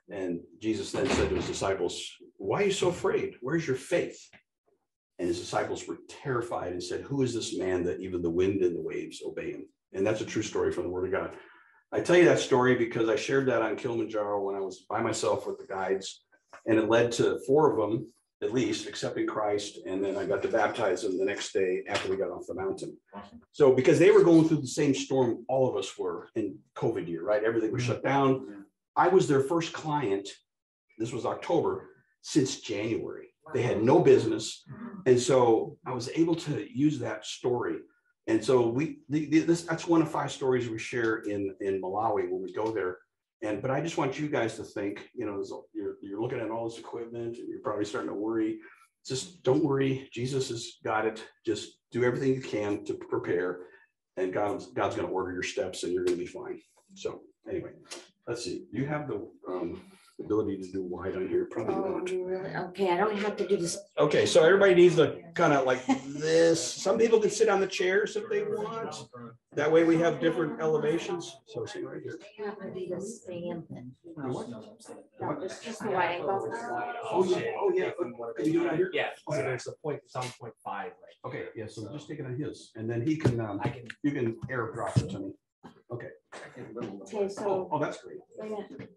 [SPEAKER 2] And Jesus then said to his disciples, "Why are you so afraid? Where's your faith?" And his disciples were terrified and said, "Who is this man that even the wind and the waves obey him?" And that's a true story from the Word of God. I tell you that story because I shared that on Kilimanjaro when I was by myself with the guides, and it led to 4 of them, at least, accepting Christ. And then I got to baptize them the next day after we got off the mountain. So because they were going through the same storm all of us were in COVID year, right? Everything was shut down. I was their first client. This was October, since January. They had no business. And so I was able to use that story. And so that's one of 5 stories we share in Malawi when we go there. But I just want you guys to think, you're looking at all this equipment and you're probably starting to worry. Just don't worry. Jesus has got it. Just do everything you can to prepare, and God's going to order your steps and you're going to be fine. So anyway, let's see. You have the ability to do wide on here? Probably not.
[SPEAKER 5] Really? Okay, I don't have to do this.
[SPEAKER 2] Okay, so everybody needs to kind of like this. Some people can sit on the chairs if they want. That way we have different elevations. So see right here.
[SPEAKER 5] I'm gonna do this thing.
[SPEAKER 2] What?
[SPEAKER 5] No, just the right angle.
[SPEAKER 2] Oh yeah. Can you do it on here?
[SPEAKER 13] Yeah. So there's a point. It's on 0.5. Right.
[SPEAKER 2] Okay. Yeah. So just take it on his, and then he can. You can airdrop it to me. Okay.
[SPEAKER 5] Okay. So.
[SPEAKER 2] Oh, that's great.
[SPEAKER 5] Wait a minute.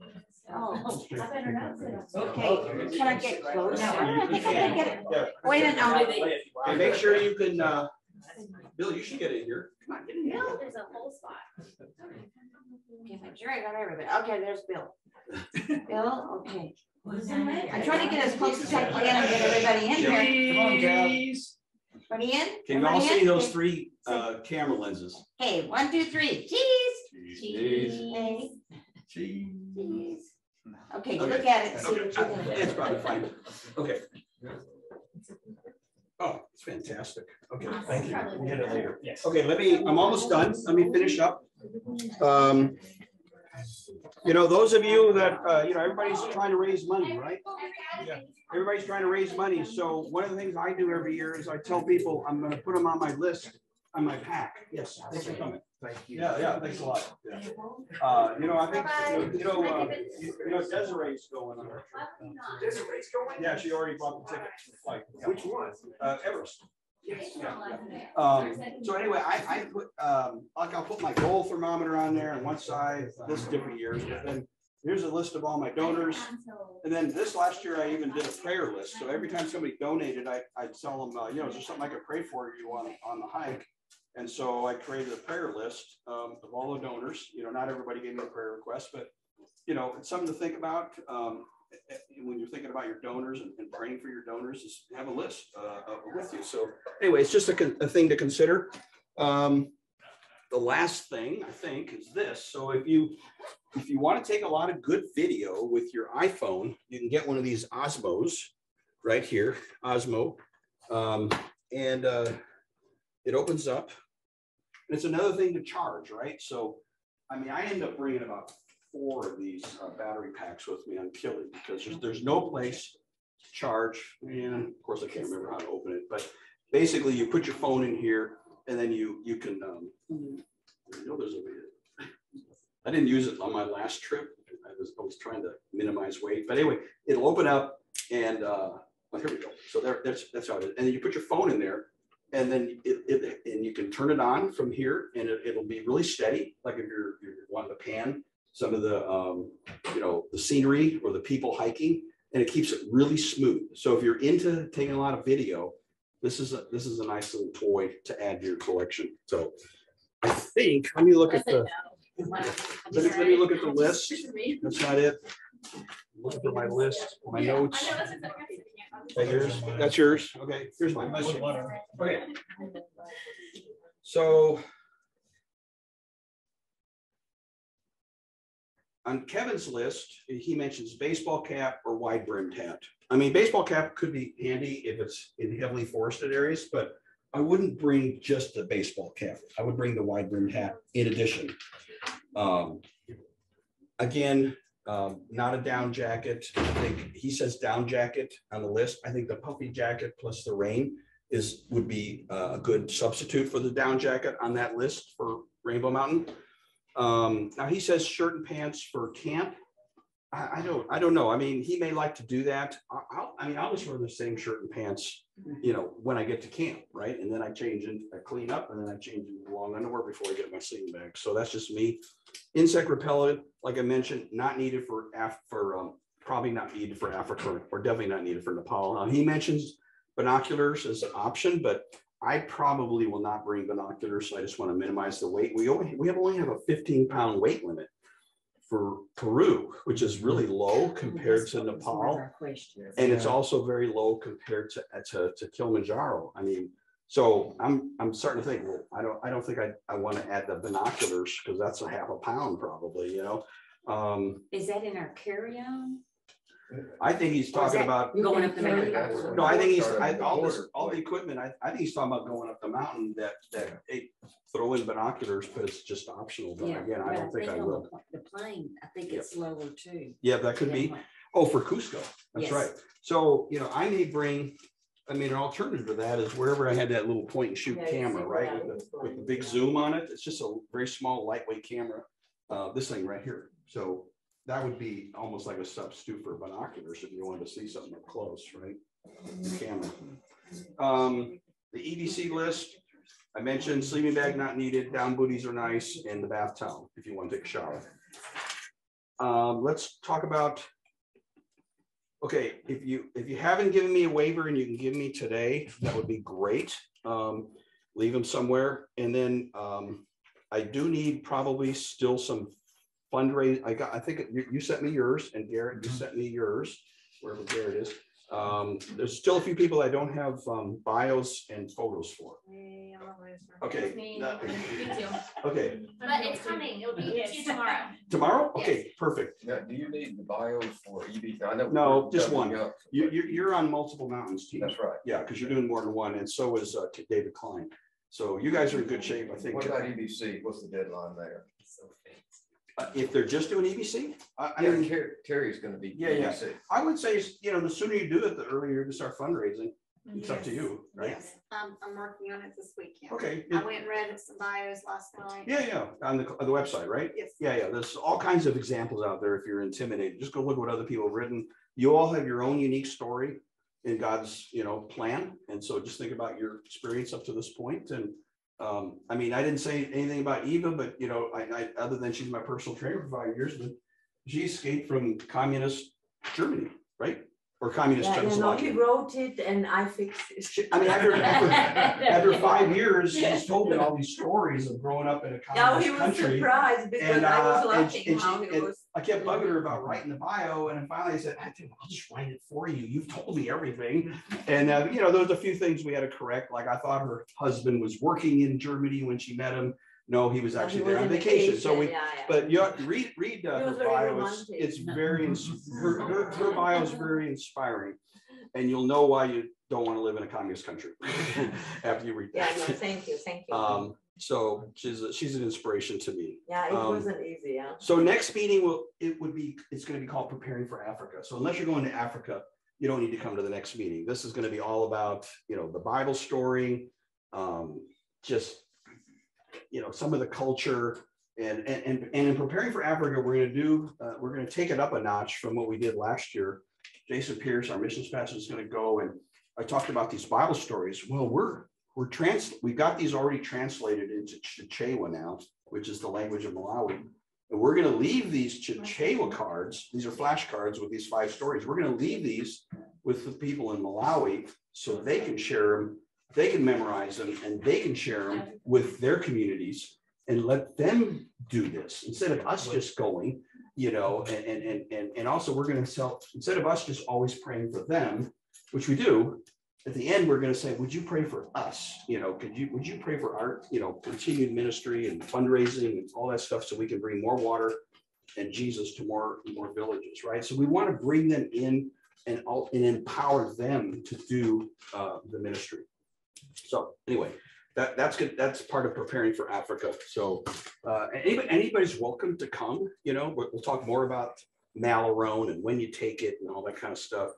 [SPEAKER 5] Oh, I better not. Okay. Can I get close? I don't think I'm gonna get it. Wait a minute.
[SPEAKER 2] Okay, make sure you can. Bill, you should get in here. Come on, get in here.
[SPEAKER 9] There's a whole spot.
[SPEAKER 5] Okay, make sure I got everybody. Okay, there's Bill. Bill, okay. I'm trying to get as close as I can and get everybody in here. Come on, guys. Everybody in?
[SPEAKER 2] Can you all see those 3 camera lenses?
[SPEAKER 5] Okay, 1, 2, 3. Cheese.
[SPEAKER 2] Cheese.
[SPEAKER 5] Cheese. Okay, you look at it and see what you're gonna do.
[SPEAKER 2] It's probably fine. Okay. Oh, it's fantastic. Okay, thank you. We'll get it later.
[SPEAKER 13] Yes.
[SPEAKER 2] Okay, I'm almost done. Let me finish up. Those of you that, everybody's trying to raise money, right? Yeah. Everybody's trying to raise money. So one of the things I do every year is I tell people I'm going to put them on my list, on my pack. Yes, thanks for coming. Thank you. Yeah, thanks a lot. Yeah. I think, Desiree's going on.
[SPEAKER 6] Desiree's going?
[SPEAKER 2] Yeah, she already bought the ticket.
[SPEAKER 6] Which one?
[SPEAKER 2] Everest.
[SPEAKER 6] Yes.
[SPEAKER 2] Yeah. So anyway, I put I'll put my goal thermometer on there on one side. This is different years, but then here's a list of all my donors. And then this last year I even did a prayer list. So every time somebody donated, I'd tell them, is there something I could pray for you on the hike? And so I created a prayer list of all the donors. Not everybody gave me a prayer request, but it's something to think about. When you're thinking about your donors and praying for your donors, is have a list with you. So anyway, it's just a thing to consider. the last thing I think is this. So if you want to take a lot of good video with your iPhone, you can get one of these Osmos right here, Osmo, and it opens up. And it's another thing to charge, right? So, I mean, I end up bringing about 4 of these battery packs with me on Kili because there's no place to charge. And of course, I can't remember how to open it, but basically, you put your phone in here, and then you can. I know there's a way. I didn't use it on my last trip. I was trying to minimize weight, but anyway, it'll open up, and well, here we go. So that's how it is. And then you put your phone in there, and then and you can turn it on from here, and it'll be really steady. Like if you're wanting to pan some of the the scenery or the people hiking, and it keeps it really smooth. So if you're into taking a lot of video, this is a nice little toy to add to your collection. So I think let me look at the let me look at the list. That's not it. Looking for my list, my notes. That's yours. Okay, here's mine. Okay. So on Kevin's list, he mentions baseball cap or wide-brimmed hat. I mean, baseball cap could be handy if it's in heavily forested areas, but I wouldn't bring just the baseball cap. I would bring the wide-brimmed hat in addition. Again, not a down jacket. I think he says down jacket on the list. I think the puffy jacket plus the rain would be a good substitute for the down jacket on that list for Rainbow Mountain. Now he says shirt and pants for camp. I don't know. I mean, he may like to do that. I'll just wear the same shirt and pants, when I get to camp, right? And then I change and I clean up, and then I change into long underwear before I get my sleeping bag. So that's just me. Insect repellent, like I mentioned, not needed for probably not needed for Africa, or definitely not needed for Nepal. He mentions binoculars as an option, but I probably will not bring binoculars. So I just want to minimize the weight. We only have a 15-pound weight limit for Peru, which is really low compared to Nepal, and it's also very low compared to Kilimanjaro. I mean, so I'm starting to think, well, I don't think I want to add the binoculars because that's a half a pound probably,
[SPEAKER 5] Is that in our carry-on?
[SPEAKER 2] I think he's talking about
[SPEAKER 5] going up the mountain.
[SPEAKER 2] No, I think all the equipment. I think he's talking about going up the mountain that they throw in binoculars, but it's just optional. But again, I don't think I will.
[SPEAKER 5] The plane, I think it's lower too.
[SPEAKER 2] Yeah, that could be. Oh, for Cusco, that's right. So I may bring. I mean, an alternative to that is wherever I had that little point and shoot camera, right, with the big zoom on it. It's just a very small, lightweight camera. This thing right here. So that would be almost like a substitute for binoculars if you wanted to see something up close, right? The camera. The EDC list, I mentioned sleeping bag not needed, down booties are nice, and the bath towel if you want to take a shower. Let's talk about, okay, if you haven't given me a waiver and you can give me today, that would be great. Leave them somewhere. And then I do need probably still some fundraise. I think you sent me yours, and Garrett, you sent me yours, wherever Garrett is. There's still a few people I don't have bios and photos for. Okay. Okay.
[SPEAKER 9] But it's coming. It'll be to you tomorrow.
[SPEAKER 2] Tomorrow? Okay, perfect.
[SPEAKER 10] Now, do you need the bios for EB? I know.
[SPEAKER 2] No, just one. You're on multiple mountains team.
[SPEAKER 10] That's right.
[SPEAKER 2] Yeah, because you're doing more than one, and so is David Klein. So you guys are in good shape, I think.
[SPEAKER 10] What about EBC? What's the deadline there?
[SPEAKER 2] If they're just doing EBC, I
[SPEAKER 10] mean, Terry's going to be.
[SPEAKER 2] Yeah. I would say, the sooner you do it, the earlier you can start fundraising. It's up to you, right?
[SPEAKER 8] Yes, I'm working on it this weekend.
[SPEAKER 2] Okay.
[SPEAKER 8] I went and read some bios last night.
[SPEAKER 2] Yeah, on the website, right?
[SPEAKER 8] Yes.
[SPEAKER 2] Yeah. There's all kinds of examples out there. If you're intimidated, just go look at what other people have written. You all have your own unique story in God's, plan, and so just think about your experience up to this point. And I mean, I didn't say anything about Eva, but I other than she's my personal trainer for 5 years, but she escaped from communist Germany, right? Or communist Czechoslovakia.
[SPEAKER 12] He wrote it and I fixed it.
[SPEAKER 2] I mean, after 5 years, she's told me all these stories of growing up in a communist country.
[SPEAKER 12] Surprised because I was laughing how he was.
[SPEAKER 2] I kept bugging her about writing the bio, and then finally I said, I'll just write it for you. You've told me everything. And, there was a few things we had to correct. Like I thought her husband was working in Germany when she met him. No, he was
[SPEAKER 12] No,
[SPEAKER 2] actually
[SPEAKER 12] he
[SPEAKER 2] there
[SPEAKER 12] was
[SPEAKER 2] on
[SPEAKER 12] on
[SPEAKER 2] vacation. So
[SPEAKER 12] vacation, yeah.
[SPEAKER 2] but you have to read her
[SPEAKER 12] was very
[SPEAKER 2] bio.
[SPEAKER 12] romantic.
[SPEAKER 2] It's very, her bio is very inspiring. And you'll know why you don't want to live in a communist country after you read that.
[SPEAKER 12] Yeah, no, thank you.
[SPEAKER 2] So she's an inspiration to me.
[SPEAKER 12] Yeah, it wasn't easy, yeah.
[SPEAKER 2] So next meeting it's going to be called Preparing for Africa. So unless you're going to Africa, you don't need to come to the next meeting. This is going to be all about, the Bible story, just, some of the culture, and in Preparing for Africa, we're going to take it up a notch from what we did last year. Jason Pierce, our missions pastor, is going to go, and I talked about these Bible stories. Well, we've got these already translated into Chichewa now, which is the language of Malawi. And we're going to leave these Chichewa cards. These are flashcards with these 5 stories. We're going to leave these with the people in Malawi so they can share them, they can memorize them, and they can share them with their communities and let them do this instead of us just going, and also we're going to instead of us just always praying for them, which we do. At the end, we're going to say, would you pray for us? Would you pray for our, continued ministry and fundraising and all that stuff so we can bring more water and Jesus to more villages, right? So we want to bring them in and empower them to do the ministry. So anyway, that's good. That's part of Preparing for Africa. So anybody's welcome to come. We'll talk more about Malarone and when you take it and all that kind of stuff.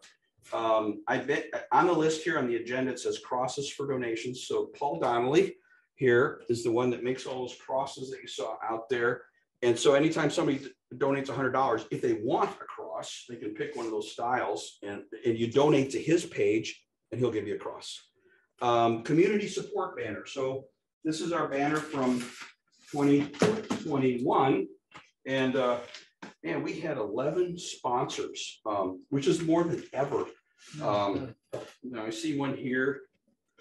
[SPEAKER 2] I bet on the list here on the agenda, it says crosses for donations. So Paul Donnelly here is the one that makes all those crosses that you saw out there. And so anytime somebody donates $100, if they want a cross, they can pick one of those styles and you donate to his page and he'll give you a cross. Community support banner. So this is our banner from 2021. And man, we had 11 sponsors, which is more than ever. Now I see one here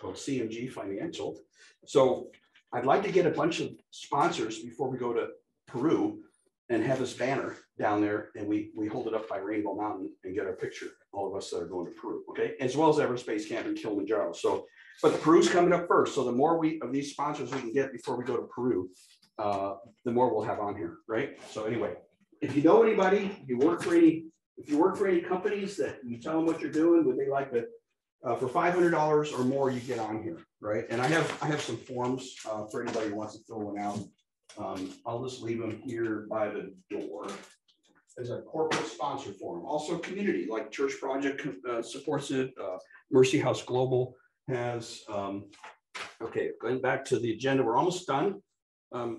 [SPEAKER 2] called CMG Financial. So I'd like to get a bunch of sponsors before we go to Peru and have this banner down there, and we hold it up by Rainbow Mountain and get our picture, all of us that are going to Peru, okay? As well as Everest Base Camp in Kilimanjaro. So, but the Peru's coming up first. So the more of these sponsors we can get before we go to Peru, the more we'll have on here, right? So anyway, if you know anybody, if you work for any companies that you tell them what you're doing, would they like to, for $500 or more, you get on here, right? And I have some forms for anybody who wants to fill one out. I'll just leave them here by the door as a corporate sponsor form. Also community, like Church Project supports it. Mercy House Global has, okay, going back to the agenda, we're almost done.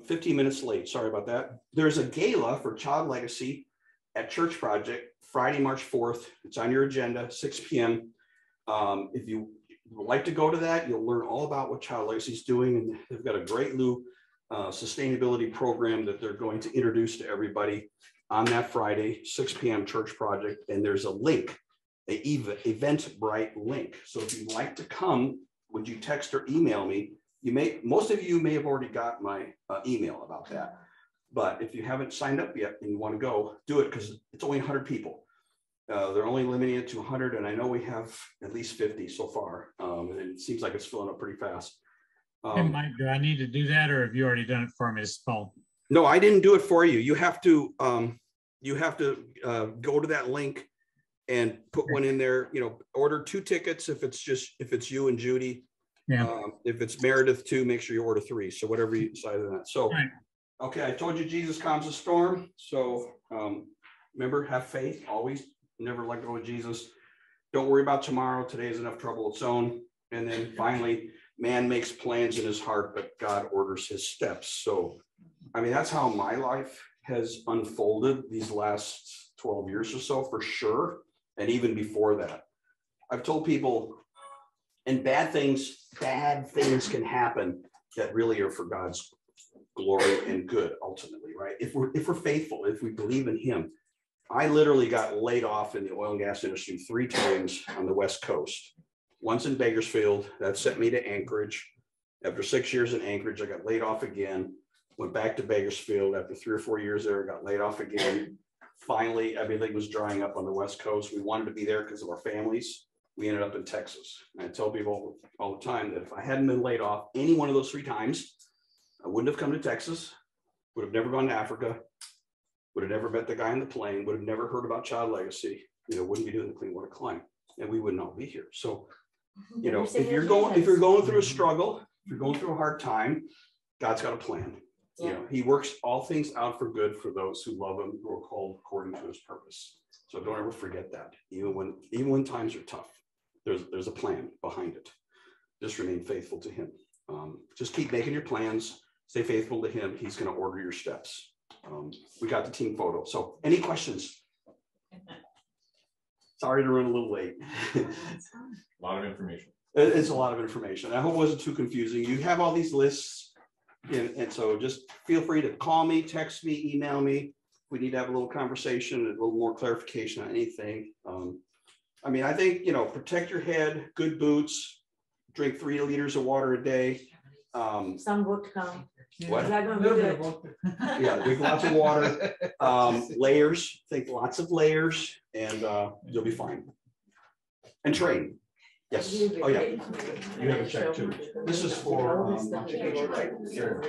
[SPEAKER 2] 15 minutes late, sorry about that. There's a gala for Child Legacy at Church Project, Friday, March 4th. It's on your agenda, 6 p.m. If you would like to go to that, you'll learn all about what Child Legacy is doing. And they've got a great new sustainability program that they're going to introduce to everybody on that Friday, 6 p.m. Church Project. And there's a link, an Eventbrite link. So if you'd like to come, would you text or email me? Most of you may have already got my email about that, but if you haven't signed up yet and you want to go, do it because it's only 100 people. They're only limiting it to 100, and I know we have at least 50 so far. And it seems like it's filling up pretty fast.
[SPEAKER 14] Hey, Mike, do I need to do that, or have you already done it for me this phone?
[SPEAKER 2] No, I didn't do it for you. You have to go to that link and put one in there. Order 2 tickets if it's you and Judy.
[SPEAKER 14] Yeah.
[SPEAKER 2] If it's Meredith too, make sure you order 3. So whatever you decide on that. So,
[SPEAKER 14] right.
[SPEAKER 2] Okay, I told you Jesus calms a storm. So remember, have faith always. Never let go of Jesus. Don't worry about tomorrow. Today is enough trouble its own. And then finally, man makes plans in his heart, but God orders his steps. So, I mean, that's how my life has unfolded these last 12 years or so, for sure. And even before that, I've told people, and bad things can happen that really are for God's glory and good ultimately, right? If we're faithful, if we believe in him. I literally got laid off in the oil and gas industry 3 times on the West Coast. Once in Bakersfield, that sent me to Anchorage. After 6 years in Anchorage, I got laid off again, went back to Bakersfield. After 3 or 4 years there, got laid off again. Finally, everything was drying up on the West Coast. We wanted to be there because of our families. We ended up in Texas. And I tell people all the time that if I hadn't been laid off any one of those 3 times, I wouldn't have come to Texas, would have never gone to Africa, would have never met the guy on the plane, would have never heard about child legacy, you know, wouldn't be doing the clean water climb, and we wouldn't all be here. So, you know, if you're going through a struggle, if you're going through a hard time, God's got a plan. You know, he works all things out for good for those who love him, who are called according to his purpose. So don't ever forget that. Even when times are tough, there's a plan behind it. Just remain faithful to him. Just keep making your plans, stay faithful to him. He's going to order your steps. We got the team photo. So any questions? Sorry to run a little late.
[SPEAKER 7] A lot of information.
[SPEAKER 2] It's a lot of information. I hope it wasn't too confusing. You have all these lists. And so just feel free to call me, text me, email me. We need to have a little conversation, a little more clarification on anything. I mean, I think, you know, protect your head, good boots, drink 3 liters of water a day.
[SPEAKER 12] Some would come.
[SPEAKER 2] What?
[SPEAKER 12] Yeah,
[SPEAKER 2] drink lots of water. Layers, think lots of layers, and you'll be fine. And train. Yes. Oh, yeah. You have a check too. This is for Machu Picchu, right? Sure.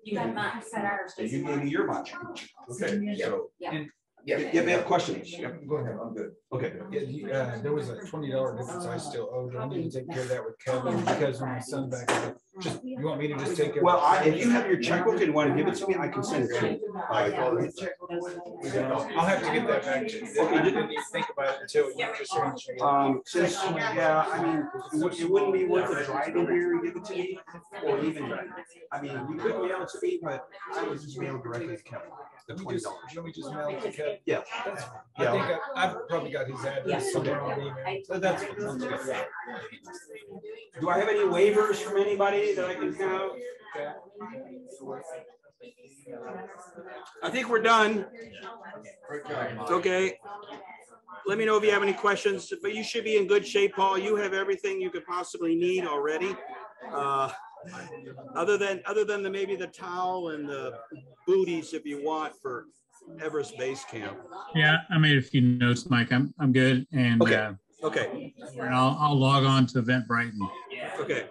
[SPEAKER 5] You got mine, set ours.
[SPEAKER 2] You gave me your Machu Picchu. Okay. So,
[SPEAKER 5] Yeah.
[SPEAKER 2] yeah, we have questions.
[SPEAKER 6] Yep, go ahead, I'm good.
[SPEAKER 2] Okay.
[SPEAKER 11] Yeah, there was a $20 difference I still owed. I need to take care of that with Kevin because when my son back up, just, you want me to just take it?
[SPEAKER 2] Well, if you have your checkbook and want to give it to me, I can send it to you.
[SPEAKER 11] I'll have to get that back to you. I didn't even think about it until you just mentioned.
[SPEAKER 2] Since, yeah, I mean, it wouldn't be worth it driving here and give it to me, or even, I mean, you could mail it to me, but I would just mail it directly to Kevin. The $20.
[SPEAKER 11] Let me just mail it to Kevin.
[SPEAKER 2] Yeah.
[SPEAKER 11] That's fine. I think I've probably got his address somewhere on email. So that's fine.
[SPEAKER 2] Do I have any waivers from anybody that I can have? I think we're done. Okay. Let me know if you have any questions, but you should be in good shape, Paul. You have everything you could possibly need already. Other than maybe the towel and the booties if you want for Everest Base Camp.
[SPEAKER 14] Yeah, I made a few notes, Mike. I'm good. And
[SPEAKER 2] okay. Okay.
[SPEAKER 14] And I'll log on to Eventbrite.
[SPEAKER 2] Okay.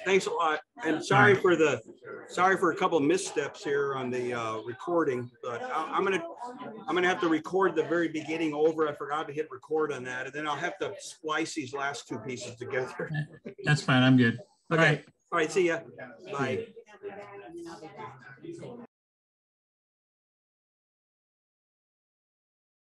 [SPEAKER 2] Thanks a lot. And sorry for a couple of missteps here on the recording, but I'm gonna have to record the very beginning over. I forgot to hit record on that, and then I'll have to splice these last 2 pieces together.
[SPEAKER 14] That's fine. I'm good.
[SPEAKER 2] Okay. All right. See ya. Bye.